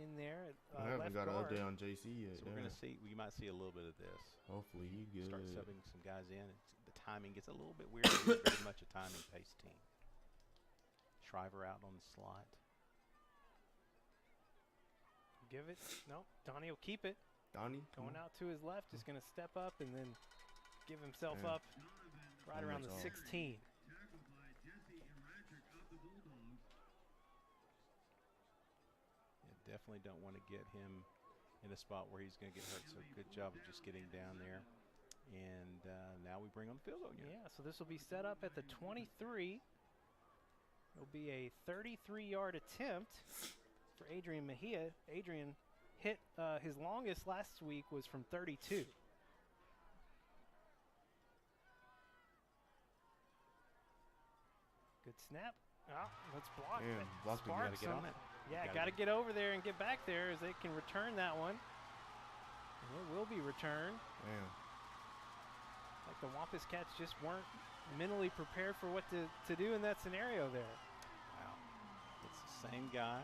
in there. I haven't got an update on JC yet. So we're gonna see. We might see a little bit of this. Hopefully, he good. Start subbing some guys in. The timing gets a little bit weird. We're very much a timing-paced team. Shriver out on the slot. Give it. No, Donnie will keep it. Donnie going out to his left is going to step up and then give himself up right around the 16. Definitely don't want to get him in a spot where he's going to get hurt. So good job of just getting down there. And now we bring on the field goal unit. Yeah, so this will be set up at the 23. It'll be a 33-yard attempt for Adrian Mejia. Adrian hit his longest last week was from 32. Good snap. Let's block. Got to get on it. Yeah, got to get over there and get back there as they can return that one. And it will be returned. Damn. Like the Wampus Cats just weren't mentally prepared for what to do in that scenario there. Wow. It's the same guy.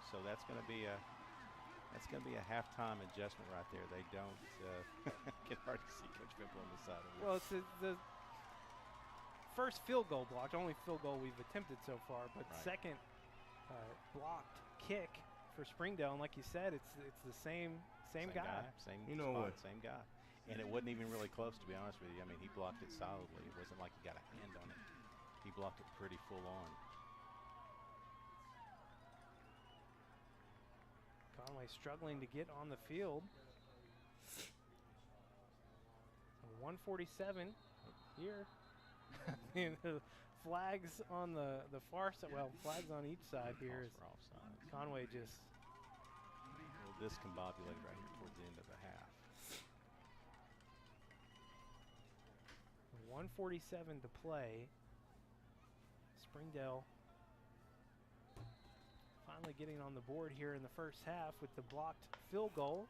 So that's going to be a halftime adjustment right there. They don't can hardly see Coach Pimple on the side of it. Well, it's the first field goal blocked, only field goal we've attempted so far, but second blocked kick for Springdale. And like you said, it's the same guy. Same spot, what? Same guy. And it wasn't even really close, to be honest with you. I mean, he blocked it solidly. It wasn't like he got a hand on it. He blocked it pretty full on. Conway struggling to get on the field. 147 here. Flags on the far side. Well, flags on each side here. Conway just a little discombobulated right here towards the end of the half. 147 to play. Springdale finally getting on the board here in the first half with the blocked field goal.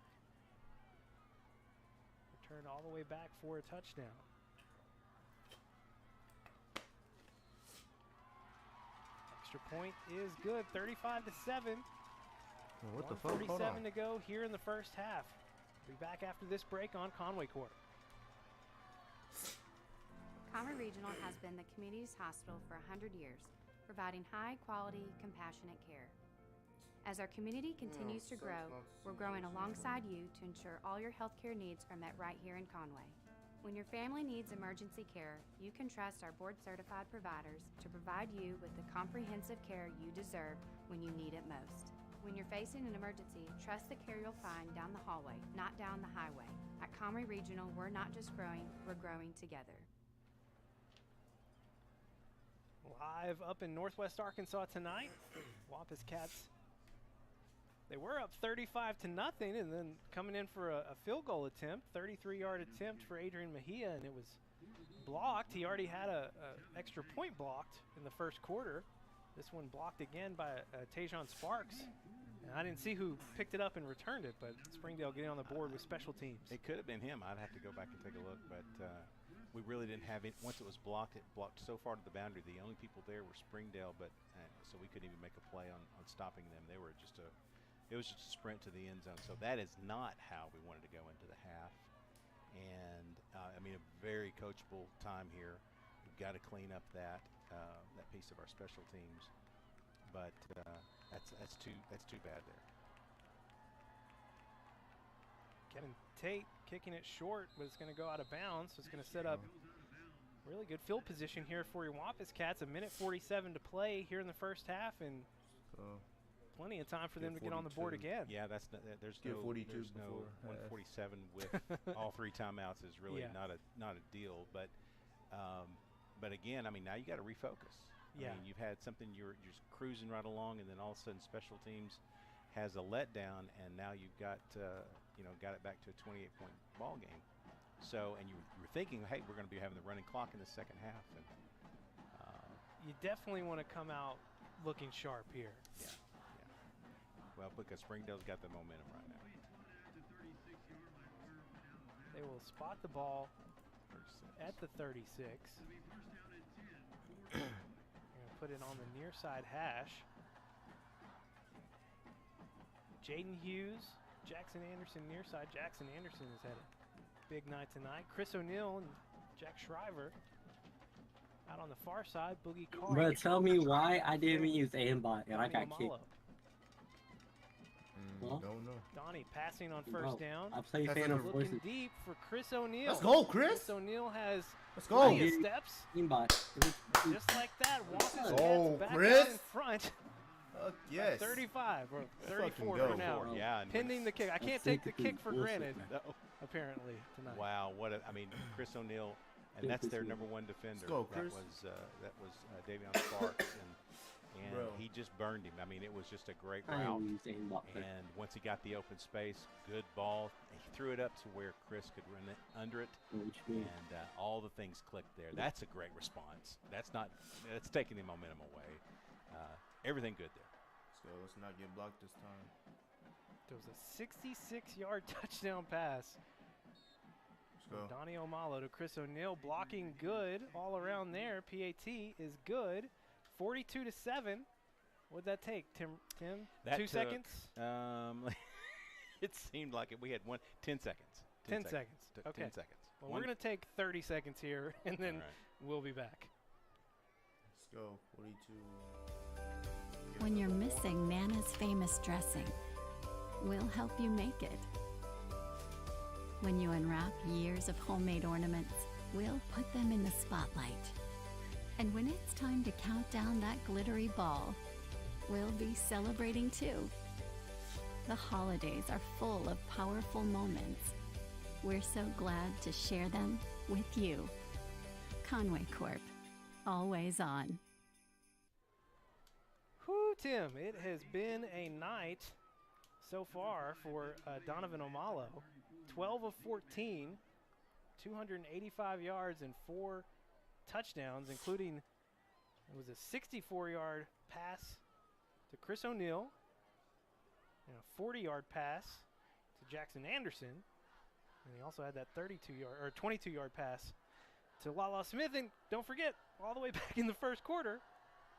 Returned all the way back for a touchdown. Extra point is good, 35-7. What the fuck? 147 to go here in the first half. Be back after this break on Conway Court. Conway Regional has been the community's hospital for 100 years. providing high-quality, compassionate care. As our community continues to grow, we're growing alongside you to ensure all your healthcare needs are met right here in Conway. When your family needs emergency care, you can trust our board-certified providers to provide you with the comprehensive care you deserve when you need it most. When you're facing an emergency, trust the care you'll find down the hallway, not down the highway. At Conway Regional, we're not just growing, we're growing together. Live up in Northwest Arkansas tonight, Wampus Cats. They were up 35-0, and then coming in for a field goal attempt, 33-yard attempt for Adrian Mejia, and it was blocked. He already had a extra point blocked in the first quarter. This one blocked again by Tajon Sparks. And I didn't see who picked it up and returned it, but Springdale getting on the board with special teams. It could have been him. I'd have to go back and take a look, but we really didn't have it. Once it was blocked, it blocked so far to the boundary. The only people there were Springdale, but so we couldn't even make a play on stopping them. They were just it was just a sprint to the end zone. So that is not how we wanted to go into the half. And I mean, a very coachable time here. We've got to clean up that piece of our special teams, but that's too bad there. Kevin Tate kicking it short, but it's going to go out of bounds. So it's going to set up really good field position here for your Wampus Cats. 1:47 to play here in the first half, and plenty of time for them to get on the board again. Yeah, there's no 147 with all three timeouts is really not a deal. But again, I mean, now you got to refocus. I mean, you've had something you're just cruising right along, and then all of a sudden special teams has a letdown, and now you've got got it back to a 28-point ball game. So, and you were thinking, hey, we're going to be having the running clock in the second half, and you definitely want to come out looking sharp here. Yeah. Well, because Springdale's got the momentum right now. They will spot the ball at the 36. Put it on the near side hash. Jaden Hughes, Jackson Anderson near side. Jackson Anderson has had a big night tonight. Chris O'Neill and Jack Shriver out on the far side. Boogie Carr. Bro, tell me why I didn't use aimbot and I got kicked. Don't know. Donnie passing on first down. I play Phantom Forces. Looking deep for Chris O'Neill. Let's go, Chris. Chris O'Neill has plenty of steps. Aimbot. Just like that. Wampus back Chris. out in front. Yes. 35 or 34 for now. Yeah. Pending the kick. I can't take the kick for granted, apparently, tonight. Wow. I mean, Chris O'Neill, and that's their number one defender. Let's go, Chris. That was Davion Sparks, and he just burned him. I mean, it was just a great route. And once he got the open space, good ball. He threw it up to where Chris could run it under it, and all the things clicked there. That's a great response. That's taking the momentum away. Everything good there. So let's not get blocked this time. There was a 66-yard touchdown pass. Let's go. Donnie Omalo to Chris O'Neill, blocking good all around there. PAT is good. 42-7. What'd that take, Tim? That 2 seconds? It seemed like we had 10 seconds. 10 seconds. Okay. 10 seconds. Well, we're going to take 30 seconds here, and then we'll be back. Let's go. 42. When you're missing Nana's famous dressing, we'll help you make it. When you unwrap years of homemade ornaments, we'll put them in the spotlight. And when it's time to count down that glittery ball, we'll be celebrating too. The holidays are full of powerful moments. We're so glad to share them with you. Conway Corp. Always on. Whew, Tim, it has been a night so far for Donovan Omalo. 12 of 14, 285 yards and 4 touchdowns, including it was a 64-yard pass to Chris O'Neill and a 40-yard pass to Jackson Anderson, and he also had that 22-yard pass to Lala Smith, and don't forget, all the way back in the first quarter,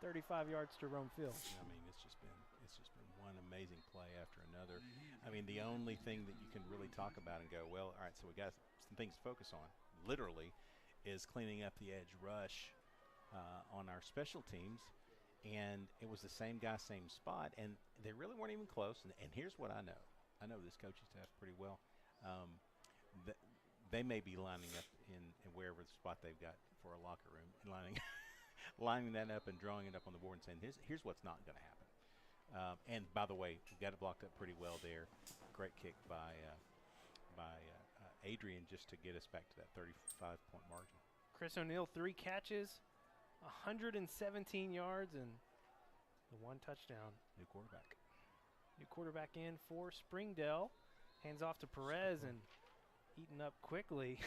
35 yards to Rome Field. I mean, it's just been one amazing play after another. I mean, the only thing that you can really talk about and go, well, all right, so we got some things to focus on, literally, is cleaning up the edge rush on our special teams. and it was the same guy, same spot, and they really weren't even close. And here's what I know. I know this coaching staff pretty well. They may be lining up in wherever the spot they've got for a locker room, and lining that up and drawing it up on the board and saying, here's what's not going to happen. And by the way, we got it blocked up pretty well there. Great kick by Adrian just to get us back to that 35-point margin. Chris O'Neal, 3 catches, 117 yards, and the 1 touchdown. New quarterback. New quarterback in for Springdale. Hands off to Perez and eaten up quickly.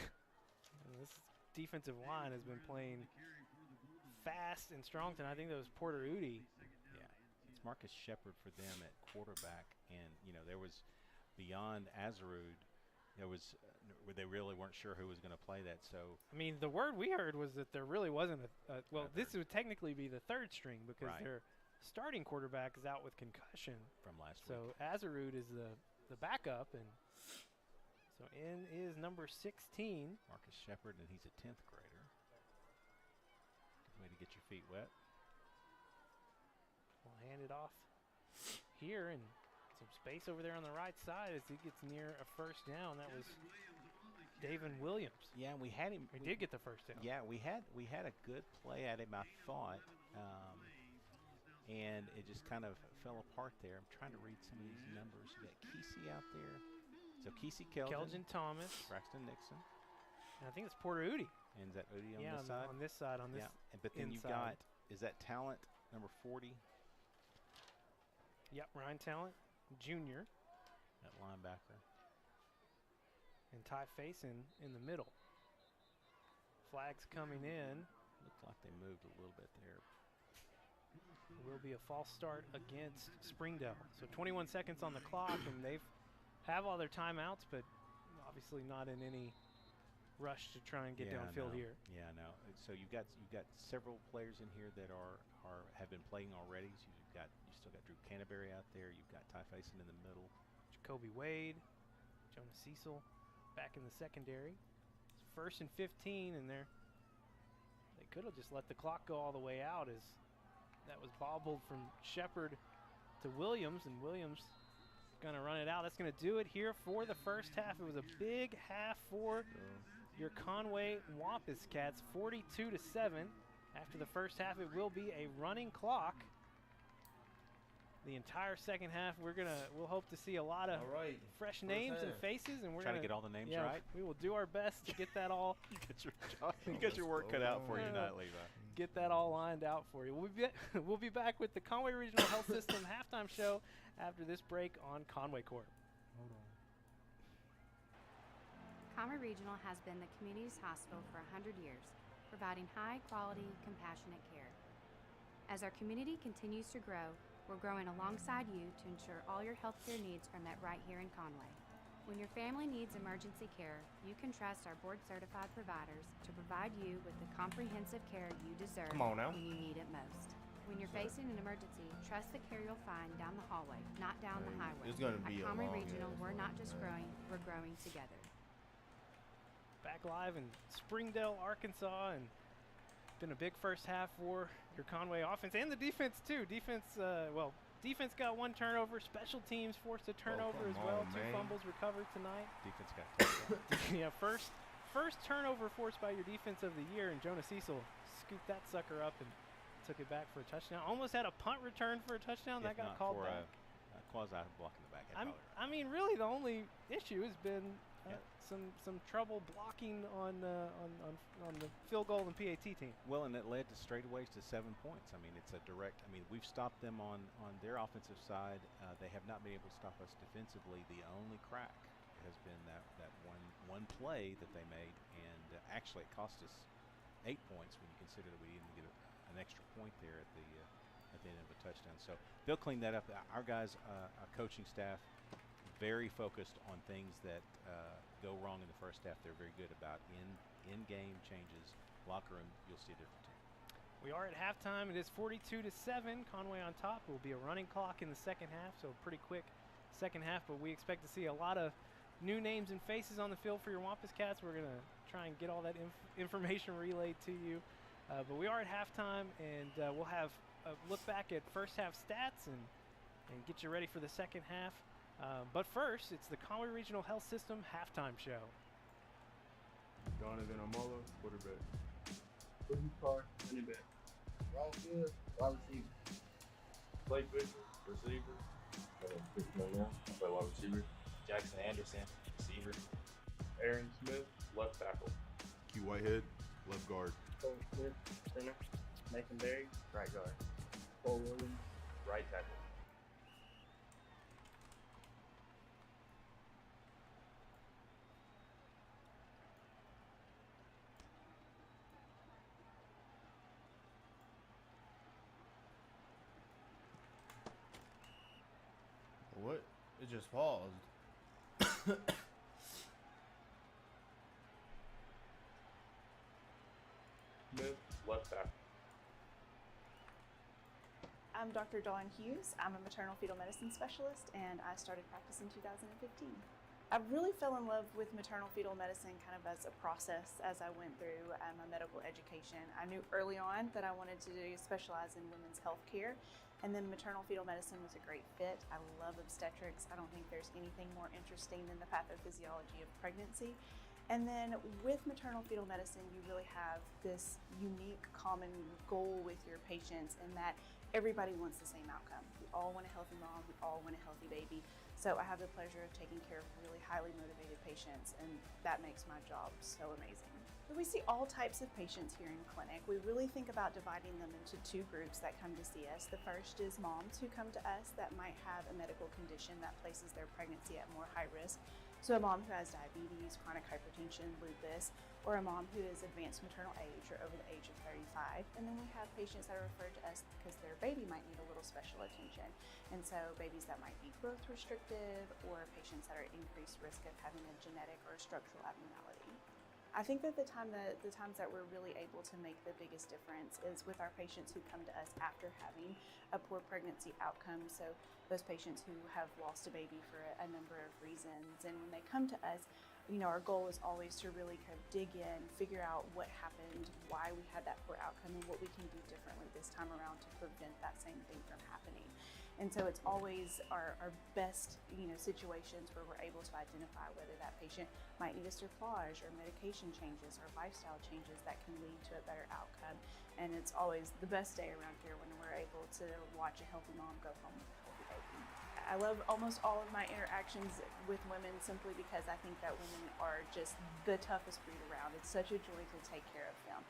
This defensive line has been playing fast and strong tonight. I think that was Porter Udi. Yeah, it's Marcus Shepard for them at quarterback. And, there was beyond Azarud, there was they really weren't sure who was going to play that. So I mean, the word we heard was that there really wasn't this would technically be the 3rd string because their starting quarterback is out with concussion from last week. So Azarud is the backup, and so in is number 16, Marcus Shepard, and he's a 10th grader. Good way to get your feet wet. We'll hand it off here, and some space over there on the right side as he gets near a first down. That was David Williams. Yeah, we had him. He did get the first down. Yeah, we had a good play at him, I thought, and it just kind of fell apart there. I'm trying to read some of these numbers. You got Kesey out there. So Kesey Kelvin Thomas. Braxton Nixon. And I think it's Porter Udi. And is that Udi on this side? On this side, on this but then you've got, is that Talent, number 40? Yep, Ryan Talent, Jr. That linebacker. And Ty Faison in the middle. Flags coming in. Looks like they moved a little bit there. Will be a false start against Springdale. So 21 seconds on the clock, and they've have all their timeouts, but obviously not in any rush to try and get downfield here. Yeah, no. So you've got several players in here that have been playing already. So you still got Drew Canterbury out there. You've got Ty Faison in the middle. Jacoby Wade, Jonah Cecil back in the secondary. It's 1st and 15, and they could have just let the clock go all the way out as that was bobbled from Shepard to Williams, and Williams going to run it out. That's going to do it here for the first half. It was a big half for your Conway Wampus Cats, 42-7. After the first half, it will be a running clock. The entire second half, we'll hope to see a lot of fresh names and faces, and we're trying to get all the names right. We will do our best to get that all. you got your work cut out for you tonight, Levi. Get that all lined out for you. We'll be back with the Conway Regional Health System halftime show after this break on Conway Court. Hold on. Conway Regional has been the community's hospital for 100 years, providing high-quality, compassionate care. As our community continues to grow, we're growing alongside you to ensure all your healthcare needs are met right here in Conway. When your family needs emergency care, you can trust our board-certified providers to provide you with the comprehensive care you deserve when you need it most. When you're facing an emergency, trust the care you'll find down the hallway, not down the highway. It's going to be At Conway Regional, we're not just growing, we're growing together. Back live in Springdale, Arkansas, and been a big first half for your Conway offense and the defense too. Defense got 1 turnover. Special teams forced a turnover as well. 2 fumbles recovered tonight. Defense got touchdown. Yeah, first turnover forced by your defense of the year, and Jonah Cecil scooped that sucker up and took it back for a touchdown. Almost had a punt return for a touchdown. That got called back. Quasi block in the back. I mean, really, the only issue has been some trouble blocking on the field goal and PAT team. Well, and it led to straightaways to 7 points. I mean, it's a direct. I mean, we've stopped them on their offensive side. They have not been able to stop us defensively. The only crack has been that one play that they made, and actually it cost us 8 points when you consider that we didn't get an extra point there at the end of a touchdown. So they'll clean that up. Our guys, our coaching staff, very focused on things that go wrong in the first half. They're very good about in-game changes. Locker room, you'll see a different team. We are at halftime. It is 42-7. Conway on top. It will be a running clock in the second half, so pretty quick second half. But we expect to see a lot of new names and faces on the field for your Wampus Cats. We're going to try and get all that information relayed to you. But we are at halftime, and we'll have look back at first half stats and get you ready for the second half. But first, it's the Conway Regional Health System halftime show. Donovan Amolo, quarterback. Boogie Carr, running back. Ross Good, wide receiver. Blake Fisher, receiver. Now, play wide receiver. Jackson Anderson, receiver. Aaron Smith, left tackle. Q Whitehead, left guard. Cole Smith, center. Nathan Berry, right guard. Cole Williams, right tackle. What? It just paused. Smith, left tackle. I'm Dr. Dawn Hughes. I'm a maternal fetal medicine specialist, and I started practice in 2015. I really fell in love with maternal fetal medicine kind of as a process as I went through my medical education. I knew early on that I wanted to specialize in women's health care, and then maternal fetal medicine was a great fit. I love obstetrics. I don't think there's anything more interesting than the pathophysiology of pregnancy. And then with maternal fetal medicine, you really have this unique common goal with your patients in that everybody wants the same outcome. We all want a healthy mom, we all want a healthy baby. So I have the pleasure of taking care of really highly motivated patients, and that makes my job so amazing. We see all types of patients here in clinic. We really think about dividing them into two groups that come to see us. The first is moms who come to us that might have a medical condition that places their pregnancy at more high risk. So a mom who has diabetes, chronic hypertension, lupus, or a mom who is advanced maternal age or over the age of 35. And then we have patients that are referred to us because their baby might need a little special attention. And so babies that might be growth restrictive, or patients that are at increased risk of having a genetic or a structural abnormality. I think that the times that we're really able to make the biggest difference is with our patients who come to us after having a poor pregnancy outcome. So those patients who have lost a baby for a number of reasons. And when they come to us, you know, our goal is always to really kind of dig in, figure out what happened, why we had that poor outcome, and what we can do differently this time around to prevent that same thing from happening. And so it's always our best, you know, situations where we're able to identify whether that patient might need a cerclage or medication changes or lifestyle changes that can lead to a better outcome. And it's always the best day around here when we're able to watch a healthy mom go home with a healthy baby. I love almost all of my interactions with women simply because I think that women are just the toughest breed around. It's such a joy to take care of them.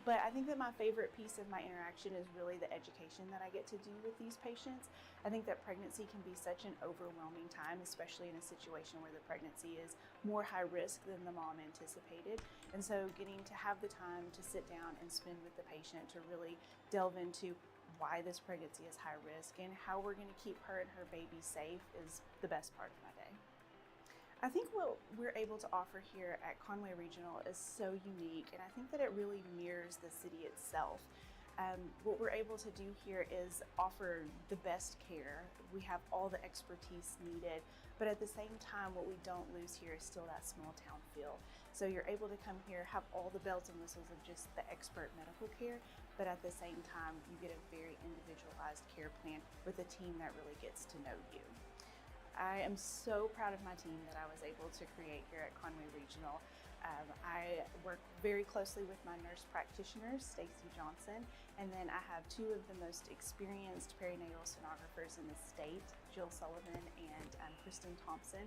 But I think that my favorite piece of my interaction is really the education that I get to do with these patients. I think that pregnancy can be such an overwhelming time, especially in a situation where the pregnancy is more high risk than the mom anticipated. And so getting to have the time to sit down and spend with the patient to really delve into why this pregnancy is high risk and how we're going to keep her and her baby safe is the best part of my day. I think what we're able to offer here at Conway Regional is so unique, and I think that it really mirrors the city itself. What we're able to do here is offer the best care. We have all the expertise needed, but at the same time, what we don't lose here is still that small town feel. So you're able to come here, have all the bells and whistles of just the expert medical care, but at the same time, you get a very individualized care plan with a team that really gets to know you. I am so proud of my team that I was able to create here at Conway Regional. I work very closely with my nurse practitioners, Stacy Johnson, and then I have two of the most experienced perinatal sonographers in the state, Jill Sullivan and Kristen Thompson.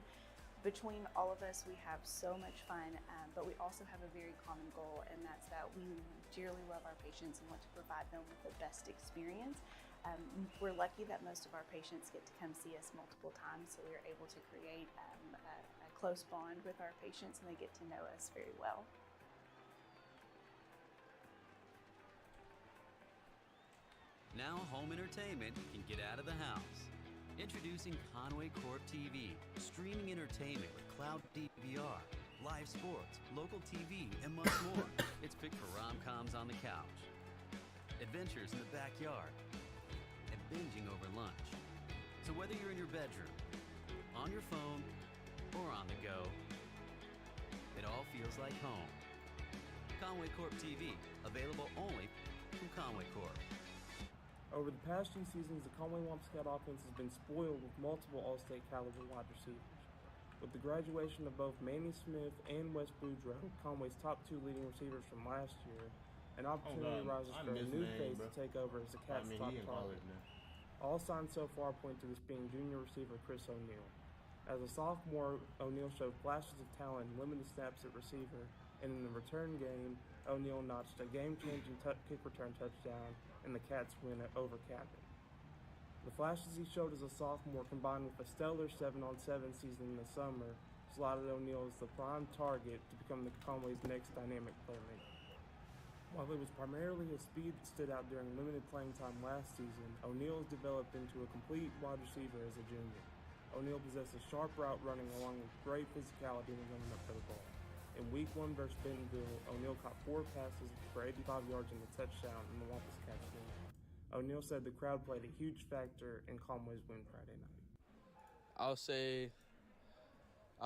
Between all of us, we have so much fun, but we also have a very common goal, and that's that we dearly love our patients and want to provide them with the best experience. We're lucky that most of our patients get to come see us multiple times, so we're able to create a close bond with our patients, and they get to know us very well. Now home entertainment can get out of the house. Introducing Conway Corp TV, streaming entertainment with cloud DVR, live sports, local TV, and much more. It's picked for rom-coms on the couch, adventures in the backyard, and binging over lunch. So whether you're in your bedroom, on your phone, or on the go, it all feels like home. Conway Corp TV, available only from Conway Corp. Over the past few seasons, the Conway Wampscat offense has been spoiled with multiple All-State caliber wide receivers. With the graduation of both Manny Smith and Wes Boudreaux, Conway's top 2 leading receivers from last year, an opportunity arises for a new face to take over as the Cats' top target. All signs so far point to this being junior receiver Chris O'Neal. As a sophomore, O'Neal showed flashes of talent and limited snaps at receiver, and in the return game, O'Neal notched a game-changing kick return touchdown and the Cats win over Cabot. The flashes he showed as a sophomore, combined with a stellar 7-on-7 season in the summer, slotted O'Neal as the prime target to become the Conway's next dynamic playmaker. While it was primarily his speed that stood out during limited playing time last season, O'Neal has developed into a complete wide receiver as a junior. O'Neal possesses sharp route running along with great physicality when running up for the ball. In Week 1 versus Bentonville, O'Neal caught 4 passes for 85 yards and a touchdown in the Wampus Cats win. O'Neal said the crowd played a huge factor in Conway's win Friday night. I'll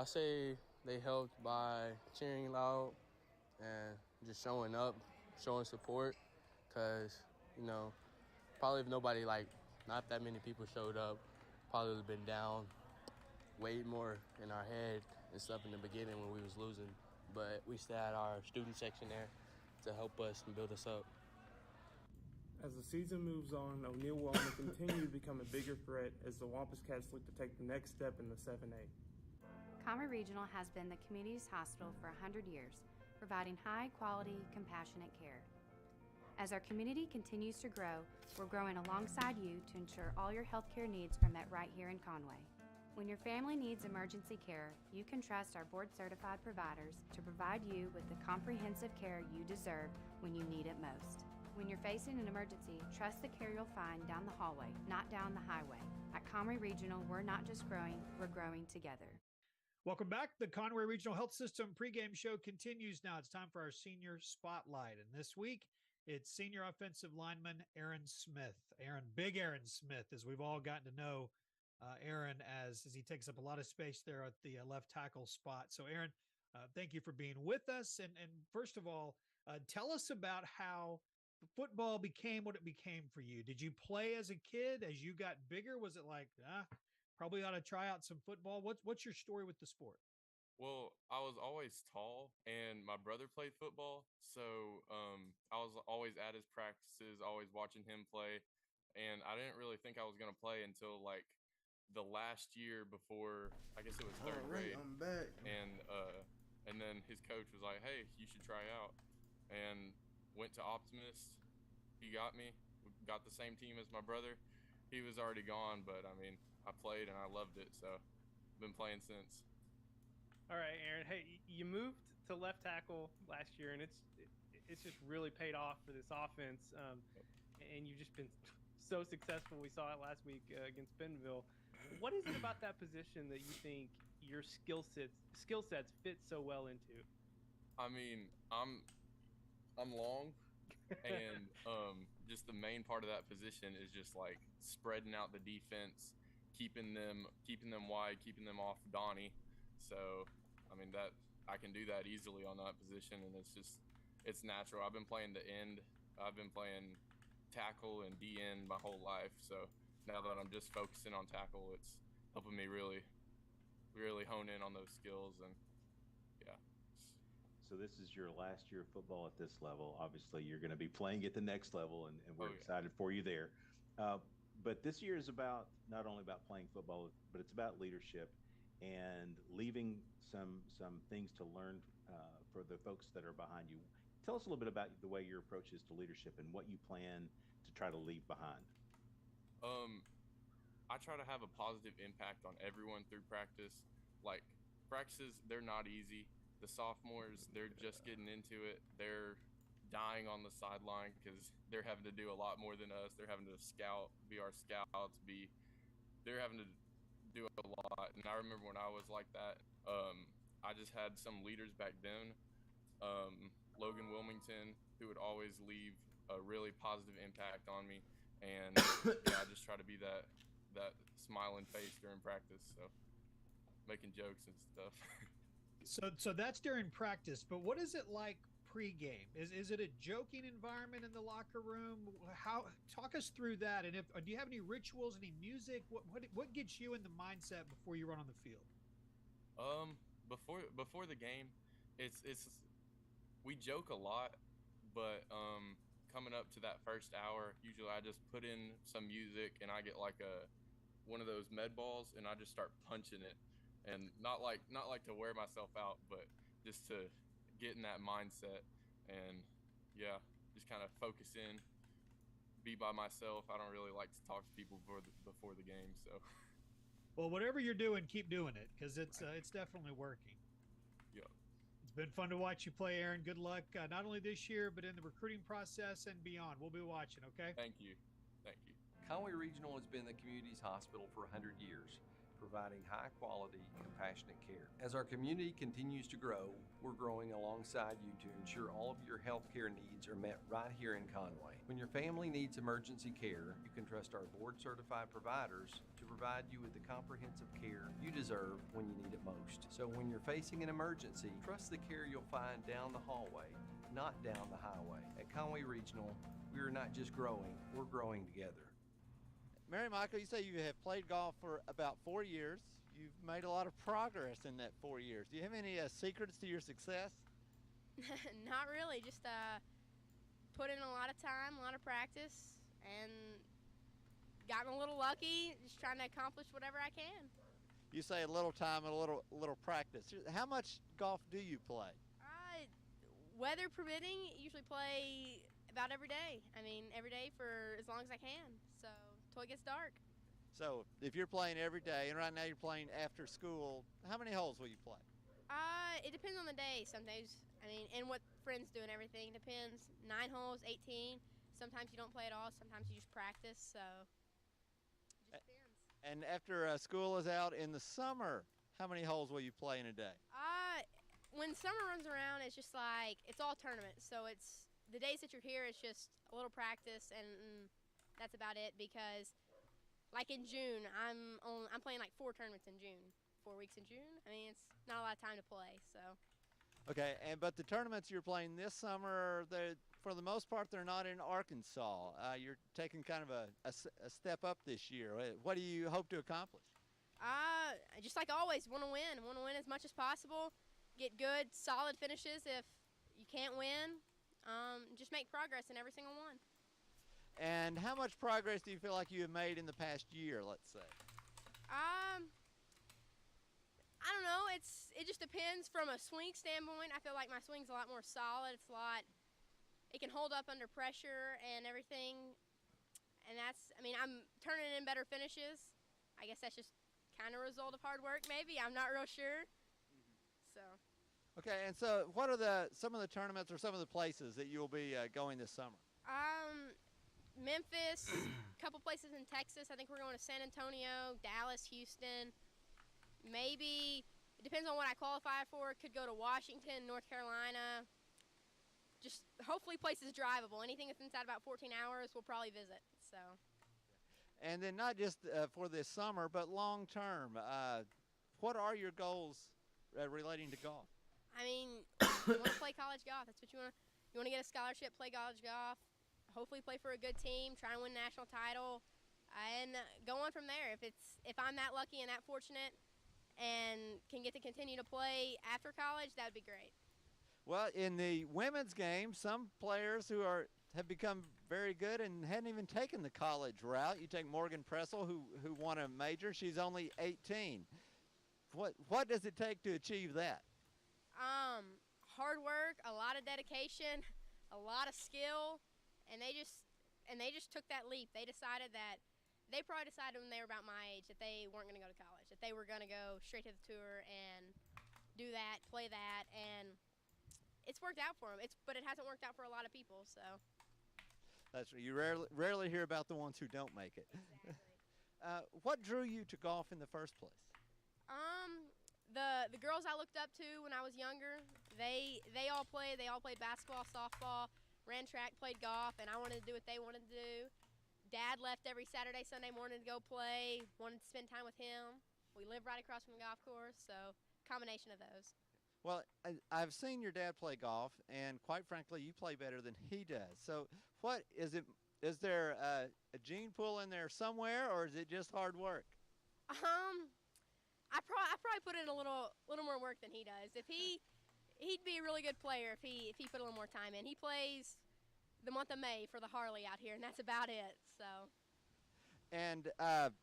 say they helped by cheering loud and just showing up, showing support, because, you know, probably if nobody, not that many people showed up, probably would have been down way more in our head and stuff in the beginning when we was losing. But we still had our student section there to help us and build us up. As the season moves on, O'Neal will only continue to become a bigger threat as the Wampus Cats look to take the next step in the 7A. Conway Regional has been the community's hospital for 100 years, providing high-quality, compassionate care. As our community continues to grow, we're growing alongside you to ensure all your healthcare needs are met right here in Conway. When your family needs emergency care, you can trust our board-certified providers to provide you with the comprehensive care you deserve when you need it most. When you're facing an emergency, trust the care you'll find down the hallway, not down the highway. At Conway Regional, we're not just growing, we're growing together. Welcome back. The Conway Regional Health System pregame show continues now. It's time for our senior spotlight. And this week, it's senior offensive lineman Aaron Smith. Big Aaron Smith, as we've all gotten to know Aaron as he takes up a lot of space there at the left tackle spot. So, Aaron, thank you for being with us. And first of all, tell us about how football became what it became for you. Did you play as a kid? As you got bigger, was it like, probably ought to try out some football? What's your story with the sport? Well, I was always tall, and my brother played football, so I was always at his practices, always watching him play, and I didn't really think I was going to play until, the last year before, I guess it was third grade. I'm back. And then his coach was like, hey, you should try out, and went to Optimist. He got me. We got the same team as my brother. He was already gone, but I played and I loved it, so I've been playing since. All right, Aaron. Hey, you moved to left tackle last year, and it's just really paid off for this offense. And you've just been so successful. We saw it last week against Bentonville. What is it about that position that you think your skill sets fit so well into? I'm long, and just the main part of that position is just spreading out the defense, keeping them wide, keeping them off Donnie. So, that I can do that easily on that position, and it's natural. I've been playing the end. I've been playing tackle and DN my whole life. So now that I'm just focusing on tackle, it's helping me really, really hone in on those skills, and yeah. So this is your last year of football at this level. Obviously, you're going to be playing at the next level, and we're excited for you there. But this year is not only about playing football, but it's about leadership and leaving some things to learn for the folks that are behind you. Tell us a little bit about the way your approach is to leadership and what you plan to try to leave behind. I try to have a positive impact on everyone through practice. Practices, they're not easy. The sophomores, they're just getting into it. They're dying on the sideline because they're having to do a lot more than us. They're having to be our scouts, they're having to do a lot. And I remember when I was like that, I just had some leaders back then, Logan Wilmington, who would always leave a really positive impact on me. And I just try to be that smiling face during practice, so making jokes and stuff. So that's during practice, but what is it like pregame? Is it a joking environment in the locker room? Talk us through that. And do you have any rituals, any music? What gets you in the mindset before you run on the field? Before the game, it's we joke a lot, but coming up to that first hour, usually I just put in some music and I get like one of those med balls and I just start punching it, and not like to wear myself out, but just to get in that mindset and just kind of focus in, be by myself. I don't really like to talk to people before the game, so. Well, whatever you're doing, keep doing it, because it's definitely working. Yep. It's been fun to watch you play, Aaron. Good luck, not only this year, but in the recruiting process and beyond. We'll be watching, okay? Thank you. Thank you. Conway Regional has been the community's hospital for 100 years, providing high-quality, compassionate care. As our community continues to grow, we're growing alongside you to ensure all of your healthcare needs are met right here in Conway. When your family needs emergency care, you can trust our board-certified providers to provide you with the comprehensive care you deserve when you need it most. So when you're facing an emergency, trust the care you'll find down the hallway, not down the highway. At Conway Regional, we are not just growing, we're growing together. Mary Michael, you say you have played golf for about 4 years. You've made a lot of progress in that 4 years. Do you have any secrets to your success? Not really, just put in a lot of time, a lot of practice, and gotten a little lucky, just trying to accomplish whatever I can. You say a little time and a little practice. How much golf do you play? Weather permitting, usually play about every day. I mean, every day for as long as I can, so until it gets dark. So if you're playing every day, and right now you're playing after school, how many holes will you play? It depends on the day. Sometimes, I mean, and what friends do and everything. Depends. 9 holes, 18. Sometimes you don't play at all. Sometimes you just practice. So it just depends. And after school is out in the summer, how many holes will you play in a day? When summer runs around, it's just like it's all tournaments. So it's the days that you're here. It's just a little practice, and that's about it. Because, like in June, I'm playing like 4 tournaments in June. 4 weeks in June. I mean, it's not a lot of time to play. So. Okay, but the tournaments you're playing this summer, for the most part, they're not in Arkansas. You're taking kind of a step up this year. What do you hope to accomplish? Just like always, want to win. Want to win as much as possible. Get good, solid finishes. If you can't win, just make progress in every single one. And how much progress do you feel like you have made in the past year, let's say? I don't know. It just depends from a swing standpoint. I feel like my swing's a lot more solid. It can hold up under pressure and everything. And I'm turning in better finishes. I guess that's just kind of a result of hard work, maybe. I'm not real sure. So. Okay, and so what are some of the tournaments or some of the places that you'll be going this summer? Memphis, a couple places in Texas. I think we're going to San Antonio, Dallas, Houston. Maybe, it depends on what I qualify for. Could go to Washington, North Carolina. Just hopefully places drivable. Anything that's inside about 14 hours, we'll probably visit. So. And then not just for this summer, but long term. What are your goals relating to golf? I mean, you want to play college golf. That's what you want to. You want to get a scholarship, play college golf. Hopefully play for a good team, try and win a national title, and go on from there. If I'm that lucky and that fortunate and can get to continue to play after college, that would be great. Well, in the women's game, some players who have become very good and hadn't even taken the college route. You take Morgan Pressel, who won a major. She's only 18. What does it take to achieve that? Hard work, a lot of dedication, a lot of skill. And they just took that leap. They probably decided when they were about my age that they weren't going to go to college, that they were going to go straight to the tour and do that, play that, and it's worked out for them. But it hasn't worked out for a lot of people, so. That's right. You rarely hear about the ones who don't make it. Exactly. What drew you to golf in the first place? The girls I looked up to when I was younger, they all played. They all played basketball, softball, ran track, played golf, and I wanted to do what they wanted to do. Dad left every Saturday, Sunday morning to go play, wanted to spend time with him. We live right across from the golf course, so combination of those. Well, I've seen your dad play golf, and quite frankly, you play better than he does. So, what is it? Is there a gene pool in there somewhere, or is it just hard work? I probably put in a little more work than he does. He'd be a really good player if he put a little more time in. He plays the month of May for the Harley out here, and that's about it. So. And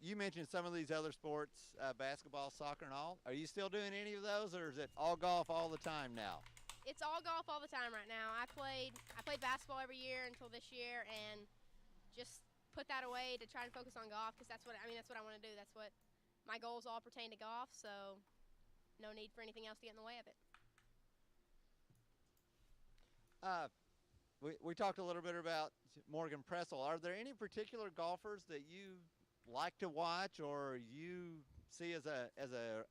you mentioned some of these other sports, basketball, soccer, and all. Are you still doing any of those, or is it all golf all the time now? It's all golf all the time right now. I played basketball every year until this year, and just put that away to try and focus on golf because that's what I want to do. That's what my goals all pertain to golf. So no need for anything else to get in the way of it. We talked a little bit about Morgan Pressel. Are there any particular golfers that you like to watch or you see as a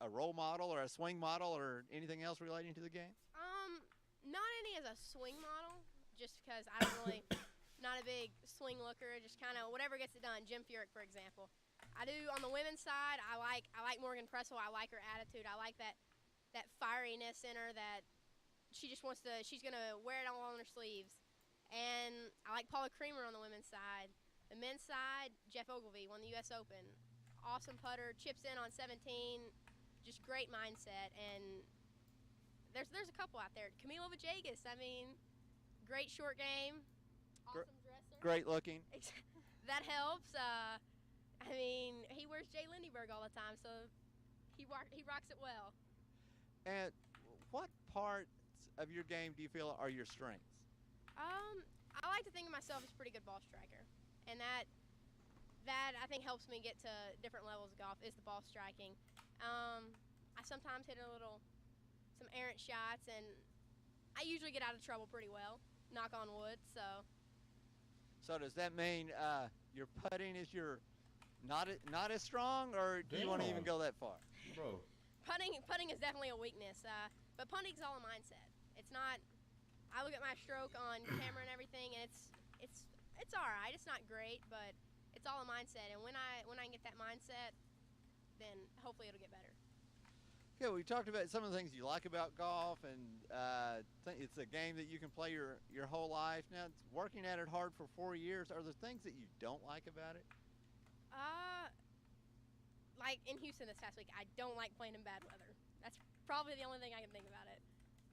role model or a swing model or anything else relating to the game? Not any as a swing model, just because I don't really, not a big swing looker, just kind of whatever gets it done. Jim Furyk, for example. I do on the women's side. I like Morgan Pressel. I like her attitude. I like that fieriness in her that she's gonna wear it all on her sleeves. And I like Paula Creamer on the women's side. The men's side, Jeff Ogilvy won the U.S. Open. Awesome putter, chips in on 17, just great mindset. And there's a couple out there. Camilo Villegas, I mean, great short game, awesome dresser. Great looking. That helps. I mean, he wears Jay Lindeberg all the time, so he rocks it well. And what parts of your game do you feel are your strengths? I like to think of myself as a pretty good ball striker, and that I think helps me get to different levels of golf is the ball striking. I sometimes hit some errant shots, and I usually get out of trouble pretty well, knock on wood. So does that mean your putting is not as strong, or do you want to even go that far? Bro. Putting is definitely a weakness, but putting's all a mindset. It's not. I look at my stroke on camera and everything, and it's all right. It's not great, but it's all a mindset. And when I can get that mindset, then hopefully it'll get better. Yeah, we talked about some of the things you like about golf, and it's a game that you can play your whole life. Now, it's working at it hard for 4 years. Are there things that you don't like about it? Like in Houston this past week, I don't like playing in bad weather. That's probably the only thing I can think about it.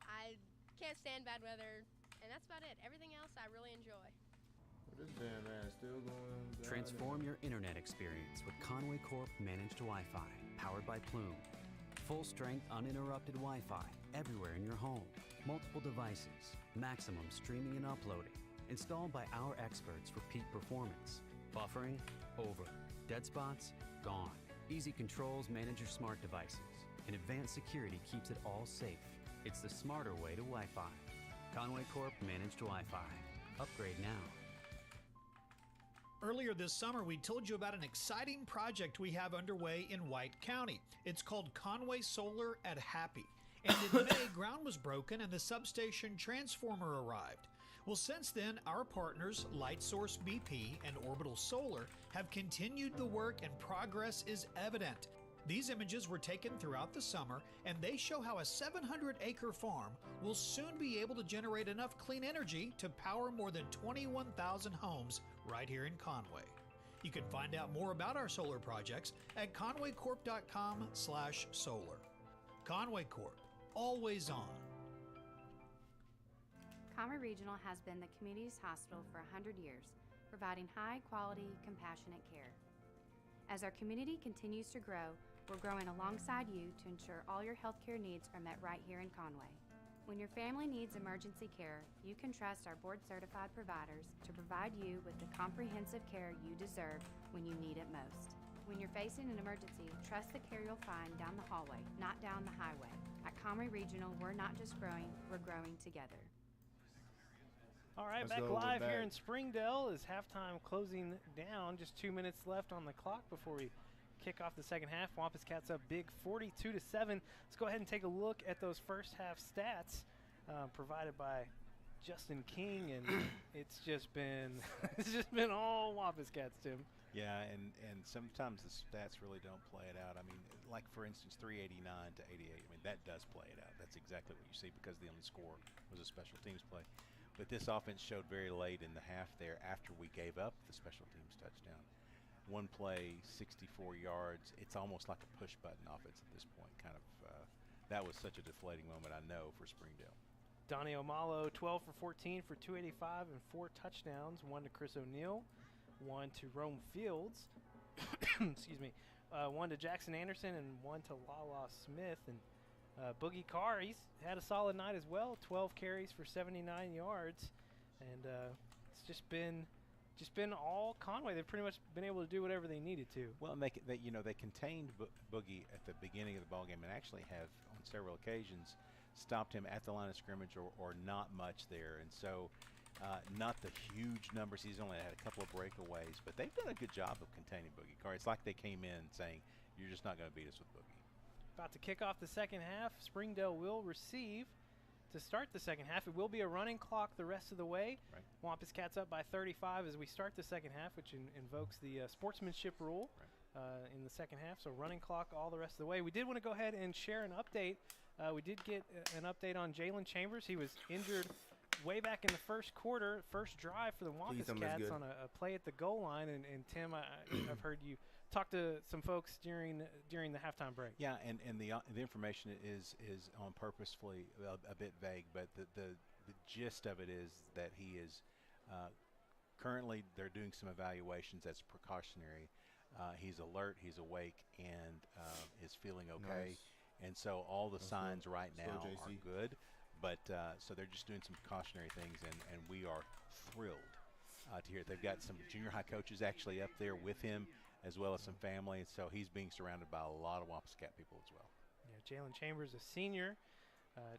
I can't stand bad weather, and that's about it. Everything else I really enjoy. This damn man still going down. Transform your internet experience with Conway Corp Managed Wi-Fi, powered by Plume. Full-strength, uninterrupted Wi-Fi everywhere in your home. Multiple devices, maximum streaming and uploading. Installed by our experts for peak performance. Buffering, over. Dead spots, gone. Easy controls manage your smart devices. And advanced security keeps it all safe. It's the smarter way to Wi-Fi. Conway Corp Managed Wi-Fi. Upgrade now. Earlier this summer, we told you about an exciting project we have underway in White County. It's called Conway Solar at Happy. And in May, ground was broken and the substation transformer arrived. Well, since then, our partners, LightSource BP and Orbital Solar, have continued the work and progress is evident. These images were taken throughout the summer, and they show how a 700-acre farm will soon be able to generate enough clean energy to power more than 21,000 homes right here in Conway. You can find out more about our solar projects at conwaycorp.com/solar. Conway Corp, always on. Conway Regional has been the community's hospital for 100 years, providing high-quality, compassionate care. As our community continues to grow, we're growing alongside you to ensure all your healthcare needs are met right here in Conway. When your family needs emergency care, you can trust our board-certified providers to provide you with the comprehensive care you deserve when you need it most. When you're facing an emergency, trust the care you'll find down the hallway, not down the highway. At Conway Regional, we're not just growing, we're growing together. All right, back live here in Springdale as halftime closing down. Just 2 minutes left on the clock before we kick off the second half. Wampus Cats up big 42-7. Let's go ahead and take a look at those first half stats provided by Justin King, and it's just been all Wampus Cats, Tim. Yeah, and sometimes the stats really don't play it out. I mean, like for instance, 389 to 88. I mean, that does play it out. That's exactly what you see because the only score was a special teams play. But this offense showed very late in the half there after we gave up the special teams touchdown. One play, 64 yards. It's almost like a push button offense at this point. That was such a deflating moment, I know, for Springdale. Donnie Omalo, 12 for 14 for 285 and 4 touchdowns. One to Chris O'Neill, one to Rome Fields, excuse me, one to Jackson Anderson, and one to Lala Smith. And Boogie Carr, he's had a solid night as well, 12 carries for 79 yards. And it's just been all Conway. They've pretty much been able to do whatever they needed to. Well, and they contained Boogie at the beginning of the ballgame and actually have on several occasions stopped him at the line of scrimmage or not much there. And so not the huge numbers. He's only had a couple of breakaways, but they've done a good job of containing Boogie Carr. It's like they came in saying, you're just not going to beat us with Boogie. About to kick off the second half. Springdale will receive to start the second half. It will be a running clock the rest of the way. Right. Wampus Cats up by 35 as we start the second half, which invokes the sportsmanship rule in the second half. So running clock all the rest of the way. We did want to go ahead and share an update. We did get an update on Jalen Chambers. He was injured way back in the first quarter, first drive for the Wampus Cats on a play at the goal line. And Tim, I've heard you talk to some folks during the halftime break. Yeah, and the information is on purposefully a bit vague, but the gist of it is that he is currently they're doing some evaluations that's precautionary. He's alert, he's awake, and is feeling okay. Nice. And so all the signs right Slow now JC. are good, but so they're just doing some precautionary things, and we are thrilled to hear it. They've got some junior high coaches actually up there with him, as well as some family, and so he's being surrounded by a lot of Wampus Cat people as well. Yeah, Jalen Chambers, a senior,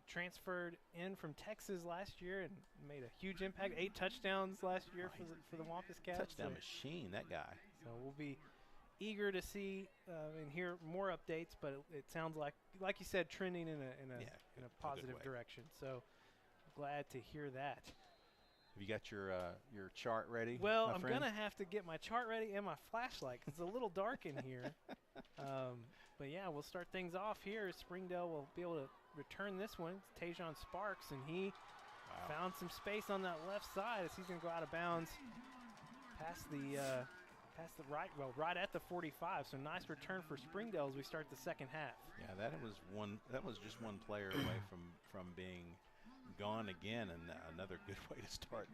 transferred in from Texas last year and made a huge impact. 8 touchdowns last year for the Wampus Cats. Touchdown machine, that guy. So we'll be eager to see and hear more updates, but it sounds like you said, trending in a positive direction. So glad to hear that. Have you got your chart ready? Well, my I'm friend? gonna have to get my chart ready and my flashlight 'cause it's a little dark in here. But yeah, we'll start things off here. Springdale will be able to return this one. It's Tajon Sparks, and he found some space on that left side as he's gonna go out of bounds past the right at the 45. So nice return for Springdale as we start the second half. Yeah, that was just one player away from being gone again, and another good way to start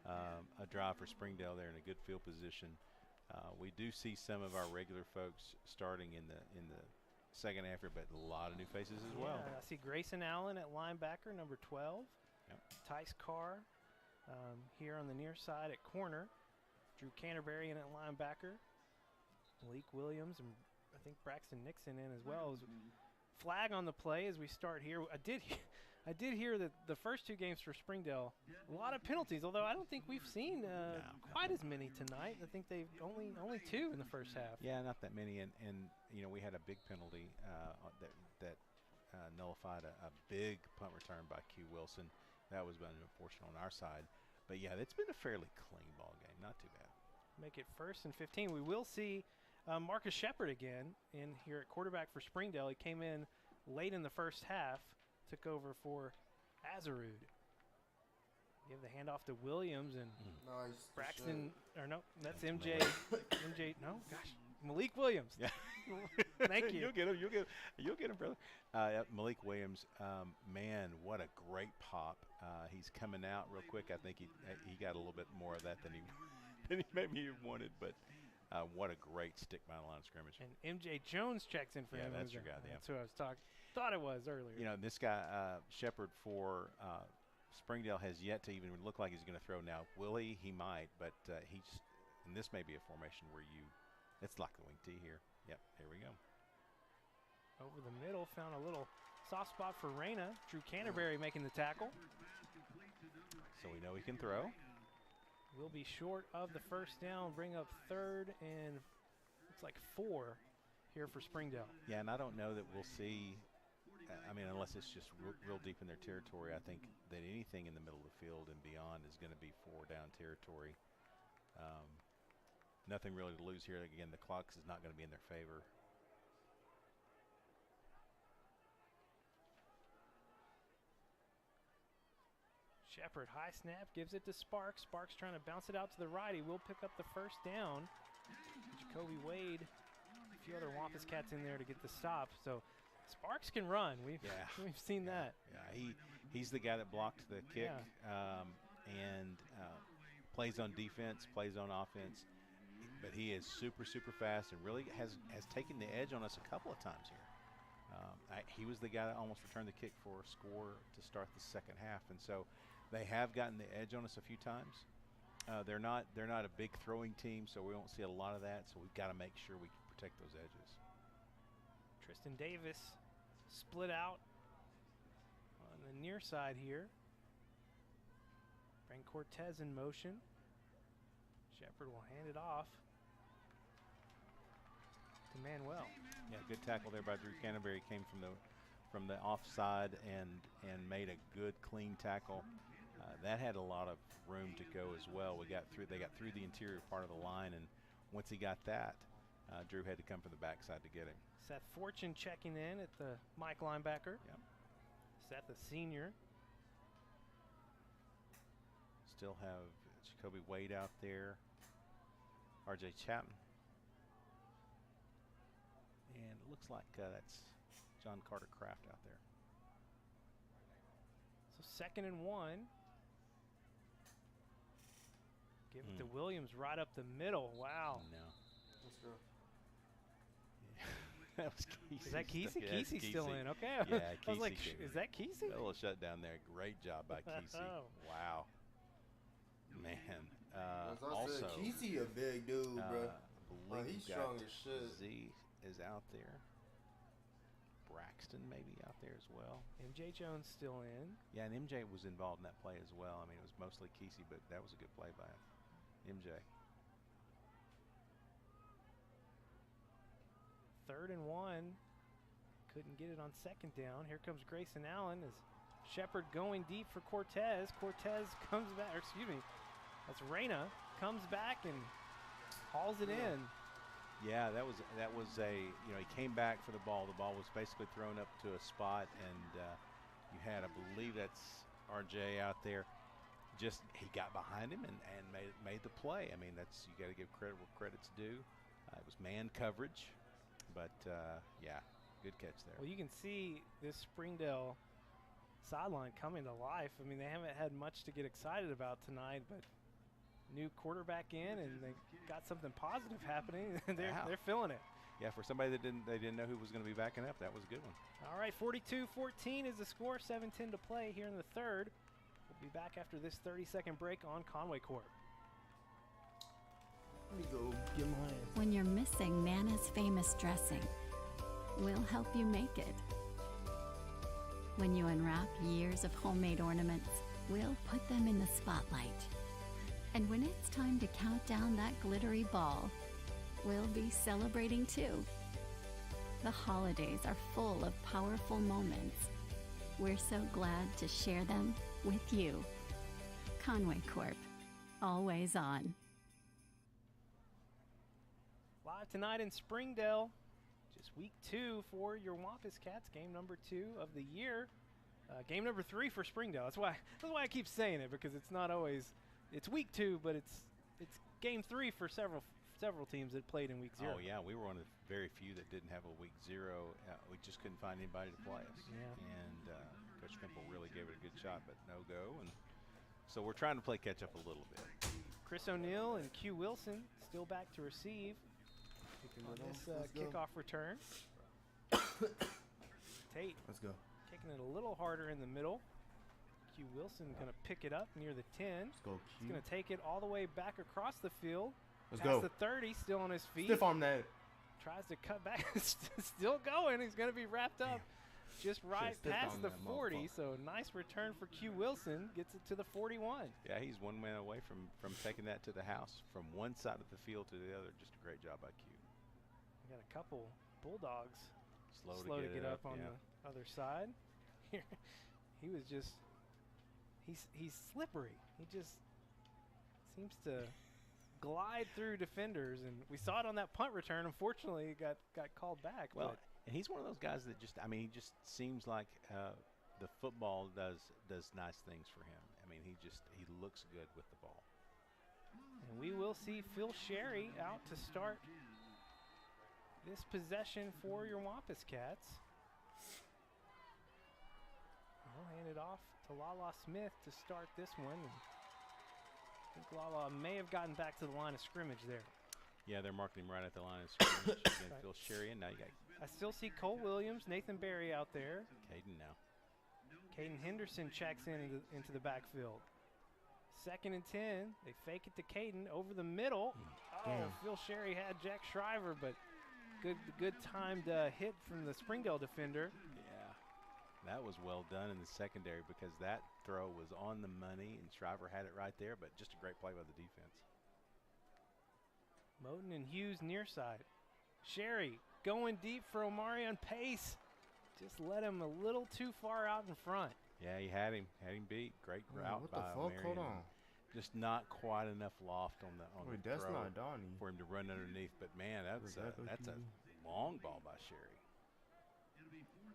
a drive for Springdale there in a good field position. We do see some of our regular folks starting in the second half here, but a lot of new faces as well. I see Grayson Allen at linebacker, number 12. Yep. Tice Carr here on the near side at corner. Drew Canterbury in at linebacker. Malik Williams and I think Braxton Nixon in as well. Flag on the play as we start here. I did hear that the first 2 games for Springdale, a lot of penalties, although I don't think we've seen quite as many tonight. I think they've only 2 in the first half. Yeah, not that many, and we had a big penalty that nullified a big punt return by Q Wilson. That was unfortunate on our side, but yeah, it's been a fairly clean ball game, not too bad. Make it 1st and 15. We will see Marcus Shepard again in here at quarterback for Springdale. He came in late in the first half, took over for Azarud. Give the handoff to Williams and Nice. Braxton, or no, that's MJ. MJ, no, gosh, Malik Williams. Yeah. Thank you. You'll get him, brother. Malik Williams, man, what a great pop. He's coming out real quick. I think he got a little bit more of that than he maybe wanted, but what a great stick by the line of scrimmage. And MJ Jones checks in for him. That's your guy. Yeah. That's who I was thought it was earlier. You know, this guy, Shepard for Springdale has yet to even look like he's going to throw now. Will he? He might, but and this may be a formation where it's like the wing T here. Yep, here we go. Over the middle, found a little soft spot for Reyna. Drew Canterbury making the tackle. So we know he can throw. We'll be short of the first down, bring up 3rd and looks like 4 here for Springdale. Yeah, and I don't know that we'll see I mean, unless it's just real deep in their territory, I think that anything in the middle of the field and beyond is going to be 4 down territory. Nothing really to lose here. Again, the clock is not going to be in their favor. Shepard, high snap, gives it to Sparks. Sparks trying to bounce it out to the right. He will pick up the first down. Jacoby Wade, a few other Wampus Cats in there to get the stop. So Sparks can run. We've seen that. Yeah, he's the guy that blocked the kick and plays on defense, plays on offense. But he is super, super fast and really has taken the edge on us a couple of times here. He was the guy that almost returned the kick for a score to start the second half, and so they have gotten the edge on us a few times. They're not a big throwing team, so we won't see a lot of that. So we've got to make sure we protect those edges. Tristan Davis split out on the near side here. Bring Cortez in motion. Shepard will hand it off to Manuel. Yeah, good tackle there by Drew Canterbury. Came from the offside and made a good clean tackle. That had a lot of room to go as well. They got through the interior part of the line, and once he got that, Drew had to come from the backside to get him. Seth Fortune checking in at the Mike linebacker. Yep. Seth, a senior. Still have Jacoby Wade out there. R.J. Chapman. And it looks like that's John Carter Kraft out there. So 2nd and 1. Give it to Williams right up the middle. Wow. No. Let's go. That was Kesey. Is that Kesey? Yeah, Kesey's still in. Okay. Yeah, I was like, Kesey is that Kesey? A little shutdown there. Great job by Kesey. Wow. Man. As I Also, said, Kesey a big dude, bro. He's strong as shit. Z is out there. Braxton maybe out there as well. MJ Jones still in. Yeah, and MJ was involved in that play as well. I mean, it was mostly Kesey, but that was a good play by MJ. 3rd and 1. Couldn't get it on 2nd down. Here comes Grayson Allen as Shepard going deep for Cortez. Cortez comes back, or excuse me, that's Reyna, comes back and hauls it in. Yeah, that was a, he came back for the ball. The ball was basically thrown up to a spot, and you had, I believe that's RJ out there. Just, he got behind him and made the play. I mean, you got to give credit where credit's due. It was man coverage, but yeah, good catch there. Well, you can see this Springdale sideline coming to life. I mean, they haven't had much to get excited about tonight, but new quarterback in, and they got something positive happening. They're feeling it. Yeah, for somebody that didn't know who was going to be backing up, that was a good one. All right, 42-14 is the score. 7:10 to play here in the 3rd. We'll be back after this 30-second break on Conway Court. Let me go get my hands. When you're missing Nana's famous dressing, we'll help you make it. When you unwrap years of homemade ornaments, we'll put them in the spotlight. And when it's time to count down that glittery ball, we'll be celebrating too. The holidays are full of powerful moments. We're so glad to share them with you. Conway Corp. Always on. Live tonight in Springdale. Just week 2 for your Wampus Cats. Game number 2 of the year. Game number 3 for Springdale. That's why I keep saying it, because it's not always. It's week 2, but it's game 3 for several teams that played in week 0. Oh yeah, we were one of the very few that didn't have a week 0. We just couldn't find anybody to play us. Yeah. And Coach Pimple really gave it a good shot, but no go. And so we're trying to play catch up a little bit. Chris O'Neill and Q Wilson still back to receive on this kickoff return. Tate. Let's go. Kicking it a little harder in the middle. Q Wilson going to pick it up near the 10. Let's go, Q. He's going to take it all the way back across the field. Let's past go. the 30, still on his feet. Stiff arm that. Tries to cut back. Still going. He's going to be wrapped up just right past the 40. So nice return for Q Wilson. Gets it to the 41. Yeah, he's one man away from taking that to the house from one side of the field to the other. Just a great job by Q. We got a couple Bulldogs slow to get up on other side. He was just he's slippery. He just seems to glide through defenders, and we saw it on that punt return. Unfortunately, it got called back. Well, but and he's one of those guys that just, I mean, he just seems like the football does nice things for him. I mean, he looks good with the ball. And we will see Phil Sherry out to start this possession for your Wampus Cats. We'll hand it off to Lala Smith to start this one. I think Lala may have gotten back to the line of scrimmage there. Yeah, they're marking him right at the line of scrimmage. Again, Right. Phil Sherry, and now you got I still see Cole Williams, Nathan Berry out there. Caden now. Caden Henderson checks into the backfield. 2nd and 10. They fake it to Caden over the middle. Oh, Phil Sherry had Jack Shriver, but good timed hit from the Springdale defender. Yeah, that was well done in the secondary because that throw was on the money, and Shriver had it right there, but just a great play by the defense. Moten and Hughes near side. Sherry going deep for Omarion Pace. Just let him a little too far out in front. Yeah, he had him beat. Great route what by the fuck? Marion. Hold on. Just not quite enough loft on the Wait, the that's throw not Donnie. for him to run underneath. But man, that's a long ball by Sherry.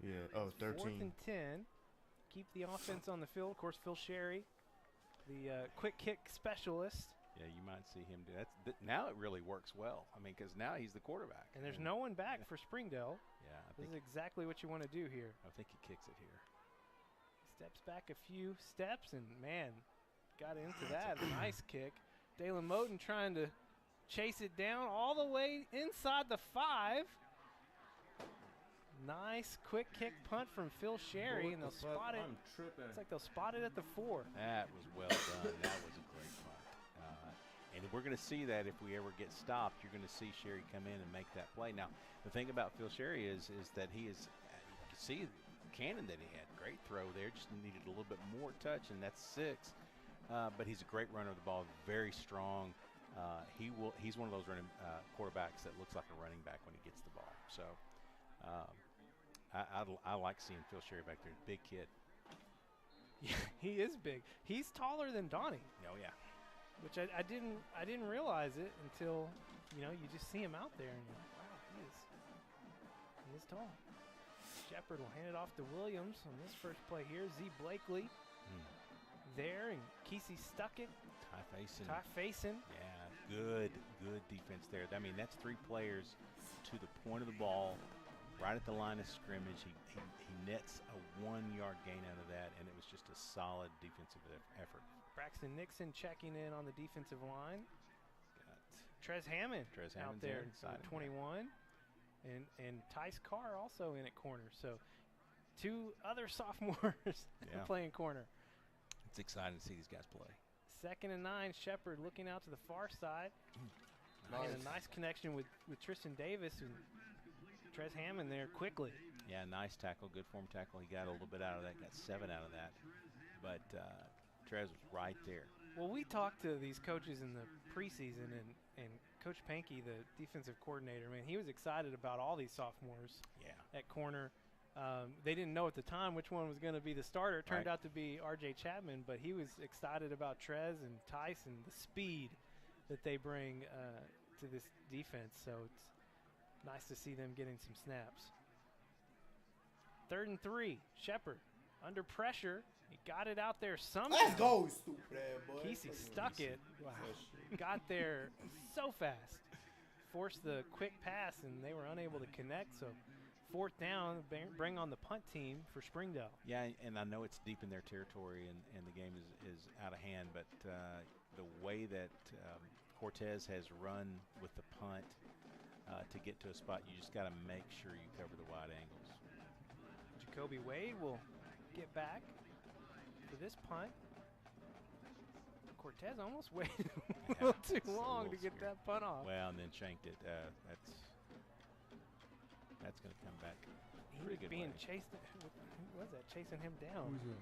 Yeah. Oh, 13. 4th and 10. Keep the offense on the field. Of course, Phil Sherry, the quick kick specialist. Yeah, you might see him do that. Now it really works well. I mean, because now he's the quarterback. And there's no one back for Springdale. Yeah, this is exactly what you want to do here. I think he kicks it here. Steps back a few steps, and man, got into that. Nice kick. Dalen Moten trying to chase it down all the way inside the 5. Nice quick kick punt from Phil Sherry, and they'll spot it. I'm tripping. It's like they'll spot it at the 4. That was well done. That was a great punt. And we're going to see that if we ever get stopped, you're going to see Sherry come in and make that play. Now, the thing about Phil Sherry is that he is, you can see the cannon that he had. Great throw there, just needed a little bit more touch, and that's 6. But he's a great runner of the ball, very strong. He's one of those running quarterbacks that looks like a running back when he gets the ball. So I like seeing Phil Sherry back there. Big kid. Yeah, he is big. He's taller than Donnie. Oh yeah. Which I didn't realize it until you just see him out there and you're like, wow, he is tall. Shepard will hand it off to Williams on this first play here. Z Blakely there, and Kesey Stuckett. Ty Faison. Yeah, good defense there. I mean, that's 3 players to the point of the ball, right at the line of scrimmage. He nets a 1-yard gain out of that, and it was just a solid defensive effort. Braxton Nixon checking in on the defensive line. Got Trez Hammond out there inside 21. And Tice Carr also in at corner. So 2 other sophomores playing corner. It's exciting to see these guys play. 2nd and 9, Shepard looking out to the far side. Nice. And a nice connection with Tristan Davis and Trez Hammond there quickly. Yeah, nice tackle, good form tackle. He got a little bit out of that, got 7 out of that. But Trez was right there. Well, we talked to these coaches in the preseason, and Coach Pankey, the defensive coordinator, man, he was excited about all these sophomores at corner. They didn't know at the time which one was going to be the starter. It turned out to be R.J. Chapman, but he was excited about Trez and Tice and the speed that they bring to this defense. So it's nice to see them getting some snaps. 3rd and 3, Shepard under pressure. He got it out there somehow. Let's go, stupid ass boy. Kesey Stuckett got there so fast. Forced the quick pass, and they were unable to connect. So 4th down, bring on the punt team for Springdale. Yeah, and I know it's deep in their territory, and the game is out of hand, but the way that Cortez has run with the punt to get to a spot, you just got to make sure you cover the wide angles. Jacoby Wade will get back for this punt. Cortez almost waited a little too long to get that punt off. Well, and then shanked it. That's going to come back. He was being chased. Who was that? Chasing him down. Who's that?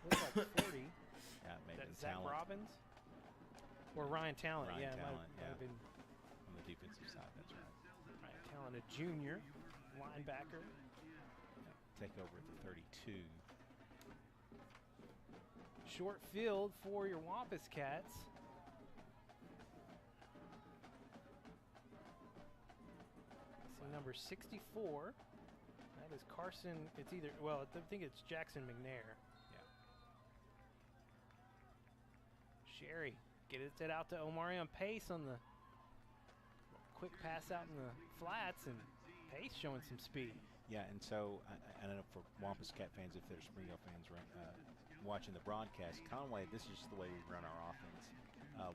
Looks like 40. Yeah, maybe Zach Talent. Robbins or Ryan Talent. Ryan It Talent, might have been on the defensive side. That's right. Ryan Talent, a junior linebacker. take over at the 32. Short field for your Wampus Cats. See number 64. That is Carson. It's either, well, I think it's Jackson McNair. Yeah. Sherry gets it out to Omarion Pace on the quick pass out in the flats, and Pace showing some speed. Yeah, and so I don't know for Wampus Cat fans, if they're Springdale fans watching the broadcast, Conway, this is just the way we run our offense.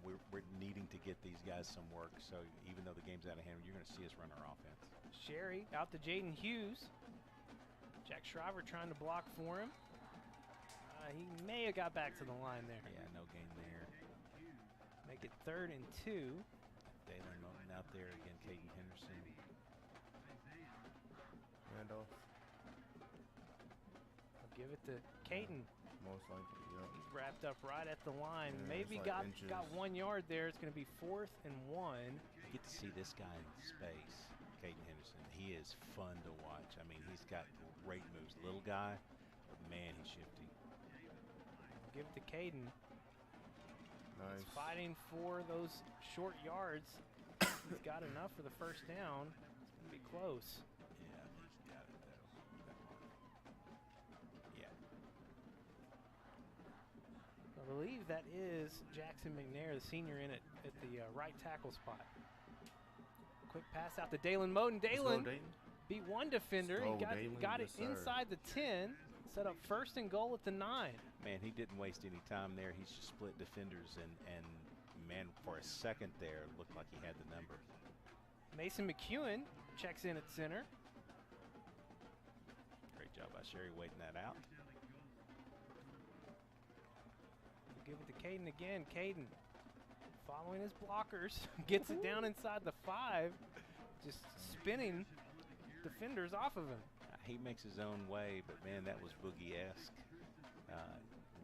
We're needing to get these guys some work, so even though the game's out of hand, you're going to see us run our offense. Sherry out to Jaden Hughes. Jack Shriver trying to block for him. He may have got back to the line there. Yeah, no gain there. Make it 3rd and 2. Dalen Moten out there again, Caden Henderson. Randolph. I'll give it to Caden. Most likely, yeah. He's wrapped up right at the line. Yeah, Maybe it's like got 1 yard there. It's going to be 4th and 1. You get to see this guy in space, Caden Henderson. He is fun to watch. I mean, he's got great moves. Little guy, but man, he's shifty. Give it to Caden. Nice. He's fighting for those short yards. He's got enough for the first down. It's going to be close. Yeah, I think he got it, though. Yeah. I believe that is Jackson McNair, the senior, in it at the right tackle spot. Quick pass out to Dalen Moten. Dalen beat one defender. He got it inside the 10. Set up 1st and goal at the 9. Man, he didn't waste any time there. He's just split defenders, and man, for a second there, it looked like he had the number. Mason McEwen checks in at center. Great job by Sherry waiting that out. We'll give it to Caden again. Caden, following his blockers, gets it down inside the 5, just spinning defenders off of him. He makes his own way, but man, that was Boogie-esque.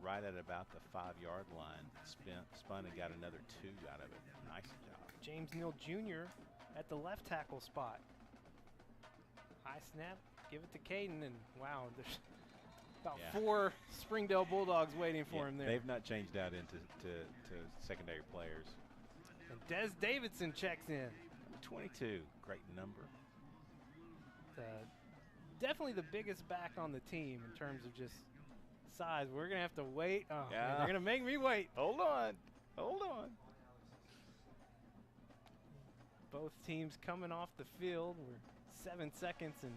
Right at about the 5-yard line, spun and got another 2 out of it. Nice job. James Neal Jr. at the left tackle spot. High snap, give it to Caden, and wow, there's about 4 Springdale Bulldogs waiting for him there. They've not changed out into secondary players. And Des Davidson checks in. 22, great number. Definitely the biggest back on the team in terms of just size. We're going to have to wait. Oh, man, they're going to make me wait. Hold on. Hold on. Both teams coming off the field. We're 7 seconds and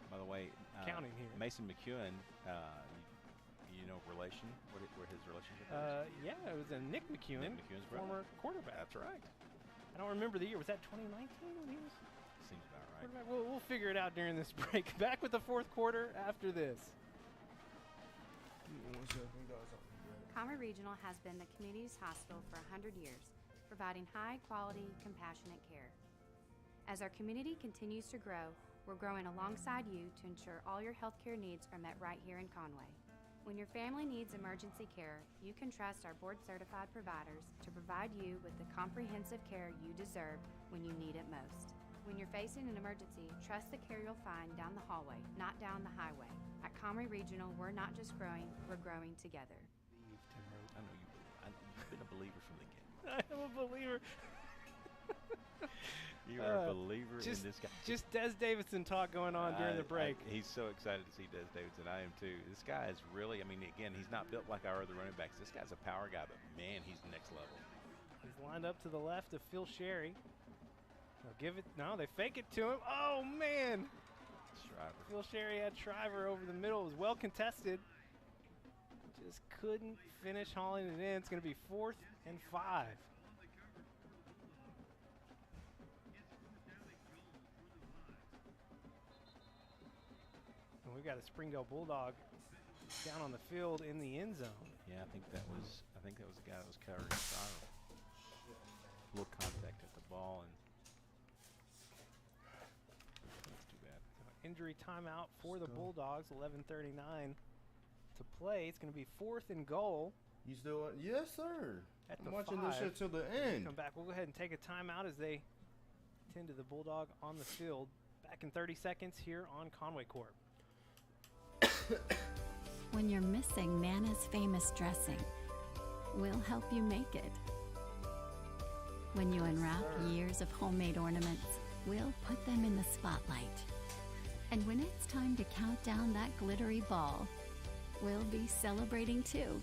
by the way, counting here. Mason McEwen, you know relation? What his relationship is? Yeah, it was a Nick McEwen, McEwen's former brother. quarterback. That's right. I don't remember the year. Was that 2019 when he was? Seems about right. We'll figure it out during this break. Back with the 4th quarter after this. Conway Regional has been the community's hospital for 100 years, providing high-quality, compassionate care. As our community continues to grow, we're growing alongside you to ensure all your healthcare needs are met right here in Conway. When your family needs emergency care, you can trust our board-certified providers to provide you with the comprehensive care you deserve when you need it most. When you're facing an emergency, trust the care you'll find down the hallway, not down the highway. At Conway Regional, we're not just growing, we're growing together. I know you've been a believer from the game. I am a believer. You are a believer in this guy. Just Des Davidson talk going on during the break. He's so excited to see Des Davidson. I am too. This guy is really, I mean, again, he's not built like our other running backs. This guy's a power guy, but man, he's next level. He's lined up to the left of Phil Sherry. They'll give it, no, they fake it to him. Oh, man. Shriver. Phil Sherry had Shriver over the middle. It was well contested. Just couldn't finish hauling it in. It's going to be 4th and 5. And we've got a Springdale Bulldog down on the field in the end zone. Yeah, I think that was the guy that was covering Shriver. A little contact at the ball, and that's too bad. Injury timeout for the Bulldogs. 11:39 to play. It's going to be 4th and goal. You still? Yes, sir. I'm watching this shit till the end. Come back. We'll go ahead and take a timeout as they tend to the Bulldog on the field. Back in 30 seconds here on Conway Court. When you're missing Nana's famous dressing, we'll help you make it. When you unwrap years of homemade ornaments, we'll put them in the spotlight. And when it's time to count down that glittery ball, we'll be celebrating too.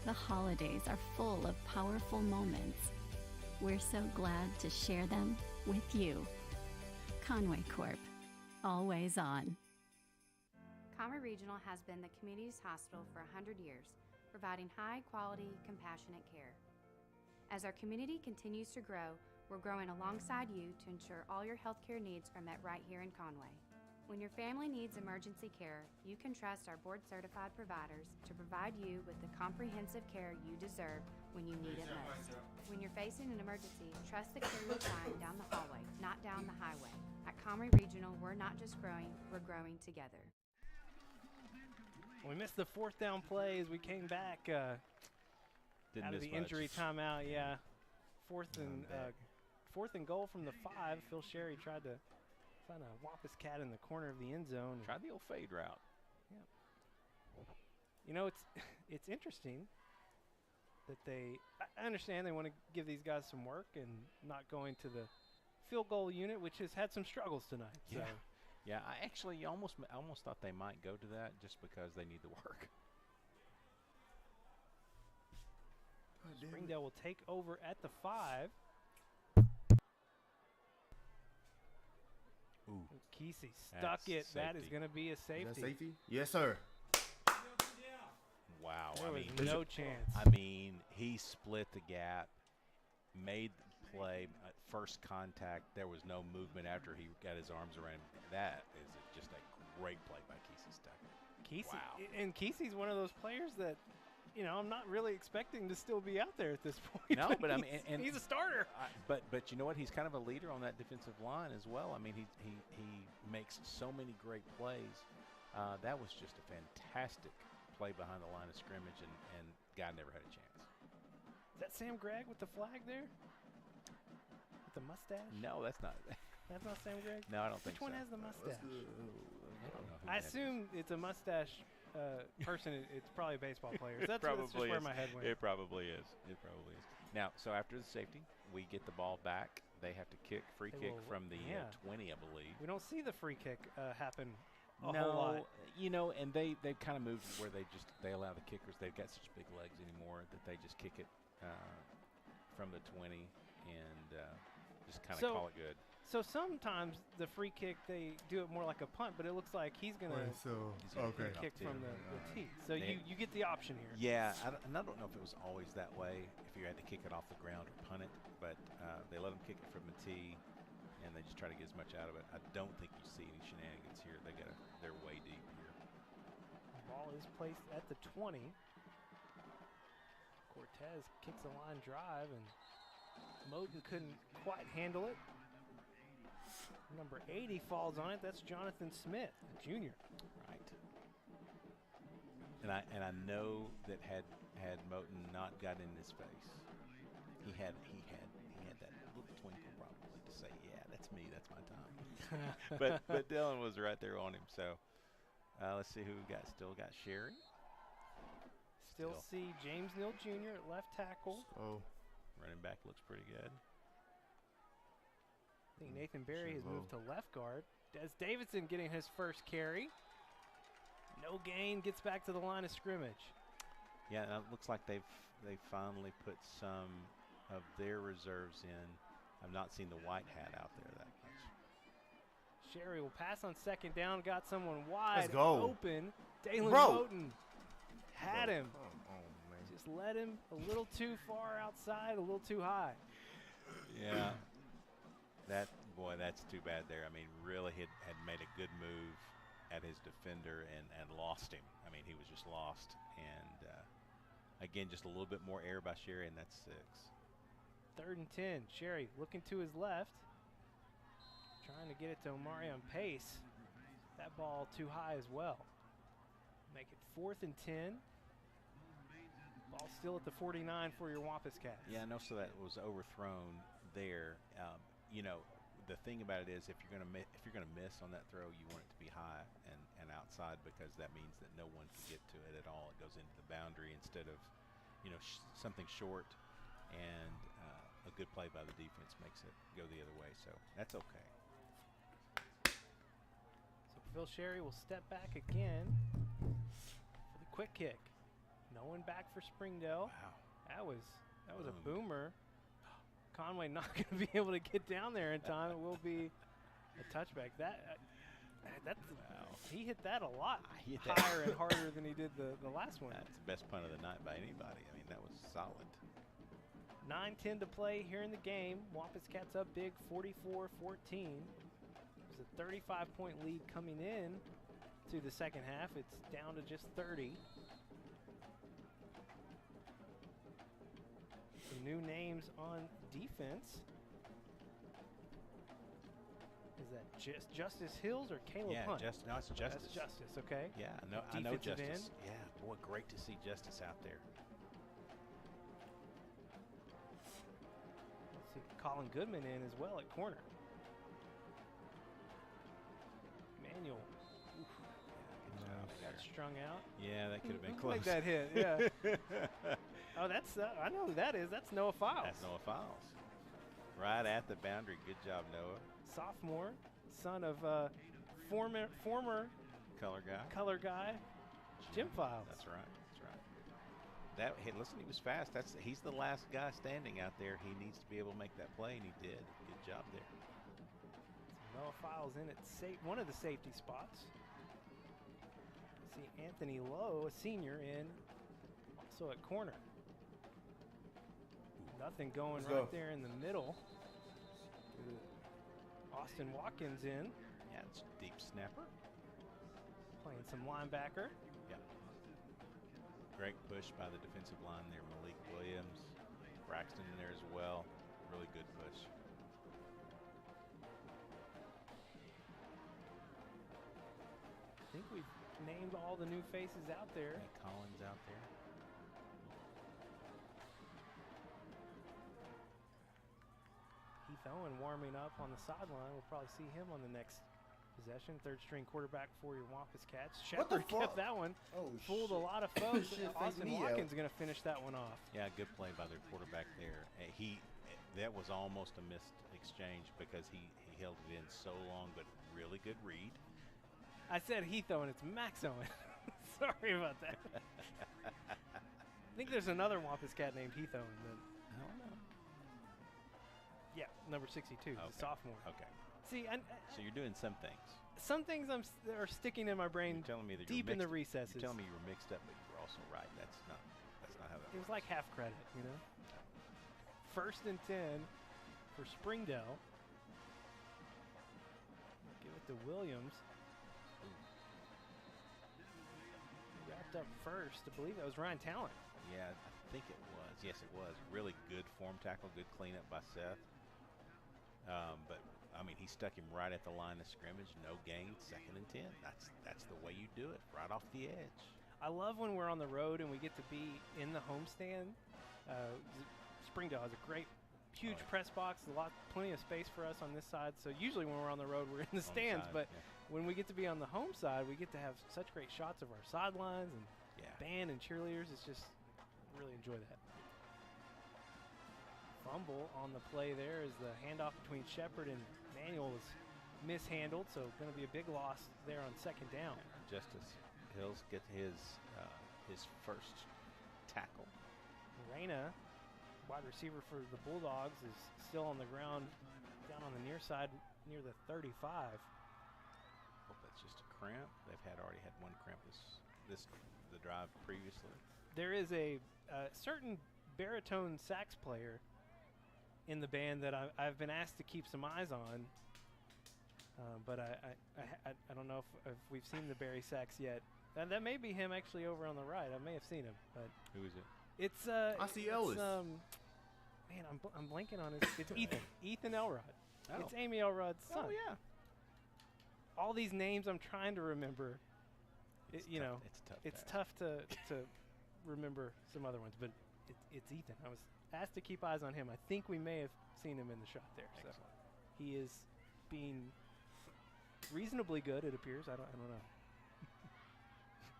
The holidays are full of powerful moments. We're so glad to share them with you. Conway Corp. Always on. Conway Regional has been the community's hospital for 100 years, providing high-quality, compassionate care. As our community continues to grow, we're growing alongside you to ensure all your healthcare needs are met right here in Conway. When your family needs emergency care, you can trust our board-certified providers to provide you with the comprehensive care you deserve when you need it most. When you're facing an emergency, trust the care you'll find down the hallway, not down the highway. At Conway Regional, we're not just growing, we're growing together. We missed the fourth down play as we came back out of the injury timeout. Yeah, fourth and goal from the 5. Phil Sherry tried to find a Wampus cat in the corner of the end zone. Tried the old fade route. Yeah. You know, it's interesting that I understand they want to give these guys some work and not going to the field goal unit, which has had some struggles tonight. Yeah. So. Yeah, I actually almost thought they might go to that just because they need the work. Springdale will take over at the 5. Ooh. Kesey stuck it. Safety. That is going to be a safety. Is that safety? Yes, sir. Wow. There was no chance. I mean, he split the gap, made the play at first contact. There was no movement after he got his arms around him. That is just a great play by Kesey Stuckett. Kesey, wow. And Kesey's one of those players that, you know, I'm not really expecting to still be out there at this point. No, but I mean, and he's a starter. But you know what? He's kind of a leader on that defensive line as well. I mean, he makes so many great plays. That was just a fantastic play behind the line of scrimmage, and guy never had a chance. Is that Sam Gregg with the flag there? With the mustache? No, that's not. That's not Sam Gregg? No, I don't think Which one so. has the mustache? I don't know. I assume it's a mustache person. It's probably a baseball player. That's just where my head went. It probably is. It probably is. Now, so after the safety, we get the ball back. They have to free kick from the 20, I believe. We don't see the free kick happen a no, whole lot. You know, and they've kind of moved where they allow the kickers. They've got such big legs anymore that they just kick it from the 20 and just kind of call it good. So sometimes the free kick, they do it more like a punt, but it looks like he's going to kick from the tee. So you get the option here. Yeah, and I don't know if it was always that way, if you had to kick it off the ground or punt it, but they let them kick it from the tee, and they just try to get as much out of it. I don't think you see any shenanigans here. They're way deep here. The ball is placed at the 20. Cortez kicks a line drive, and Moten couldn't quite handle it. Number 80 falls on it. That's Jonathan Smith, a junior. Right. And I know that had Moten not got in his face, he had that little twinkle probably to say, yeah, that's me, that's my time. but Dylan was right there on him. So let's see who we got. Still got Sherry. Still see James Neal Jr. at left tackle. Running back looks pretty good. I think Nathan Berry has moved to left guard. Des Davidson getting his first carry. No gain, gets back to the line of scrimmage. Yeah, and it looks like they've finally put some of their reserves in. I've not seen the white hat out there that much. Sherry will pass on second down. Got someone wide open. Dalen Moten had him. Just led him a little too far outside, a little too high. Yeah. That's too bad there. I mean, really had made a good move at his defender and lost him. I mean, he was just lost. And, again, just a little bit more air by Sherry, and that's 6. 3rd and 10. Sherry looking to his left. Trying to get it to Omari on pace. That ball too high as well. Make it 4th and 10. Ball still at the 49 for your Wampus Cats. Yeah, I know, so that was overthrown there. You know, the thing about it is, if you're gonna miss on that throw, you want it to be high and outside, because that means that no one can get to it at all. It goes into the boundary instead of, something short, and a good play by the defense makes it go the other way. So that's okay. So Phil Sherry will step back again for the quick kick. No one back for Springdale. Wow. That was a boomer. Conway not going to be able to get down there in time. It will be a touchback. He hit that a lot higher and harder than he did the last one. That's the best punt of the night by anybody. I mean, that was solid. 9:10 to play here in the game. Wampus Cats up big, 44-14. It was a 35-point lead coming in to the second half. It's down to just 30. Some new names on defense. Is that Justice Hills or Caleb Hunt? It's Justice. That's Justice, okay. Yeah, I know Defensive Justice. end. Yeah, boy, great to see Justice out there. Let's see Colin Goodman in as well at corner. Manuel. Oof. Good job. Got strung out. Yeah, that could have been Who close. made that hit? Yeah. Oh, that's I know who that is. That's Noah Files. That's Noah Files. Right at the boundary. Good job, Noah. Sophomore, son of former color guy, Jim Files. That's right. Hey, listen, he was fast. He's the last guy standing out there. He needs to be able to make that play, and he did. Good job there. So Noah Files in at one of the safety spots. See Anthony Lowe, a senior, in also at corner. Nothing going there in the middle. Austin Watkins in. Yeah, it's a deep snapper. Playing some linebacker. Yeah. Great push by the defensive line there. Malik Williams, Braxton in there as well. Really good push. I think we've named all the new faces out there. Yeah, Collins out there. Heath Owen warming up on the sideline. We'll probably see him on the next possession. Third string quarterback for your Wampus Cats. Shepard kept that one. Oh, fooled a lot of folks. Austin me Watkins going to finish that one off. Yeah, good play by their quarterback there. That was almost a missed exchange because he held it in so long, but really good read. I said Heath Owen. It's Max Owen. Sorry about that. I think there's another Wampus Cat named Heath Owen. I don't know. Yeah, number 62, okay. The sophomore. Okay. See, so you're doing some things. Some things are sticking in my brain. You're telling me that deep in the recesses. You're telling me you were mixed up, but you were also right. That's not how that works. It was like half credit, you know. 1st and 10 for Springdale. Give it to Williams. Wrapped up first. I believe that was Ryan Talent. Yeah, I think it was. Yes, it was. Really good form tackle, good cleanup by Seth. But I mean, he stuck him right at the line of scrimmage. No gain. 2nd and 10. That's the way you do it. Right off the edge. I love when we're on the road and we get to be in the homestand. Springdale has a great, huge press box. Plenty of space for us on this side. So usually when we're on the road, we're in the stands. But when we get to be on the home side, we get to have such great shots of our sidelines and band and cheerleaders. It's just really enjoy that. Fumble on the play there is the handoff between Shepard and Manuel was mishandled, so going to be a big loss there on 2nd down. Justice Hills gets his first tackle. Reyna, wide receiver for the Bulldogs, is still on the ground down on the near side near the 35. Hope that's just a cramp. They've already had one cramp the drive previously. There is a certain baritone sax player in the band that I've been asked to keep some eyes on, but I don't know if we've seen the Barry sax yet. That may be him actually over on the right. I may have seen him, but who is it? It's I see Ellis. Man, I'm blanking on it. It's Ethan Elrod. Oh. It's Amy Elrod's son. Oh yeah. All these names I'm trying to remember. It's tough to remember some other ones, but it's Ethan. I was asked to keep eyes on him. I think we may have seen him in the shot there. Excellent. So he is being reasonably good, it appears. I don't know.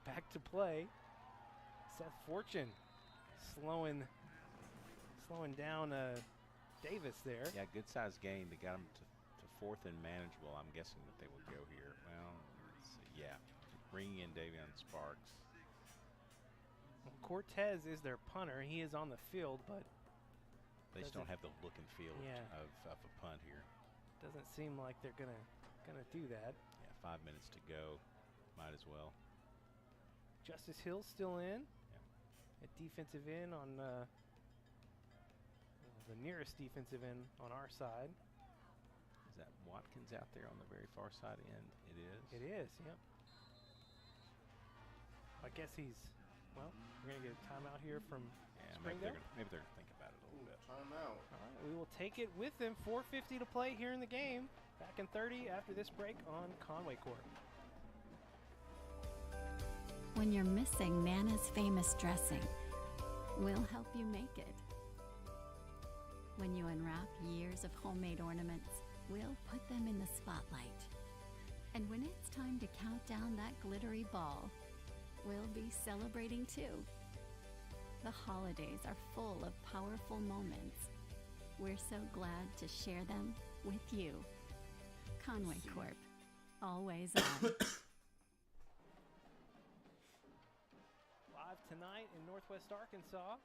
Back to play. Seth Fortune slowing down Davis there. Yeah, good sized gain. They got him to fourth and manageable. I'm guessing that they will go here. Well, let's see. Yeah, bringing in Davion Sparks. Well, Cortez is their punter. He is on the field, but they just don't have the look and feel of a punt here. Doesn't seem like they're gonna do that. Yeah, 5 minutes to go. Might as well. Justice Hill's still in. Yeah. At defensive end on the nearest defensive end on our side. Is that Watkins out there on the very far side end? It is. It is, yep. I guess we're going to get a timeout here from Springdale. Maybe they're going to think about it a little bit. Timeout. All right, we will take it with them. 4:50 to play here in the game. Back in 30 after this break on Conway Court. When you're missing Nana's famous dressing, we'll help you make it. When you unwrap years of homemade ornaments, we'll put them in the spotlight. And when it's time to count down that glittery ball, we'll be celebrating too. The holidays are full of powerful moments. We're so glad to share them with you. Conway Corp. Always on. Live tonight in Northwest Arkansas.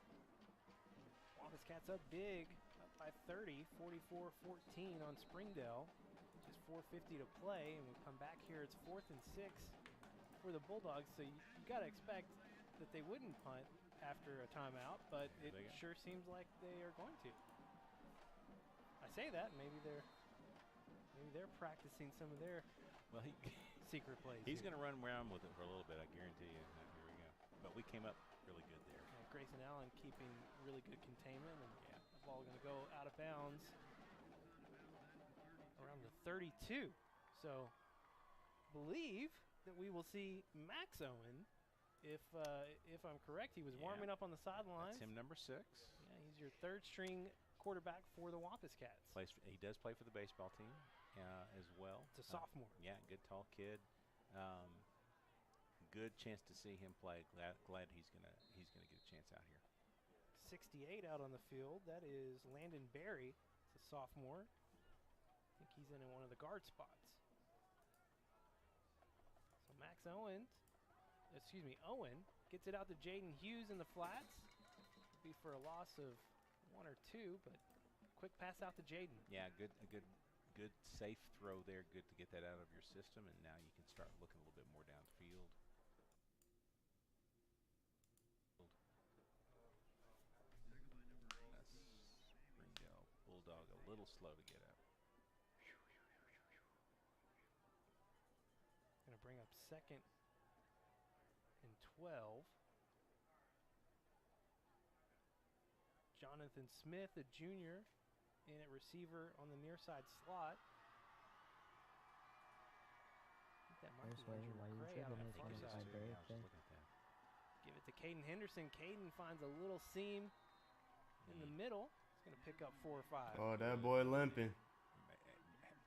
Wampus Cats up big, up by 30, 44-14 on Springdale. Just 4:50 to play, and we come back here. It's 4th and 6 for the Bulldogs, so you got to expect that they wouldn't punt after a timeout, but it sure seems like they are going to. I say that, maybe they're practicing some of their secret plays. He's going to run around with it for a little bit, I guarantee you. Here we go. But we came up really good there. Grayson Allen keeping really good containment, and the ball going to go out of bounds around the 32. So, believe that we will see Max Owen. If I'm correct, he was warming up on the sidelines. That's him, number 6. Yeah, he's your third string quarterback for the Wampus Cats. He does play for the baseball team as well. It's a sophomore. Yeah, good tall kid. Good chance to see him play. Glad he's gonna get a chance out here. 68 out on the field. That is Landon Berry. It's a sophomore. I think he's in one of the guard spots. So Owen gets it out to Jaden Hughes in the flats. Be for a loss of 1 or 2, but quick pass out to Jaden. Yeah, good safe throw there. Good to get that out of your system, and now you can start looking a little bit more downfield. Springdale Bulldog a little slow to get up. Going to bring up 2nd and 12. Jonathan Smith, a junior, in at receiver on the near side slot. I think that might be Andrew McCray out on the far side. Give it to Caden Henderson. Caden finds a little seam in the middle. He's going to pick up 4 or 5. Oh, that boy limping.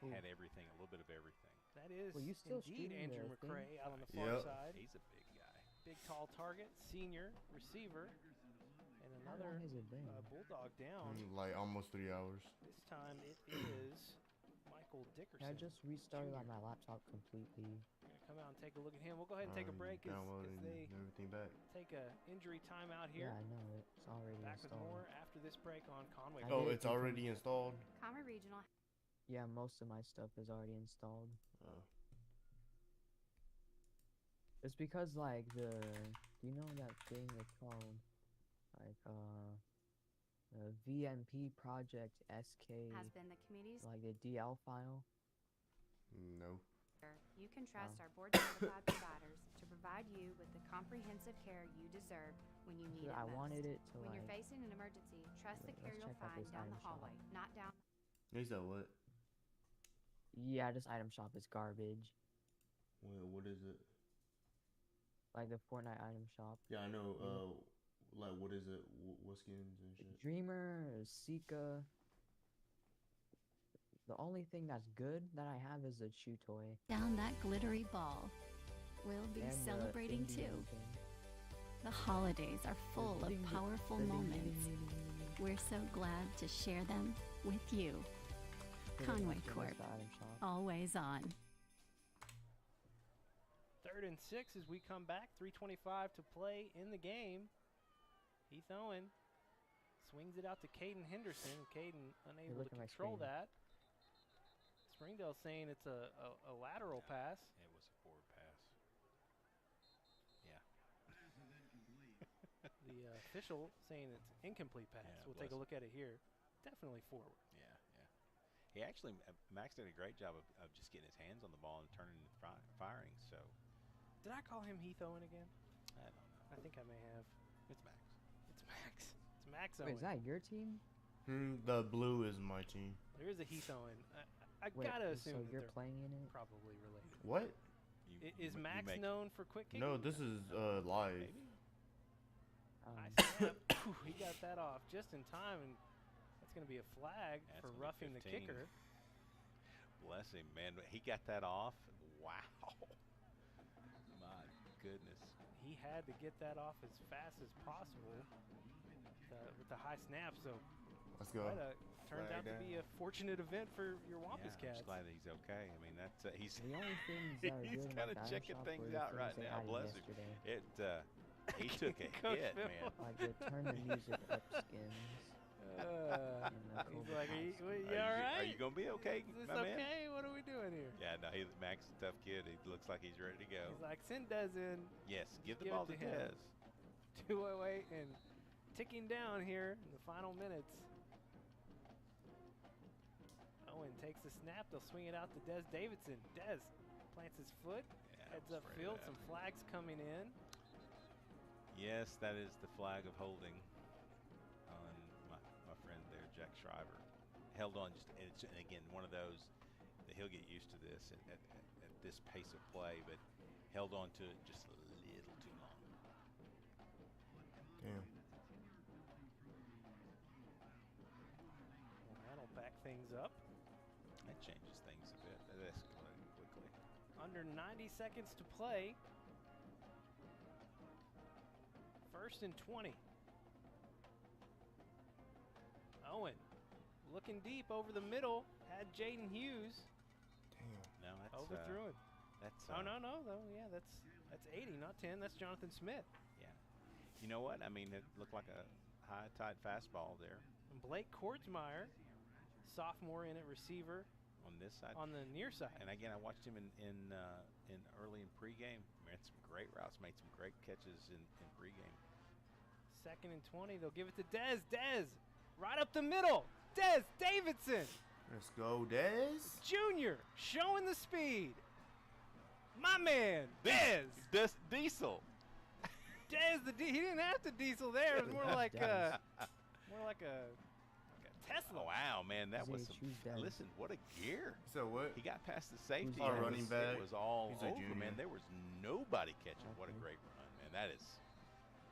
Had everything, a little bit of everything. That is indeed Andrew McCray out on the far side. He's a big guy. Big, tall target, senior, receiver. And another Bulldog down. Like almost 3 hours. This time it is Michael Dickerson. I just restarted on my laptop completely. We're going to come out and take a look at him. We'll go ahead and take a break as they everything back. Take a injury timeout here. Yeah, I know it. It's already back installed. with more after this break on Conway. Oh, it's already installed? Conway Regional. Yeah, most of my stuff is already installed. Oh. It's because like do you know that thing it's called like the VMP project SK Has been the community's like the DL file? No. You can trust our board certified providers to provide you with the comprehensive care you deserve when you need it most. I wanted it to when you're facing an emergency, trust the care you'll find down the hallway, not down. He said what? Yeah, this item shop is garbage. Well, what is it? Like the Fortnite item shop. Yeah, I know. Like what is it? What skins and shit? Dreamer, Sika. All only thing that's good that I have is a chew toy. Down that glittery ball. We'll be And the celebrating ding, too. ding, ding. The holidays are full of ding, ding, powerful the ding, ding, moments. ding, ding, ding, ding. We're so glad to share them with you. Put it Conway in the Corp. item shop. Always on. 3rd and 6 as we come back. 3:25 to play in the game. Heath Owen swings it out to Caden Henderson. Caden unable to looking at my control screen. that. Springdale saying it's a lateral pass. It was a forward pass. Yeah. The official saying it's incomplete pass. Yeah, We'll take a look at it here. Definitely forward. Yeah, yeah. He actually, Max did a great job of just getting his hands on the ball and turning and firing. So Did I call him Heath Owen again? I don't know. I think I may have. It's Max. It's Max. It's Max Owen. Wait, is that your team? The blue is my team. There is a Heath Owen. I Wait, gotta so assume that you're they're playing in it? probably related. What? Is Max known for quick kicking? No, this is live. Maybe. High snap. Ooh, he got that off just in time, and that's going to be a flag That's for gonna be roughing the 15. kicker. Bless him, man. He got that off. Wow. My goodness. He had to get that off as fast as possible with the high snap. So Let's go. turned Flag out to down. be a fortunate event for your Wampus Yeah, I'm Cats. just glad that he's okay. I mean, that's he's The only things that are he's good kind of about the item checking shop things were the out right things they now. added Bless him. yesterday. He took a Coach hit, Phil. man. Like the turn the music up skins. He's like, you Are all right? you gonna be okay, Is this my man? okay? What are we doing here? Yeah, no, Max is a tough kid. He looks like he's ready to go. He's like, send Dez in. Yes, give the give ball it to to him. Dez. 2:08 and ticking down here in the final minutes. Owen takes the snap. They'll swing it out to Dez Davidson. Dez plants his foot, heads I was afraid upfield. of that. Some flags coming in. Yes, that is the flag of holding on my friend there, Jack Shriver. Held on just, and again, one of those that he'll get used to this at this pace of play, but held on to it just a little too long. Damn. Well, that'll back things up. That changes things a bit. That escalated quickly. Under 90 seconds to play. 1st and 20. Owen looking deep over the middle. Had Jaden Hughes. No, that's Overthrew him. That's Oh, no. Yeah, that's 80, not 10. That's Jonathan Smith. Yeah. You know what? I mean, it looked like a high tide fastball there And Blake Kortsmeyer, sophomore in at receiver on this side. on the near side. And again, I watched him in early in pregame. Ran some great routes, made some great catches in pregame. 2nd and 20. They'll give it to Dez. Dez, right up the middle. Dez Davidson, Let's go, Dez. Jr., showing the speed. My man, Dez. Diesel. Dez, he didn't have to diesel there. It was more like Dez. more like a Tesla. Oh, wow, man, that was Zay, some. choose Dez. Listen, what a gear! So what? He got past the safety. Our and running it back. was all He's a over, junior. man. There was nobody catching. What a Okay. great run, man.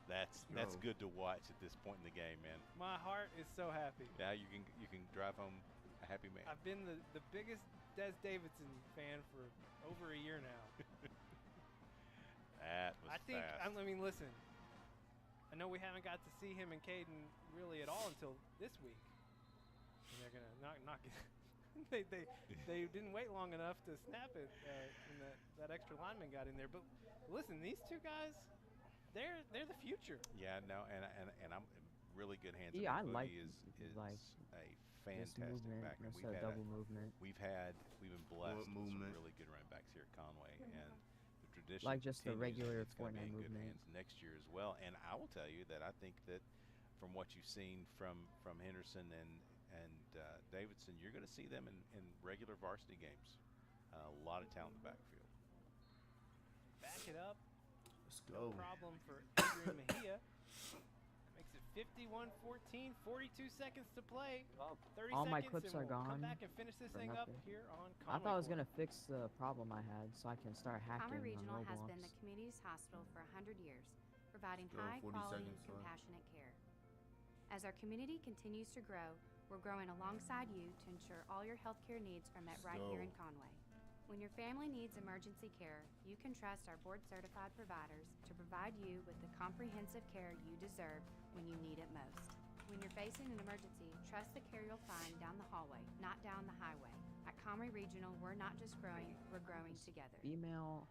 That's Yo. good to watch at this point in the game, man. My heart is so happy. Now you can drive home a happy man. I've been the biggest Dez Davidson fan for over a year now. That was I think, fast. I mean, listen, I know we haven't got to see him and Caden really at all until this week. And they're going to knock it. they didn't wait long enough to snap it, and that extra lineman got in there. But listen, these two guys, they're the future. Yeah, no, and I'm in really good hands. Yeah, I Boogie like is like a this fantastic movement, back. And instead of double movement. We've been blessed with some movement. really good running backs here at Conway, and the tradition Like just the continues. regular It's gonna be Fortnite in good movement. hands next year as well. And I will tell you that I think that from what you've seen from Henderson and Davidson, you're going to see them in regular varsity games. A lot of talent in the backfield. Back it up. Let's No go. problem for Adrian Mejia. Makes it 51-14, 42 seconds to play. 30 All my seconds, clips and are we'll come gone back and finish this for thing up nothing. here on I thought I was Conway gonna fix the problem I had, so I can start hacking Conway on Regional has Roblox. been the community's hospital for 100 years, providing Let's go, high 40 quality, seconds left. compassionate care. As our community continues to grow, We're growing alongside you to ensure all your healthcare needs are met right here in Conway. When your family needs emergency care, you can trust our board-certified providers to provide you with the comprehensive care you deserve when you need it most. When you're facing an emergency, trust the care you'll find down the hallway, not down the highway. At Conway Regional, we're not just growing, we're growing together. Female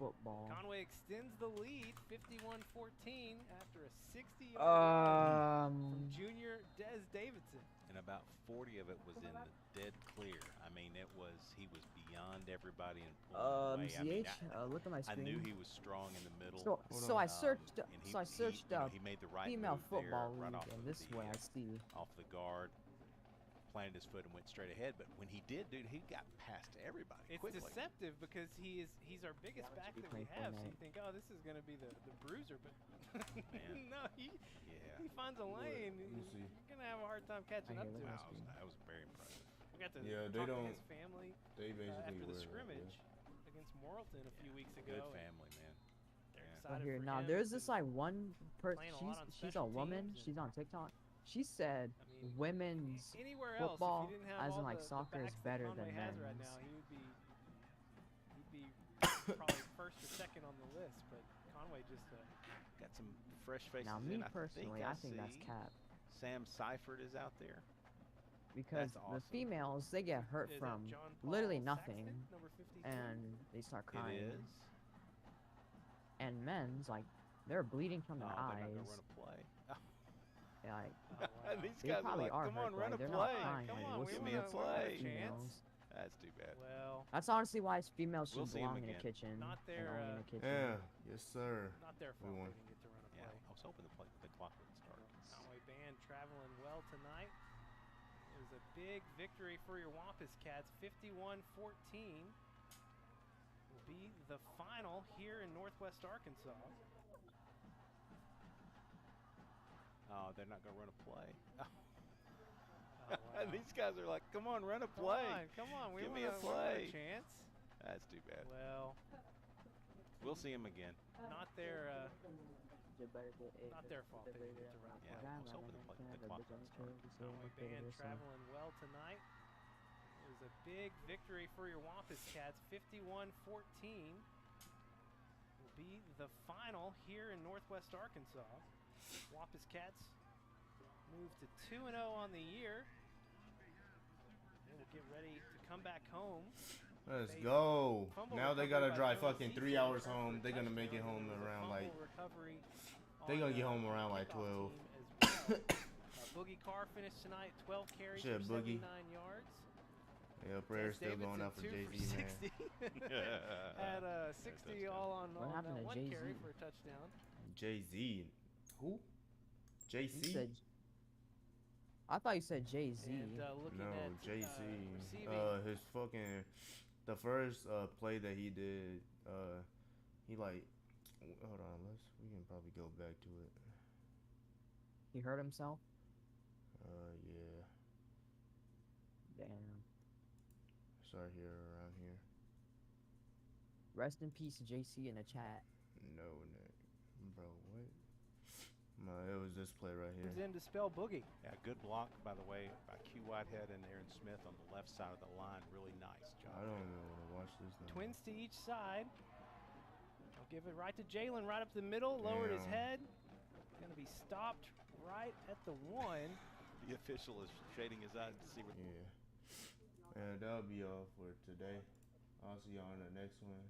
football. Conway extends the lead, 51-14, after a 60-yard run from junior Des Davidson. And about 40 of it was in the dead clear. I mean, he was beyond everybody and pulling away. Look at my screen. I knew he was strong in the middle. So I searched. He made the right female move football there, right league, off and of this is where I see. off the guard, planted his foot and went straight ahead. But when he did, dude, he got past everybody It's quickly. deceptive because he's our biggest back that we have. So you think, oh, this is going to be the bruiser, but no, he finds a lane. You're going to have a hard time catching up to him. That was very impressive. We got to talk to his family after the scrimmage against Morrilton a few weeks ago. Good family, man. They're Well, excited here for now, him. there's this like one person. playing a lot on She's a special woman. teams She's on TikTok. She said women's Anywhere else, football, if you didn't have as in all like the soccer, is backs that better Conway than has men's. right now, he'd be probably first or second on the list. But Conway just got some fresh faces. Now, me in. personally, I think that's see cap. Sam Seifert is out there. Because That's awesome. the females, they get hurt Is that from John Paul literally nothing, Saxton, number 52? and they start crying. It is. And men's, like, they're bleeding from their They're eyes. not gonna run a play. Yeah, like, These they guys probably are like, are come hurt, on, run a they're play. not crying. Come like, on, we'll give see me a the play. females. That's too bad. Well, That's honestly why females should We'll see 'em belong in a again. kitchen. Not and their, only in a kitchen. Yeah, yes sir. not their We fault won. they didn't get to run a play. I was hoping the clock would start. Conway band traveling well tonight. It was a big victory for your Wampus Cats, 51-14. Will be the final here in Northwest Arkansas. Oh, they're not gonna run a play. Oh, wow. These guys are like, come on, run a play. Come on, we Give want me a play. chance. That's too bad. Well, We'll see him again. not their fault they didn't get to run a play. Yeah, I was hoping the clock would start. Conway band traveling well tonight. It was a big victory for your Wampus Cats, 51-14. Will be the final here in Northwest Arkansas. Wampus Cats move to 2-0 on the year. They will get ready to come back home. Let's They go. fumble Now they recovery gotta by drive Joey fucking Seaton 3 hours for a home. They're gonna make it touchdown. home There was a around like. fumble recovery They gonna on, get home the around like kickoff 12. team as well. Boogie Carr finished tonight, 12 carries Shit, for Boogie. 79 yards. Yeah, prayers still going out for Davidson, 2 Jay-Z, for man. 60. Had 60 all on What happened that to one carry Jay-Z? for a touchdown. Jay-Z. Who? You JC? said, I thought you said Jay-Z. And looking No, at JC. receiving. His fucking the first play that he did. He like. Hold on, we can probably go back to it. He hurt himself? Yeah. Damn. Sorry, here around here. Rest in peace, JC, in the chat. No, bro, what? No, it was this play right here. Comes in to spell Boogie. Yeah, good block, by the way, by Q Whitehead and Aaron Smith on the left side of the line. Really nice job. I don't even want to watch this now. Twins to each side. I'll give it right to Jalen, right up the middle. Lowered his head. Going to be stopped right at the 1. The official is shading his eyes to see what. Yeah. And that'll be all for today. I'll see y'all in the next one.